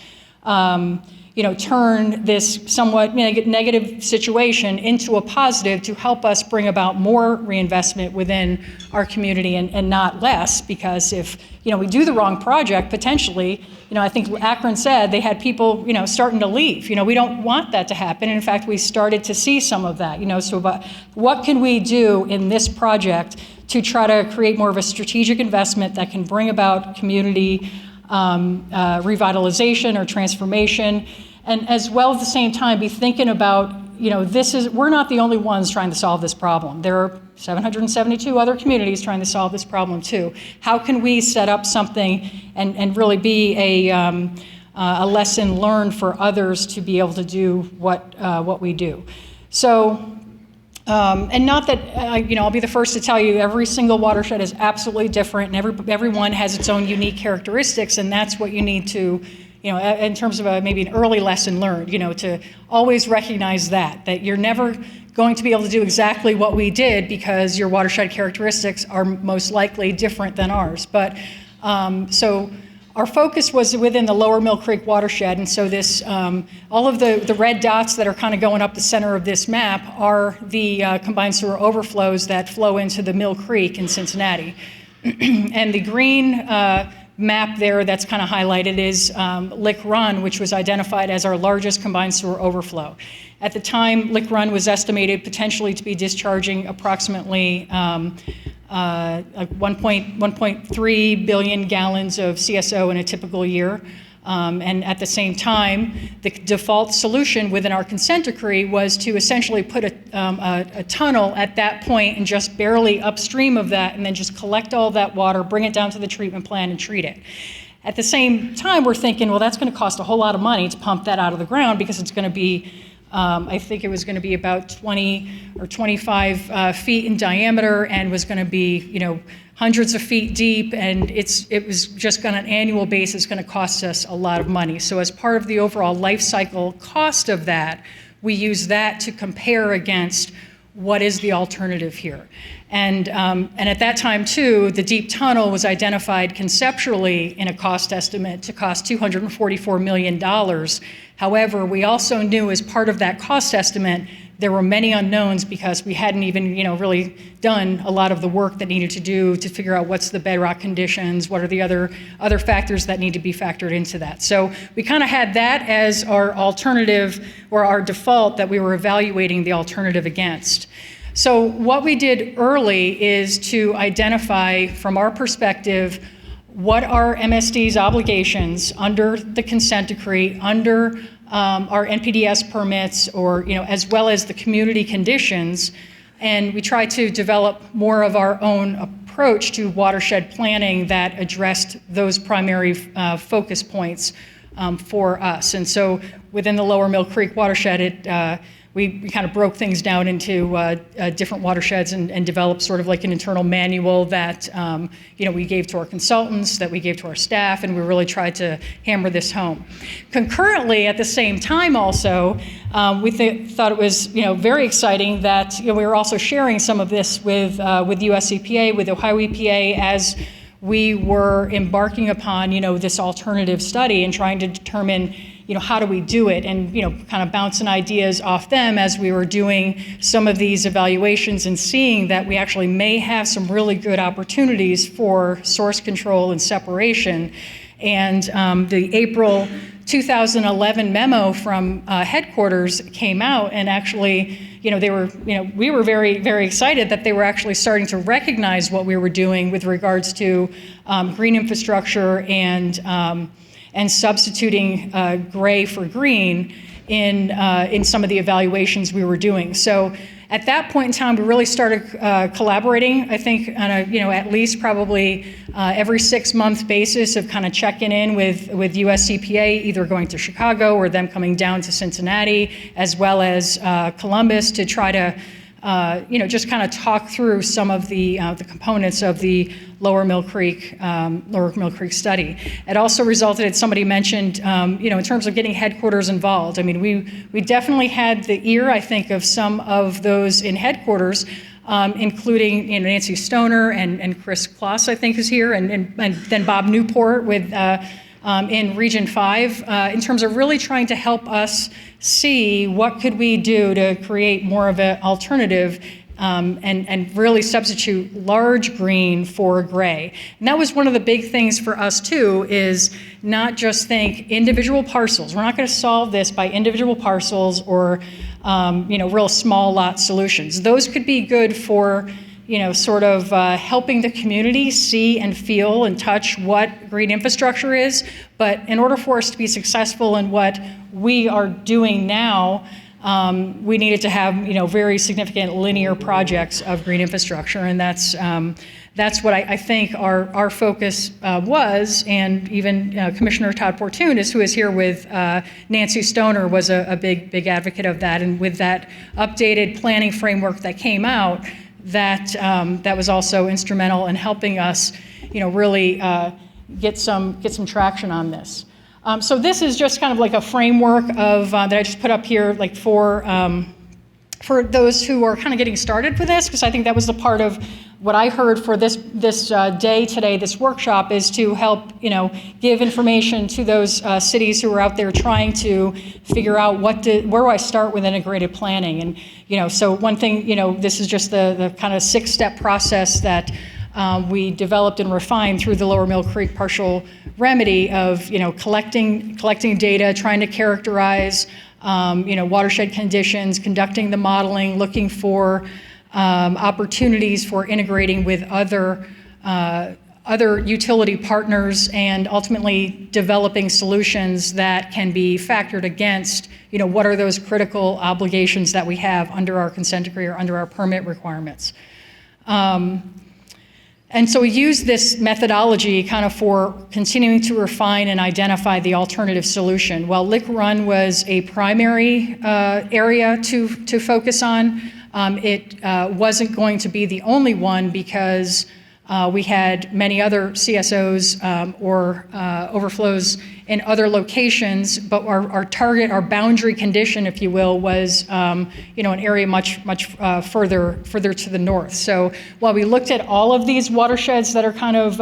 turn this somewhat negative situation into a positive to help us bring about more reinvestment within our community and not less, because if we do the wrong project, potentially, I think Akron said they had people starting to leave. We don't want that to happen. In fact, we started to see some of that. So but what can we do in this project to try to create more of a strategic investment that can bring about community revitalization or transformation, and as well at the same time be thinking about, we're not the only ones trying to solve this problem. There are 772 other communities trying to solve this problem too. How can we set up something and really be a lesson learned for others to be able to do what we do? So. And not that, I'll be the first to tell you, every single watershed is absolutely different, and everyone has its own unique characteristics, and that's what you need to, in terms of maybe an early lesson learned, to always recognize that you're never going to be able to do exactly what we did because your watershed characteristics are most likely different than ours. But so our focus was within the Lower Mill Creek watershed, and so this, all of the red dots that are kind of going up the center of this map are the combined sewer overflows that flow into the Mill Creek in Cincinnati. And the green map there that's kind of highlighted is Lick Run, which was identified as our largest combined sewer overflow. At the time, Lick Run was estimated potentially to be discharging approximately 1.3 billion gallons of CSO in a typical year. And at the same time, the default solution within our consent decree was to essentially put a tunnel at that point and just barely upstream of that, and then just collect all that water, bring it down to the treatment plant and treat it. At the same time, we're thinking, well, that's going to cost a whole lot of money to pump that out of the ground, because it's going to be, I think it was going to be about 20 or 25 feet in diameter, and was going to be, hundreds of feet deep, and it was just on an annual basis going to cost us a lot of money. So as part of the overall life cycle cost of that, we use that to compare against what is the alternative here? And at that time, too, the deep tunnel was identified conceptually in a cost estimate to cost $244 million. However, we also knew as part of that cost estimate, there were many unknowns because we hadn't even, really done a lot of the work that needed to do to figure out what's the bedrock conditions, what are the other factors that need to be factored into that. So we kind of had that as our alternative or our default that we were evaluating the alternative against. So what we did early is to identify, from our perspective, what are MSD's obligations under the consent decree, under our NPDES permits, or as well as the community conditions, and we tried to develop more of our own approach to watershed planning that addressed those primary focus points for us. And so within the Lower Mill Creek watershed, we kind of broke things down into different watersheds and developed sort of like an internal manual that we gave to our consultants, that we gave to our staff, and we really tried to hammer this home. Concurrently, at the same time also, we thought it was very exciting that we were also sharing some of this with US EPA, with Ohio EPA, as we were embarking upon this alternative study and trying to determine how do we do it, and kind of bouncing ideas off them as we were doing some of these evaluations and seeing that we actually may have some really good opportunities for source control and separation. And the April 2011 memo from headquarters came out, and actually, we were very, very excited that they were actually starting to recognize what we were doing with regards to green infrastructure and substituting gray for green in some of the evaluations we were doing. So at that point in time, we really started collaborating, I think, on a at least probably every 6-month basis of kind of checking in with US EPA, either going to Chicago or them coming down to Cincinnati, as well as Columbus, to try to just kind of talk through some of the components of the Lower Mill Creek study. It also resulted, as somebody mentioned, in terms of getting headquarters involved. I mean, we definitely had the ear, I think, of some of those in headquarters, including Nancy Stoner and Chris Kloss, I think, is here, and then Bob Newport with in Region 5, in terms of really trying to help us see what could we do to create more of an alternative and really substitute large green for gray. And that was one of the big things for us too, is not just think individual parcels. We're not going to solve this by individual parcels or real small lot solutions. Those could be good for sort of helping the community see and feel and touch what green infrastructure is. But in order for us to be successful in what we are doing now, we needed to have very significant linear projects of green infrastructure, and that's what I think our focus was. And even Commissioner Todd Fortunis, who is here with Nancy Stoner, was a big advocate of that. And with that updated planning framework that came out, that was also instrumental in helping us, really get some traction on this. So this is just kind of like a framework of that I just put up here, like for those who are kind of getting started with this, because I think that was the part of what I heard for this day today, this workshop, is to help give information to those cities who are out there trying to figure out where do I start with integrated planning. And so one thing, this is just the kind of 6-step process that we developed and refined through the Lower Mill Creek partial remedy of collecting data, trying to characterize watershed conditions, conducting the modeling, looking for opportunities for integrating with other utility partners, and ultimately developing solutions that can be factored against what are those critical obligations that we have under our consent decree or under our permit requirements. And so we use this methodology kind of for continuing to refine and identify the alternative solution. While Lick Run was a primary area to focus on, it wasn't going to be the only one, because we had many other CSOs or overflows in other locations, but our target, our boundary condition, if you will, was an area much further to the north. So while we looked at all of these watersheds that are kind of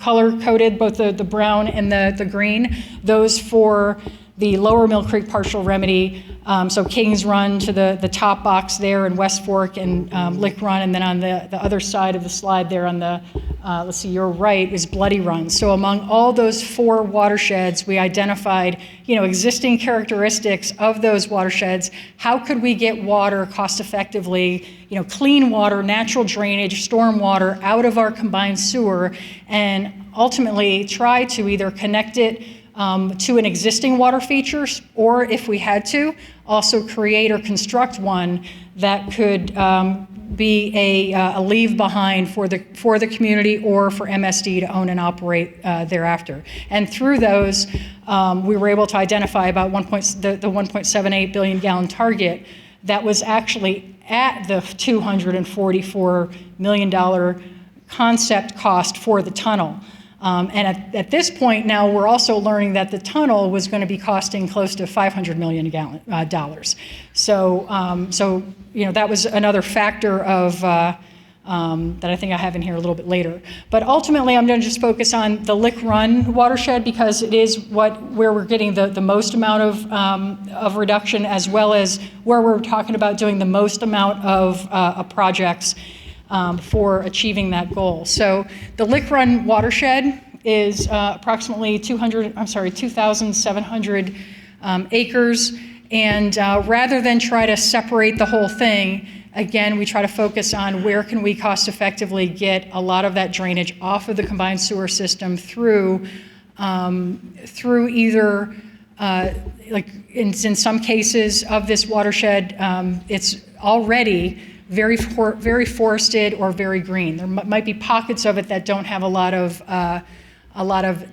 color-coded, both the brown and the green, those for the Lower Mill Creek partial remedy, so Kings Run to the top box there in West Fork, and Lick Run, and then on the other side of the slide there on the, let's see, your right is Bloody Run. So among all those 4 watersheds, we identified, existing characteristics of those watersheds. How could we get water cost effectively, clean water, natural drainage, storm water out of our combined sewer, and ultimately try to either connect it to an existing water feature, or if we had to, also create or construct one that could be a leave behind for the community or for MSD to own and operate thereafter. And through those, we were able to identify about the 1.78 billion gallon target that was actually at the $244 million concept cost for the tunnel. And at this point now, we're also learning that the tunnel was going to be costing close to $500 million dollars. So that was another factor of that I think I have in here a little bit later. But ultimately, I'm going to just focus on the Lick Run watershed because it is where we're getting the most amount of reduction, as well as where we're talking about doing the most amount of projects for achieving that goal. So the Lick Run watershed is approximately 2,700 acres. And rather than try to separate the whole thing, again, we try to focus on where can we cost effectively get a lot of that drainage off of the combined sewer system through either, like in some cases of this watershed, it's already very forested or very green. There might be pockets of it that don't have a lot of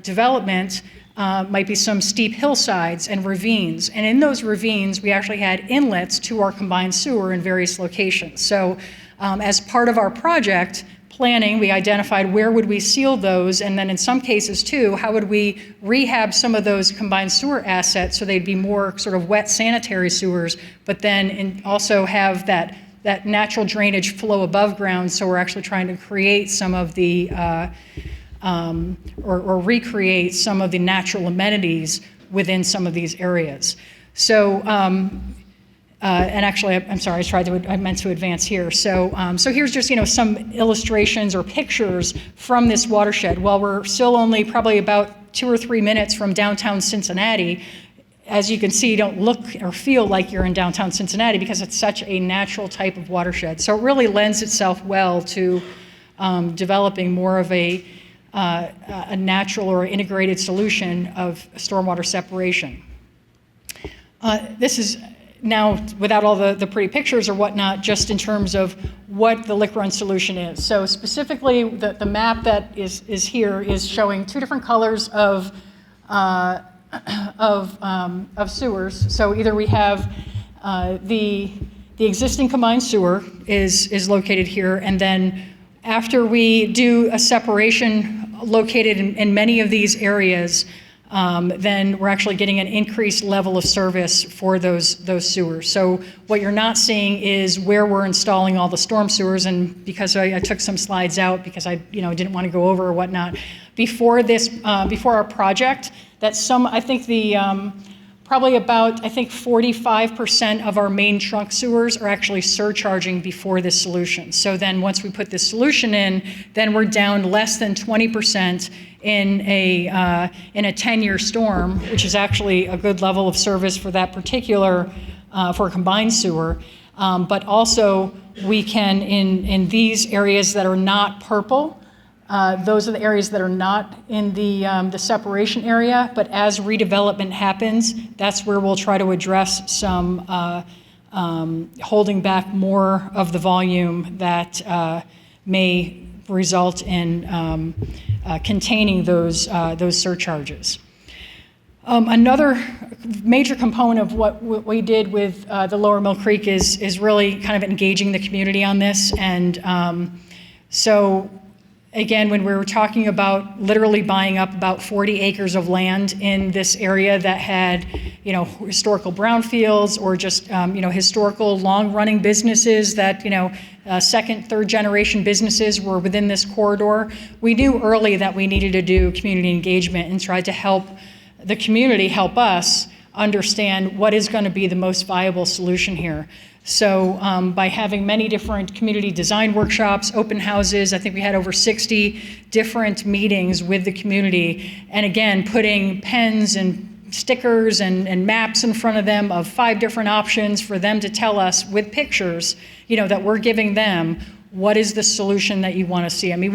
development. Might be some steep hillsides and ravines. And in those ravines, we actually had inlets to our combined sewer in various locations. So as part of our project planning, we identified where would we seal those, and then in some cases too, how would we rehab some of those combined sewer assets so they'd be more sort of wet sanitary sewers, but then also have that natural drainage flow above ground. So we're actually trying to create some of the or recreate some of the natural amenities within some of these areas. So, and actually, I'm sorry, I meant to advance here. So here's just some illustrations or pictures from this watershed. While we're still only probably about 2 or 3 minutes from downtown Cincinnati, as you can see, you don't look or feel like you're in downtown Cincinnati because it's such a natural type of watershed. So it really lends itself well to developing more of a natural or integrated solution of stormwater separation. This is now, without all the pretty pictures or whatnot, just in terms of what the Lick Run solution is. So specifically, the map that is here is showing 2 different colors of sewers. So either we have the existing combined sewer is located here, and then after we do a separation located in many of these areas, then we're actually getting an increased level of service for those sewers. So what you're not seeing is where we're installing all the storm sewers, and because I took some slides out because I didn't want to go over or whatnot. Before our project, I think probably about 45% of our main trunk sewers are actually surcharging before this solution. So then once we put this solution in, then we're down less than 20% in a 10-year storm, which is actually a good level of service for that particular, for a combined sewer. But also we can, in these areas that are not purple, those are the areas that are not in the separation area, but as redevelopment happens, that's where we'll try to address some holding back more of the volume that may result in containing those surcharges. Another major component of what we did with the Lower Mill Creek is really kind of engaging the community on this, and so again, when we were talking about literally buying up about 40 acres of land in this area that had, historical brownfields or just, historical long-running businesses that, second, third generation businesses were within this corridor, we knew early that we needed to do community engagement and try to help the community help us understand what is going to be the most viable solution here. So by having many different community design workshops, open houses, I think we had over 60 different meetings with the community, and again, putting pens and stickers and maps in front of them of 5 different options for them to tell us with pictures, that we're giving them what is the solution that you want to see. I mean,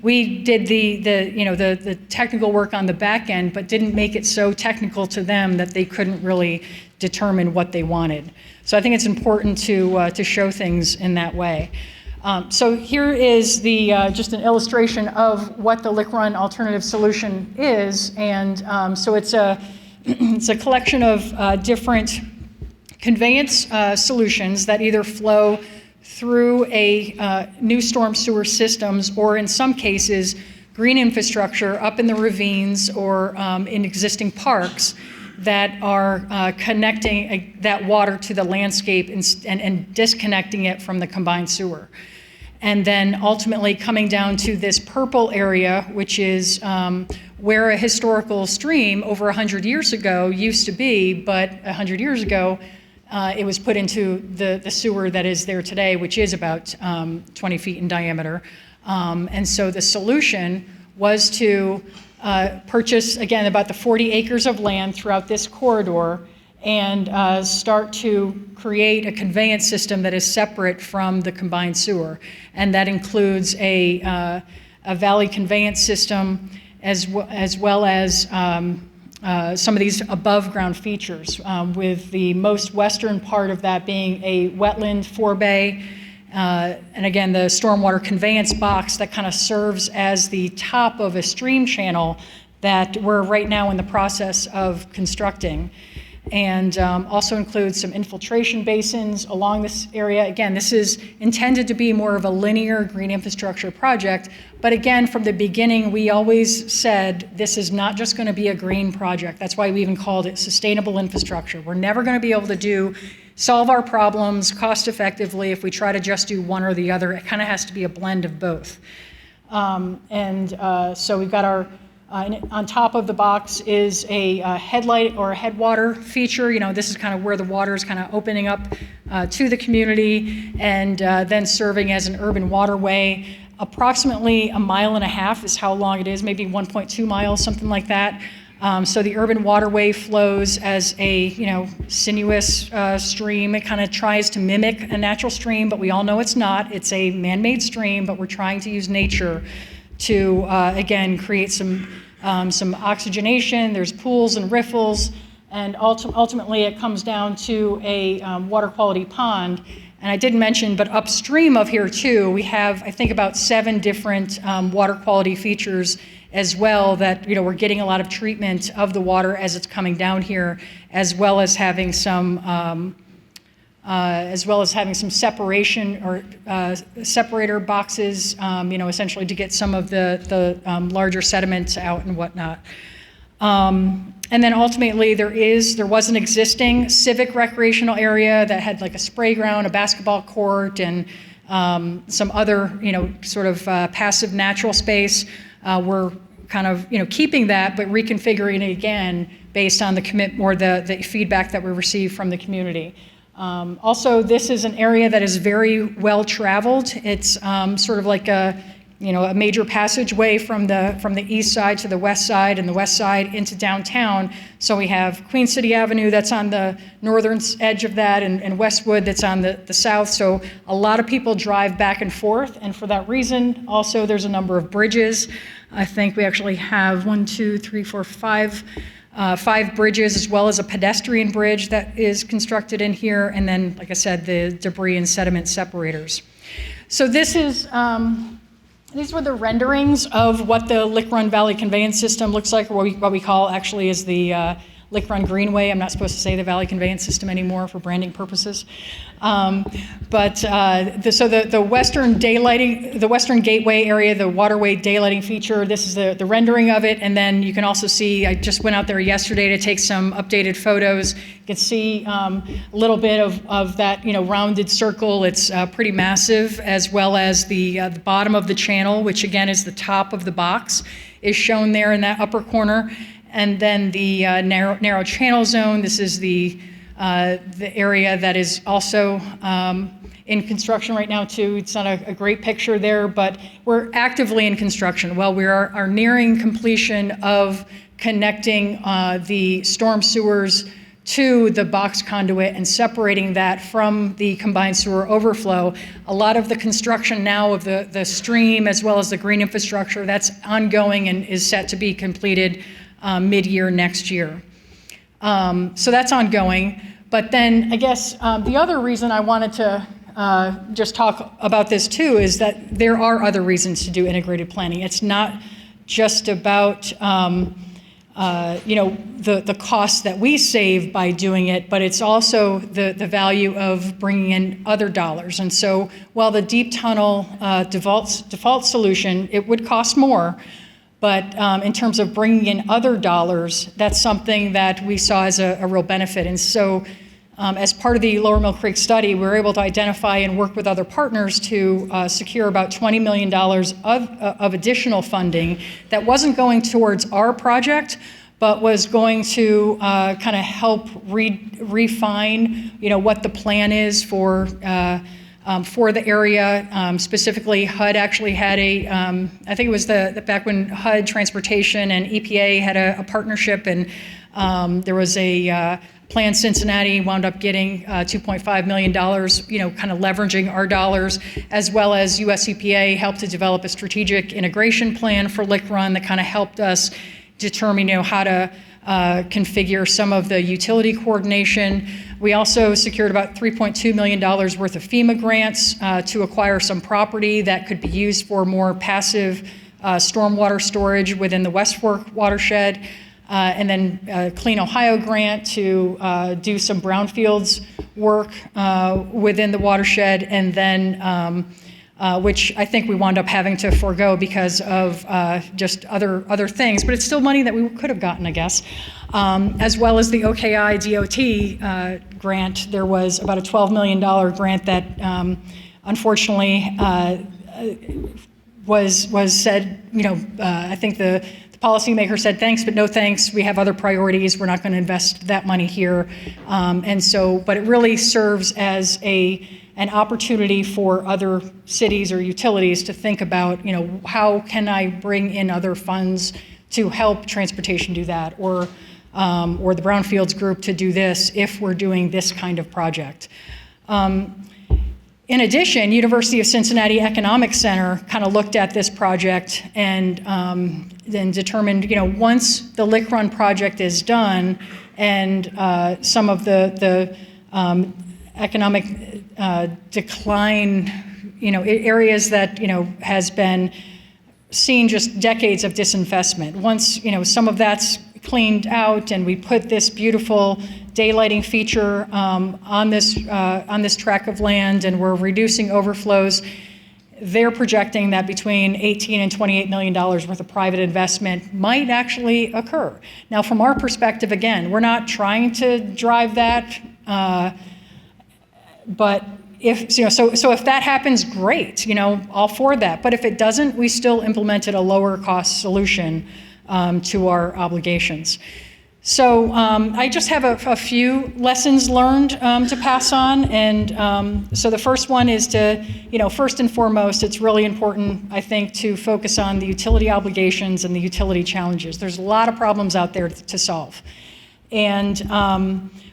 we did the technical work on the back end, but didn't make it so technical to them that they couldn't really determine what they wanted. So I think it's important to show things in that way. So here is just an illustration of what the Lick-Run alternative solution is, and so it's a collection of different conveyance solutions that either flow through new storm sewer systems, or in some cases, green infrastructure up in the ravines or in existing parks that are connecting that water to the landscape and disconnecting it from the combined sewer. And then ultimately coming down to this purple area, which is where a historical stream over 100 years ago used to be, but 100 years ago, it was put into the sewer that is there today, which is about 20 feet in diameter. And so the solution was to purchase, again, about the 40 acres of land throughout this corridor and start to create a conveyance system that is separate from the combined sewer. And that includes a valley conveyance system as well as some of these above ground features, with the most western part of that being a wetland forebay. And again, the stormwater conveyance box that kind of serves as the top of a stream channel that we're right now in the process of constructing. And also includes some infiltration basins along this area. Again, this is intended to be more of a linear green infrastructure project, but again, from the beginning, we always said this is not just going to be a green project. That's why we even called it sustainable infrastructure. We're never going to be able to solve our problems cost effectively if we try to just do one or the other. It kind of has to be a blend of both. So we've got our on top of the box is a headlight or a headwater feature. This is kind of where the water is kind of opening up to the community and then serving as an urban waterway. Approximately 1.5 miles is how long it is, maybe 1.2 miles, something like that. So the urban waterway flows as a sinuous stream. It kind of tries to mimic a natural stream, but we all know it's not. It's a man-made stream, but we're trying to use nature to, again, create some oxygenation. There's pools and riffles, and ultimately it comes down to a water quality pond. And I didn't mention, but upstream of here too, we have, I think, about 7 different water quality features as well that, we're getting a lot of treatment of the water as it's coming down here, as well as having some separation or separator boxes, essentially to get some of the larger sediments out and whatnot. And then ultimately there was an existing civic recreational area that had like a spray ground, a basketball court, and some other, sort of passive natural space. We're kind of, keeping that, but reconfiguring it again based on the feedback that we received from the community. Also, this is an area that is very well traveled. It's sort of like a major passageway from the east side to the west side, and the west side into downtown. So we have Queen City Avenue that's on the northern edge of that, and Westwood that's on the south. So a lot of people drive back and forth, and for that reason, also there's a number of bridges. I think we actually have 5 bridges, as well as a pedestrian bridge that is constructed in here, and then, like I said, the debris and sediment separators. So this is, these were the renderings of what the Lick-Run Valley Conveyance System looks like, or what we call actually is the Lick Run Greenway. I'm not supposed to say the Valley Conveyance System anymore for branding purposes. So the western daylighting, the western gateway area, the waterway daylighting feature, this is the rendering of it. And then you can also see, I just went out there yesterday to take some updated photos. You can see a little bit of that, rounded circle. It's pretty massive, as well as the bottom of the channel, which again is the top of the box, is shown there in that upper corner. And then the narrow channel zone, this is the area that is also in construction right now too. It's not a great picture there, but we're actively in construction. Well, we are nearing completion of connecting the storm sewers to the box conduit and separating that from the combined sewer overflow. A lot of the construction now of the stream, as well as the green infrastructure, that's ongoing and is set to be completed mid-year next year. So that's ongoing. But then I guess the other reason I wanted to just talk about this too is that there are other reasons to do integrated planning. It's not just about the costs that we save by doing it, but it's also the value of bringing in other dollars. And so while the deep tunnel default solution, it would cost more, but in terms of bringing in other dollars, that's something that we saw as a real benefit. And so as part of the Lower Mill Creek study, we were able to identify and work with other partners to secure about $20 million of additional funding that wasn't going towards our project, but was going to kind of help refine, what the plan is for the area. Specifically, HUD actually had I think it was back when HUD Transportation and EPA had a partnership, and there was a Plan Cincinnati wound up getting $2.5 million, kind of leveraging our dollars, as well as US EPA helped to develop a strategic integration plan for Lick Run that kind of helped us determine, how to configure some of the utility coordination. We also secured about $3.2 million worth of FEMA grants to acquire some property that could be used for more passive stormwater storage within the West Fork watershed. And then a Clean Ohio grant to do some brownfields work within the watershed, and then which I think we wound up having to forego because of just other things, but it's still money that we could have gotten, I guess. As well as the OKI DOT grant, there was about a $12 million grant that unfortunately was said, I think the policymaker said, thanks, but no thanks. We have other priorities. We're not going to invest that money here. And so, but it really serves as an opportunity for other cities or utilities to think about, how can I bring in other funds to help transportation do that, or the Brownfields group to do this if we're doing this kind of project. In addition, University of Cincinnati Economic Center kind of looked at this project and then determined, once the Lick Run project is done and some of the economic decline, areas that, has been seen just decades of disinvestment. Once, some of that's cleaned out and we put this beautiful daylighting feature on this tract of land, and we're reducing overflows, they're projecting that between $18 and $28 million worth of private investment might actually occur. Now, from our perspective, again, we're not trying to drive that, but if so if that happens, great, all for that. But if it doesn't, we still implemented a lower cost solution to our obligations. So I just have a few lessons learned to pass on. And so the first one is to, first and foremost, it's really important, I think, to focus on the utility obligations and the utility challenges. There's a lot of problems out there to solve. And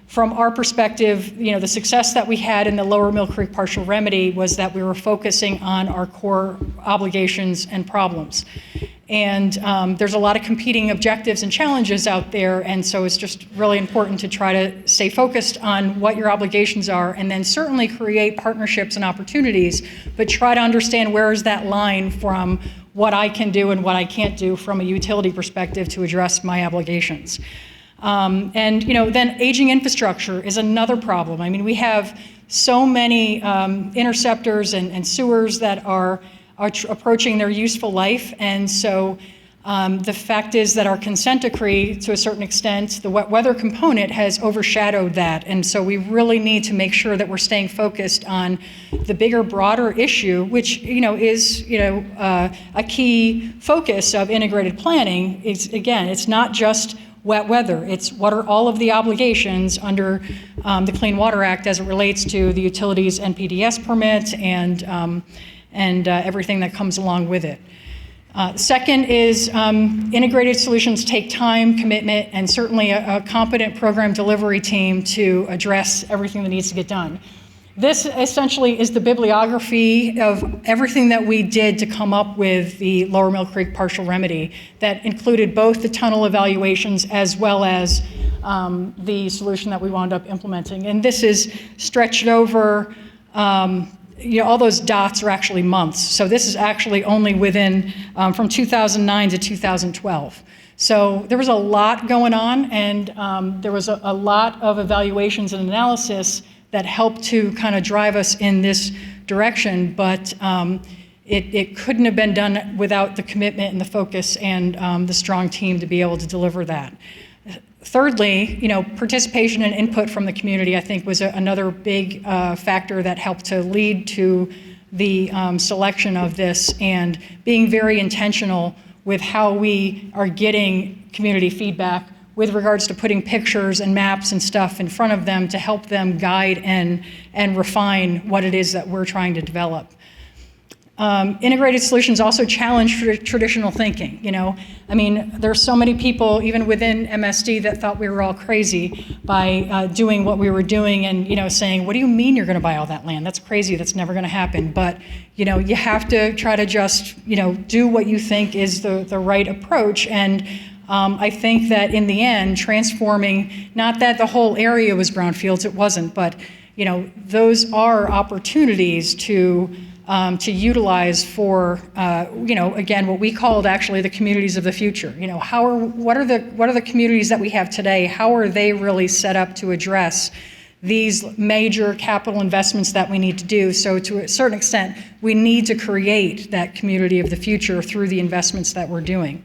from our perspective, the success that we had in the Lower Mill Creek partial remedy was that we were focusing on our core obligations and problems. And there's a lot of competing objectives and challenges out there, and so it's just really important to try to stay focused on what your obligations are, and then certainly create partnerships and opportunities, but try to understand where is that line from what I can do and what I can't do from a utility perspective to address my obligations. And then aging infrastructure is another problem. I mean, we have so many interceptors and sewers that are approaching their useful life, and so the fact is that our consent decree, to a certain extent, the wet weather component has overshadowed that, and so we really need to make sure that we're staying focused on the bigger, broader issue, which is a key focus of integrated planning. It's not just wet weather. It's what are all of the obligations under the Clean Water Act as it relates to the utilities NPDES permit and everything that comes along with it. Second is integrated solutions take time, commitment, and certainly a competent program delivery team to address everything that needs to get done. This essentially is the bibliography of everything that we did to come up with the Lower Mill Creek partial remedy that included both the tunnel evaluations as well as the solution that we wound up implementing. And this is stretched over, all those dots are actually months. So this is actually only within, from 2009 to 2012. So there was a lot going on, and there was a lot of evaluations and analysis that helped to kind of drive us in this direction, but it couldn't have been done without the commitment and the focus and the strong team to be able to deliver that. Thirdly, participation and input from the community, I think, was another big factor that helped to lead to the selection of this, and being very intentional with how we are getting community feedback with regards to putting pictures and maps and stuff in front of them to help them guide and refine what it is that we're trying to develop. Integrated solutions also challenge traditional thinking. I mean, there's so many people, even within MSD, that thought we were all crazy by doing what we were doing and, saying, what do you mean you're going to buy all that land? That's crazy. That's never going to happen. But, you have to try to just, do what you think is the right approach. And I think that in the end, transforming, not that the whole area was brownfields, it wasn't, but those are opportunities to utilize for again, what we called actually the communities of the future. What are the communities that we have today? How are they really set up to address these major capital investments that we need to do? So to a certain extent, we need to create that community of the future through the investments that we're doing.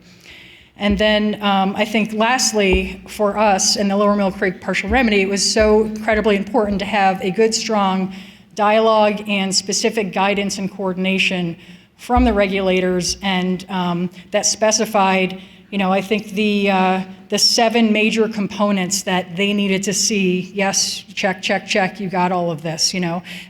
And then I think lastly, for us in the Lower Mill Creek partial remedy, it was so incredibly important to have a good, strong dialogue and specific guidance and coordination from the regulators, and that specified, I think the 7 major components that they needed to see. Yes, check, check, check, you got all of this,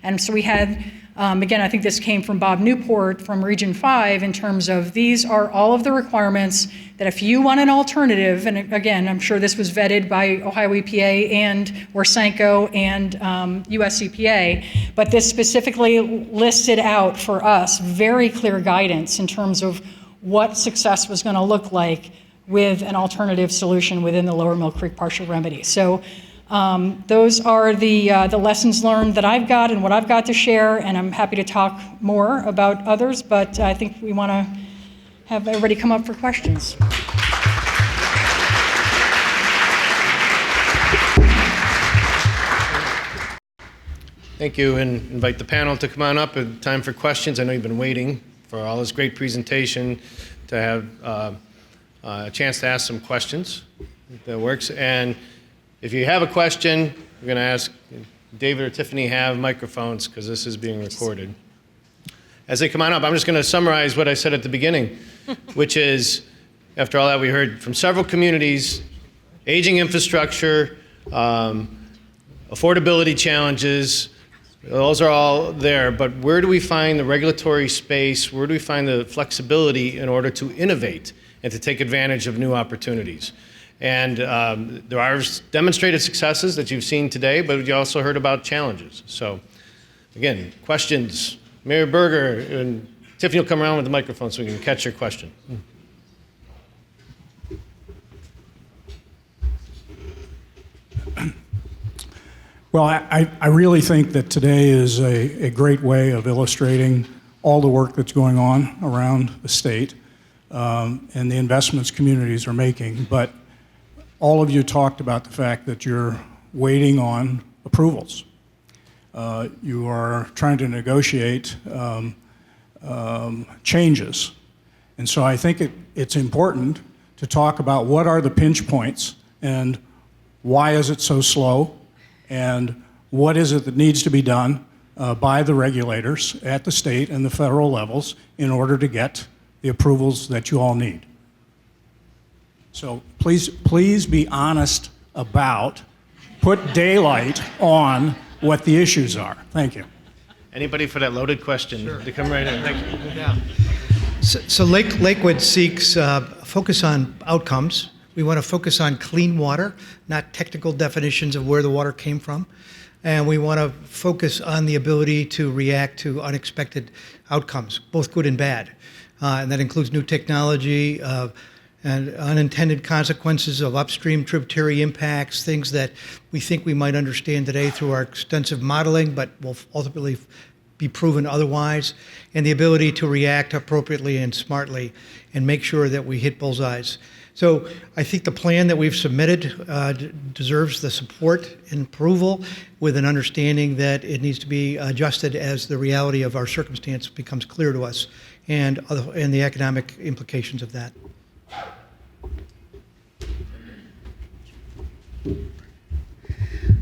And so we had, again, I think this came from Bob Newport from Region 5 in terms of these are all of the requirements that if you want an alternative, and again, I'm sure this was vetted by Ohio EPA or Sanco and US EPA, but this specifically listed out for us very clear guidance in terms of what success was going to look like with an alternative solution within the Lower Mill Creek partial remedy. So those are the lessons learned that I've got and what I've got to share, and I'm happy to talk more about others, but I think we want to have everybody come up for questions. Thank you, and invite the panel to come on up. Time for questions. I know you've been waiting for all this great presentation to have a chance to ask some questions. That works. And if you have a question, we're going to ask David or Tiffany have microphones because this is being recorded. As they come on up, I'm just going to summarize what I said at the beginning, which is, after all that, we heard from several communities, aging infrastructure, affordability challenges, those are all there, but where do we find the regulatory space? Where do we find the flexibility in order to innovate and to take advantage of new opportunities? And there are demonstrated successes that you've seen today, but you also heard about challenges. So again, questions. Mayor Berger and Tiffany will come around with the microphone so we can catch your question. Well, I really think that today is a great way of illustrating all the work that's going on around the state and the investments communities are making. But all of you talked about the fact that you're waiting on approvals. You are trying to negotiate changes. And so I think it's important to talk about what are the pinch points and why is it so slow and what is it that needs to be done by the regulators at the state and the federal levels in order to get the approvals that you all need. So please be honest about, put daylight on what the issues are. Thank you. Anybody for that loaded question? Sure. To come right in. Thank you. Yeah. So Lakewood seeks focus on outcomes. We want to focus on clean water, not technical definitions of where the water came from. And we want to focus on the ability to react to unexpected outcomes, both good and bad. And that includes new technology and unintended consequences of upstream tributary impacts, things that we think we might understand today through our extensive modeling, but will ultimately be proven otherwise, and the ability to react appropriately and smartly and make sure that we hit bullseyes. So I think the plan that we've submitted deserves the support and approval, with an understanding that it needs to be adjusted as the reality of our circumstance becomes clear to us, and the economic implications of that.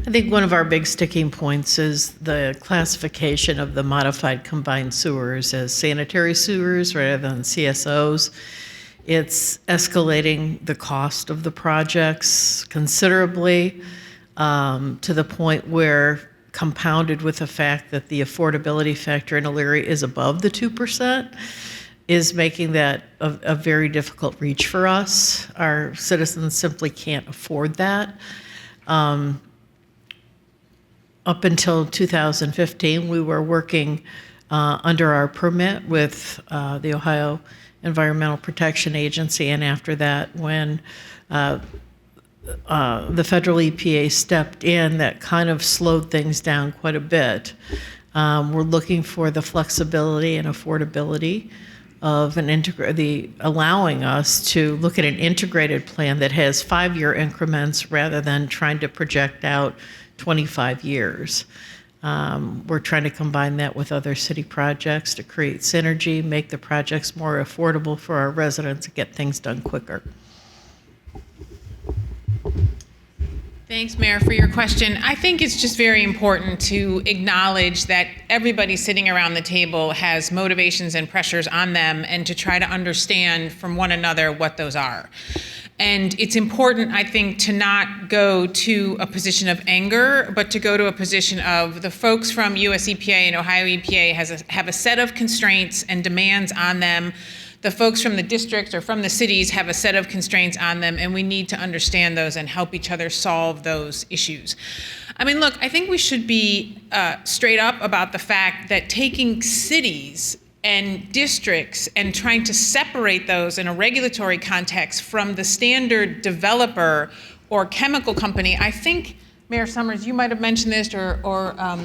I think one of our big sticking points is the classification of the modified combined sewers as sanitary sewers rather than CSOs. It's escalating the cost of the projects considerably, to the point where, compounded with the fact that the affordability factor in Elyria is above the 2%, is making that a very difficult reach for us. Our citizens simply can't afford that. Up until 2015, we were working under our permit with the Ohio Environmental Protection Agency, and after that, when the federal EPA stepped in, that kind of slowed things down quite a bit. We're looking for the flexibility and affordability of allowing us to look at an integrated plan that has 5-year increments rather than trying to project out 25 years. We're trying to combine that with other city projects to create synergy, make the projects more affordable for our residents, and get things done quicker. Thanks, Mayor, for your question. I think it's just very important to acknowledge that everybody sitting around the table has motivations and pressures on them, and to try to understand from one another what those are. And it's important, I think, to not go to a position of anger, but to go to a position of the folks from US EPA and Ohio EPA have a set of constraints and demands on them. The folks from the districts or from the cities have a set of constraints on them, and we need to understand those and help each other solve those issues. I mean, look, I think we should be straight up about the fact that taking cities and districts and trying to separate those in a regulatory context from the standard developer or chemical company, I think, Mayor Summers, you might have mentioned this, or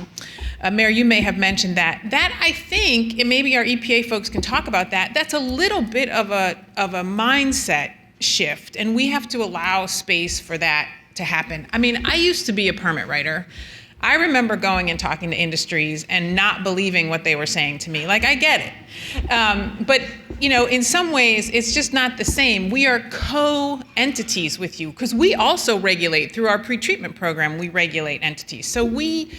Mayor, you may have mentioned that. That, I think, and maybe our EPA folks can talk about that, that's a little bit of a mindset shift, and we have to allow space for that to happen. I mean, I used to be a permit writer. I remember going and talking to industries and not believing what they were saying to me. Like, I get it. But, you know, in some ways, it's just not the same. We are co-entities with you, because we also regulate through our pretreatment program. We regulate entities. So we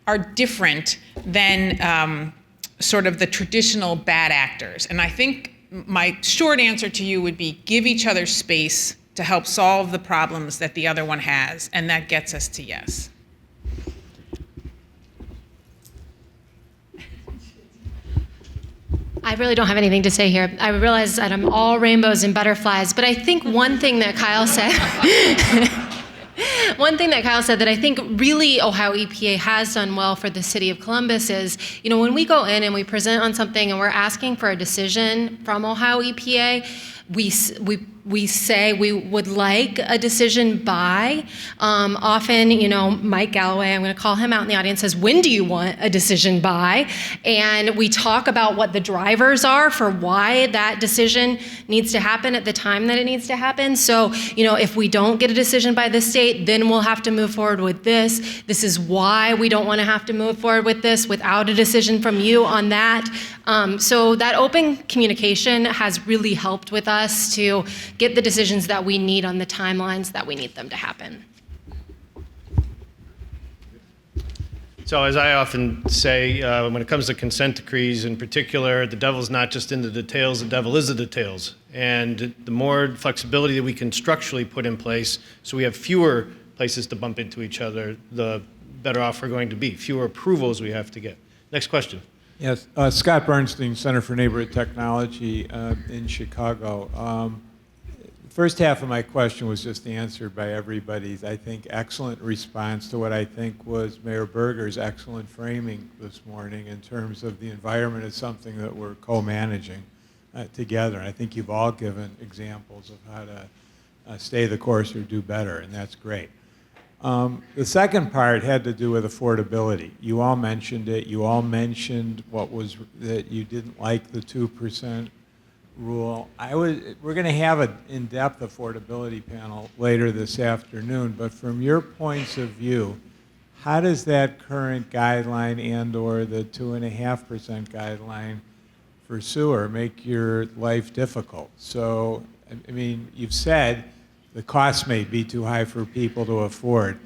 are different than sort of the traditional bad actors. And I think my short answer to you would be give each other space to help solve the problems that the other one has, and that gets us to yes. I really don't have anything to say here. I realize that I'm all rainbows and butterflies, but I think one thing that Kyle said, that I think really Ohio EPA has done well for the city of Columbus is, you know, when we go in and we present on something and we're asking for a decision from Ohio EPA, we we say we would like a decision by. Often, Mike Galloway, I'm going to call him out in the audience, says, when do you want a decision by? And we talk about what the drivers are for why that decision needs to happen at the time that it needs to happen. So, if we don't get a decision by this date, then we'll have to move forward with this. This is why we don't want to have to move forward with this without a decision from you on that. So that open communication has really helped with us to get the decisions that we need on the timelines that we need them to happen. So as I often say, when it comes to consent decrees in particular, the devil's not just in the details, the devil is the details. And the more flexibility that we can structurally put in place so we have fewer places to bump into each other, the better off we're going to be. Fewer approvals we have to get. Next question. Yes, Scott Bernstein, Center for Neighborhood Technology in Chicago. First half of my question was just answered by everybody's, I think, excellent response to what I think was Mayor Berger's excellent framing this morning in terms of the environment as something that we're co-managing together. I think you've all given examples of how to stay the course or do better, and that's great. The second part had to do with affordability. You all mentioned it. You all mentioned that you didn't like the 2% rule. We're going to have an in-depth affordability panel later this afternoon, but from your points of view, how does that current guideline and/or the 2.5% guideline for sewer make your life difficult? So, I mean, you've said the cost may be too high for people to afford,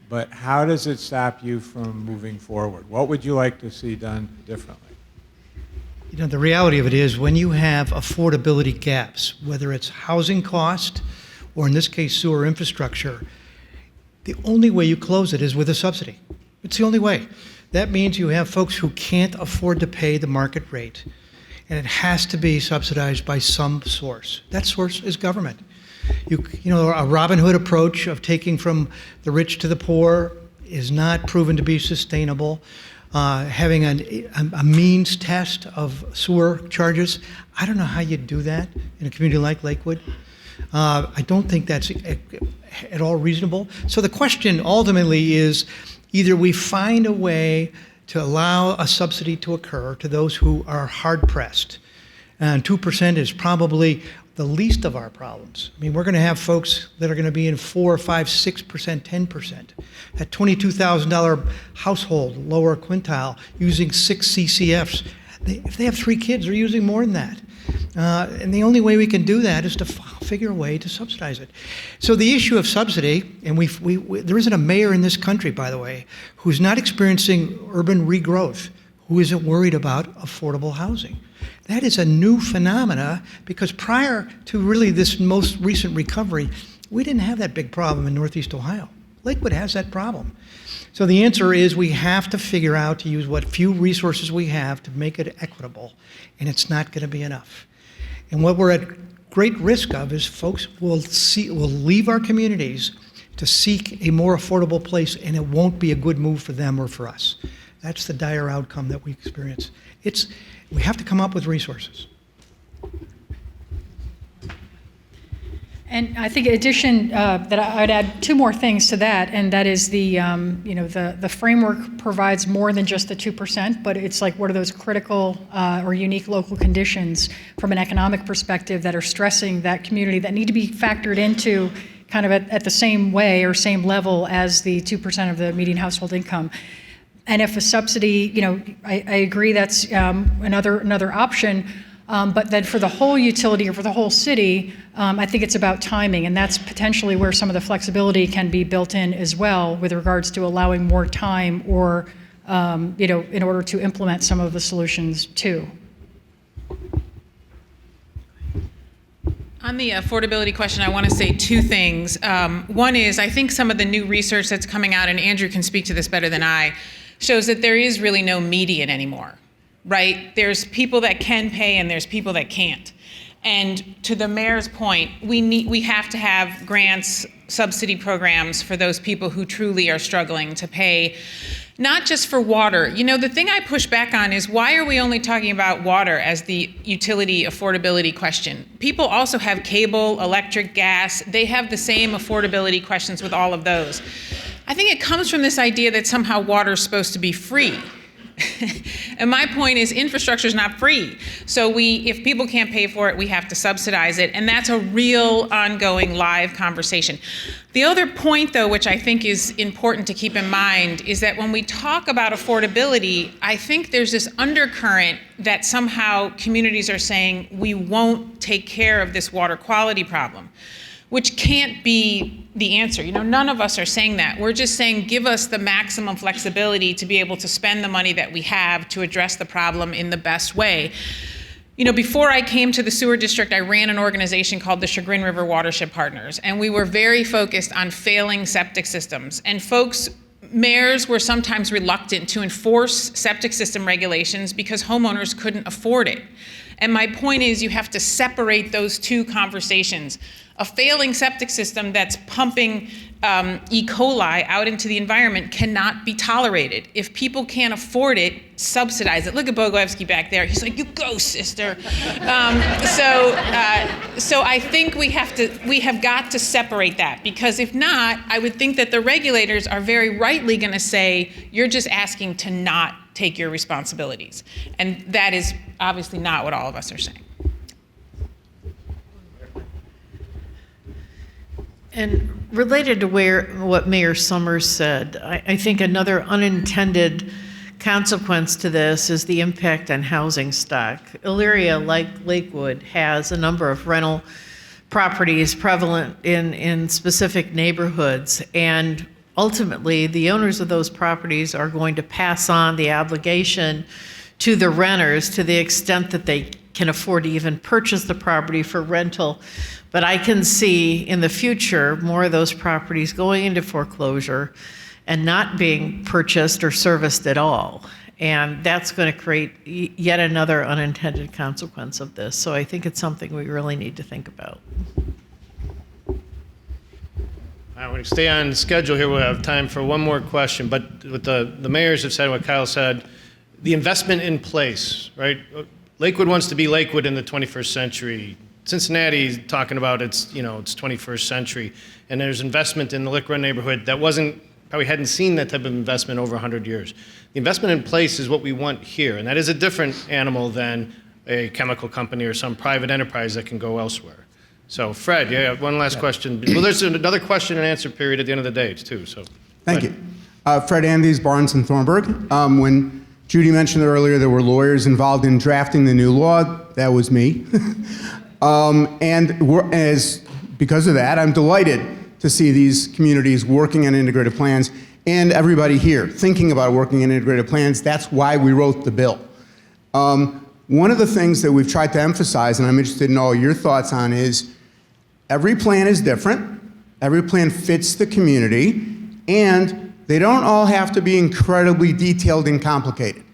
but how does it stop you from moving forward? What would you like to see done differently? The reality of it is when you have affordability gaps, whether it's housing cost or in this case sewer infrastructure, the only way you close it is with a subsidy. It's the only way. That means you have folks who can't afford to pay the market rate, and it has to be subsidized by some source. That source is government. A Robin Hood approach of taking from the rich to the poor is not proven to be sustainable. Having a means test of sewer charges, I don't know how you do that in a community like Lakewood. I don't think that's at all reasonable. So the question ultimately is either we find a way to allow a subsidy to occur to those who are hard pressed, and 2% is probably the least of our problems. I mean, we're going to have folks that are going to be in 4, 5, 6%, 10%. That $22,000 household, lower quintile, using 6 CCFs. If they have 3 kids, they're using more than that. And the only way we can do that is to figure a way to subsidize it. So the issue of subsidy, and there isn't a mayor in this country, by the way, who's not experiencing urban regrowth, who isn't worried about affordable housing. That is a new phenomena because prior to really this most recent recovery, we didn't have that big problem in Northeast Ohio. Lakewood has that problem. So the answer is we have to figure out to use what few resources we have to make it equitable, and it's not going to be enough. And what we're at great risk of is folks will leave our communities to seek a more affordable place, and it won't be a good move for them or for us. That's the dire outcome that we experience. We have to come up with resources. And I think in addition, that I'd add 2 more things to that, and that is the framework provides more than just the 2%, but it's like what are those critical or unique local conditions from an economic perspective that are stressing that community that need to be factored into kind of at the same way or same level as the 2% of the median household income. And if a subsidy, I agree that's another option, but then for the whole utility or for the whole city, I think it's about timing, and that's potentially where some of the flexibility can be built in as well with regards to allowing more time or, in order to implement some of the solutions too. On the affordability question, I want to say 2 things. One is I think some of the new research that's coming out, and Andrew can speak to this better than I, shows that there is really no median anymore, right? There's people that can pay and there's people that can't. And to the mayor's point, we have to have grants, subsidy programs for those people who truly are struggling to pay, not just for water. You know, the thing I push back on is, why are we only talking about water as the utility affordability question? People also have cable, electric, gas. They have the same affordability questions with all of those. I think it comes from this idea that somehow water is supposed to be free. And my point is, infrastructure is not free. So if people can't pay for it, we have to subsidize it. And that's a real ongoing live conversation. The other point, though, which I think is important to keep in mind, is that when we talk about affordability, I think there's this undercurrent that somehow communities are saying we won't take care of this water quality problem, which can't be the answer. You know, none of us are saying that. We're just saying, give us the maximum flexibility to be able to spend the money that we have to address the problem in the best way. You know, before I came to the sewer district, I ran an organization called the Chagrin River Watershed Partners, and we were very focused on failing septic systems. And mayors were sometimes reluctant to enforce septic system regulations because homeowners couldn't afford it. And my point is, you have to separate those two conversations. A failing septic system that's pumping E. coli out into the environment cannot be tolerated. If people can't afford it, subsidize it. Look at Bogoevsky back there. He's like, you go, sister. So I think we have got to separate that, because if not, I would think that the regulators are very rightly going to say, you're just asking to not take your responsibilities. And that is obviously not what all of us are saying. And related to what Mayor Summers said, I think another unintended consequence to this is the impact on housing stock. Elyria, like Lakewood, has a number of rental properties prevalent in specific neighborhoods, and ultimately the owners of those properties are going to pass on the obligation to the renters to the extent that they can afford to even purchase the property for rental. But I can see in the future more of those properties going into foreclosure and not being purchased or serviced at all. And that's going to create yet another unintended consequence of this. So I think it's something we really need to think about. All right, we're going to stay on schedule here. We'll have time for one more question. But what the mayors have said, what Kyle said, the investment in place, right? Lakewood wants to be Lakewood in the 21st century. Cincinnati's talking about it's 21st century, and there's investment in the Lick Run neighborhood that probably hadn't seen that type of investment over 100 years. The investment in place is what we want here, and that is a different animal than a chemical company or some private enterprise that can go elsewhere. So Fred, yeah, one last question. Well, there's another question and answer period at the end of the day too. So thank you. Fred Andes, Barnes and Thornburg. When Judy mentioned earlier there were lawyers involved in drafting the new law, that was me. Because of that, I'm delighted to see these communities working on integrated plans, and everybody here thinking about working on integrated plans. That's why we wrote the bill. One of the things that we've tried to emphasize, and I'm interested in all your thoughts on, is every plan is different, every plan fits the community, and they don't all have to be incredibly detailed and complicated.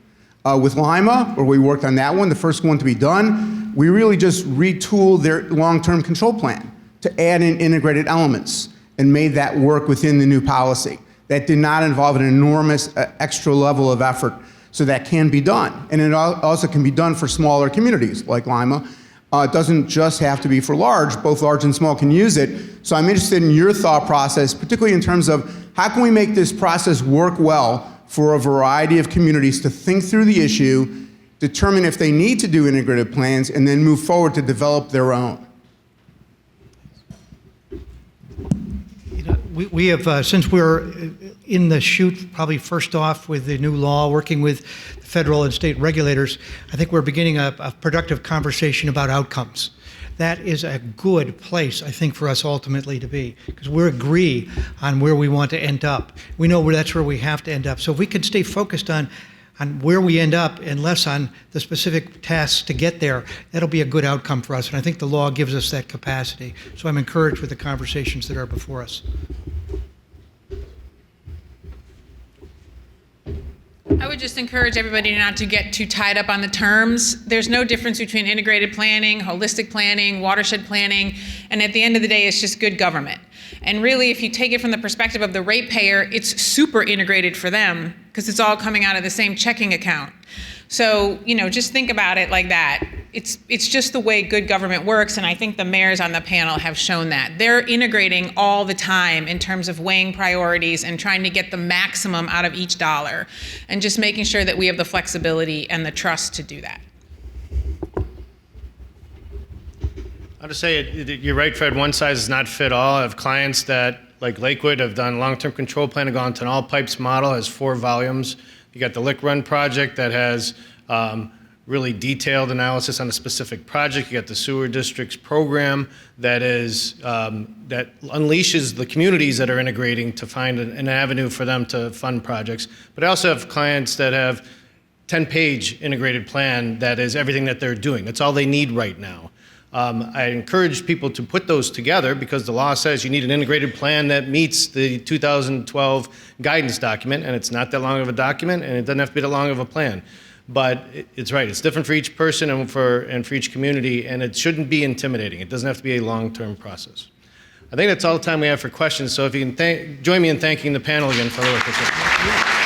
With Lima, where we worked on that one, the first one to be done, we really just retooled their long-term control plan to add in integrated elements and made that work within the new policy. That did not involve an enormous extra level of effort, so that can be done. And it also can be done for smaller communities like Lima. It doesn't just have to be for large, both large and small can use it. So I'm interested in your thought process, particularly in terms of how can we make this process work well for a variety of communities to think through the issue, determine if they need to do integrated plans, and then move forward to develop their own. We have, since we're in the chute, probably first off with the new law, working with the federal and state regulators, I think we're beginning a productive conversation about outcomes. That is a good place, I think, for us ultimately to be, because we agree on where we want to end up. We know that's where we have to end up. So if we can stay focused on where we end up and less on the specific tasks to get there, that'll be a good outcome for us. And I think the law gives us that capacity. So I'm encouraged with the conversations that are before us. I would just encourage everybody not to get too tied up on the terms. There's no difference between integrated planning, holistic planning, watershed planning, and at the end of the day, it's just good government. And really, if you take it from the perspective of the ratepayer, it's super integrated for them because it's all coming out of the same checking account. So, just think about it like that. It's just the way good government works, and I think the mayors on the panel have shown that. They're integrating all the time in terms of weighing priorities and trying to get the maximum out of each dollar, and just making sure that we have the flexibility and the trust to do that. I'll just say, you're right, Fred, one size does not fit all. I have clients that, like Lakewood, have done long-term control plan, have gone to an all-pipes model, has 4 volumes. You got the Lick Run project that has really detailed analysis on a specific project. You got the sewer districts program that unleashes the communities that are integrating to find an avenue for them to fund projects. But I also have clients that have 10-page integrated plan that is everything that they're doing. That's all they need right now. I encourage people to put those together because the law says you need an integrated plan that meets the 2012 guidance document, and it's not that long of a document, and it doesn't have to be that long of a plan. But it's right, it's different for each person and for each community, and it shouldn't be intimidating. It doesn't have to be a long-term process. I think that's all the time we have for questions, so if you can join me in thanking the panel again for the work.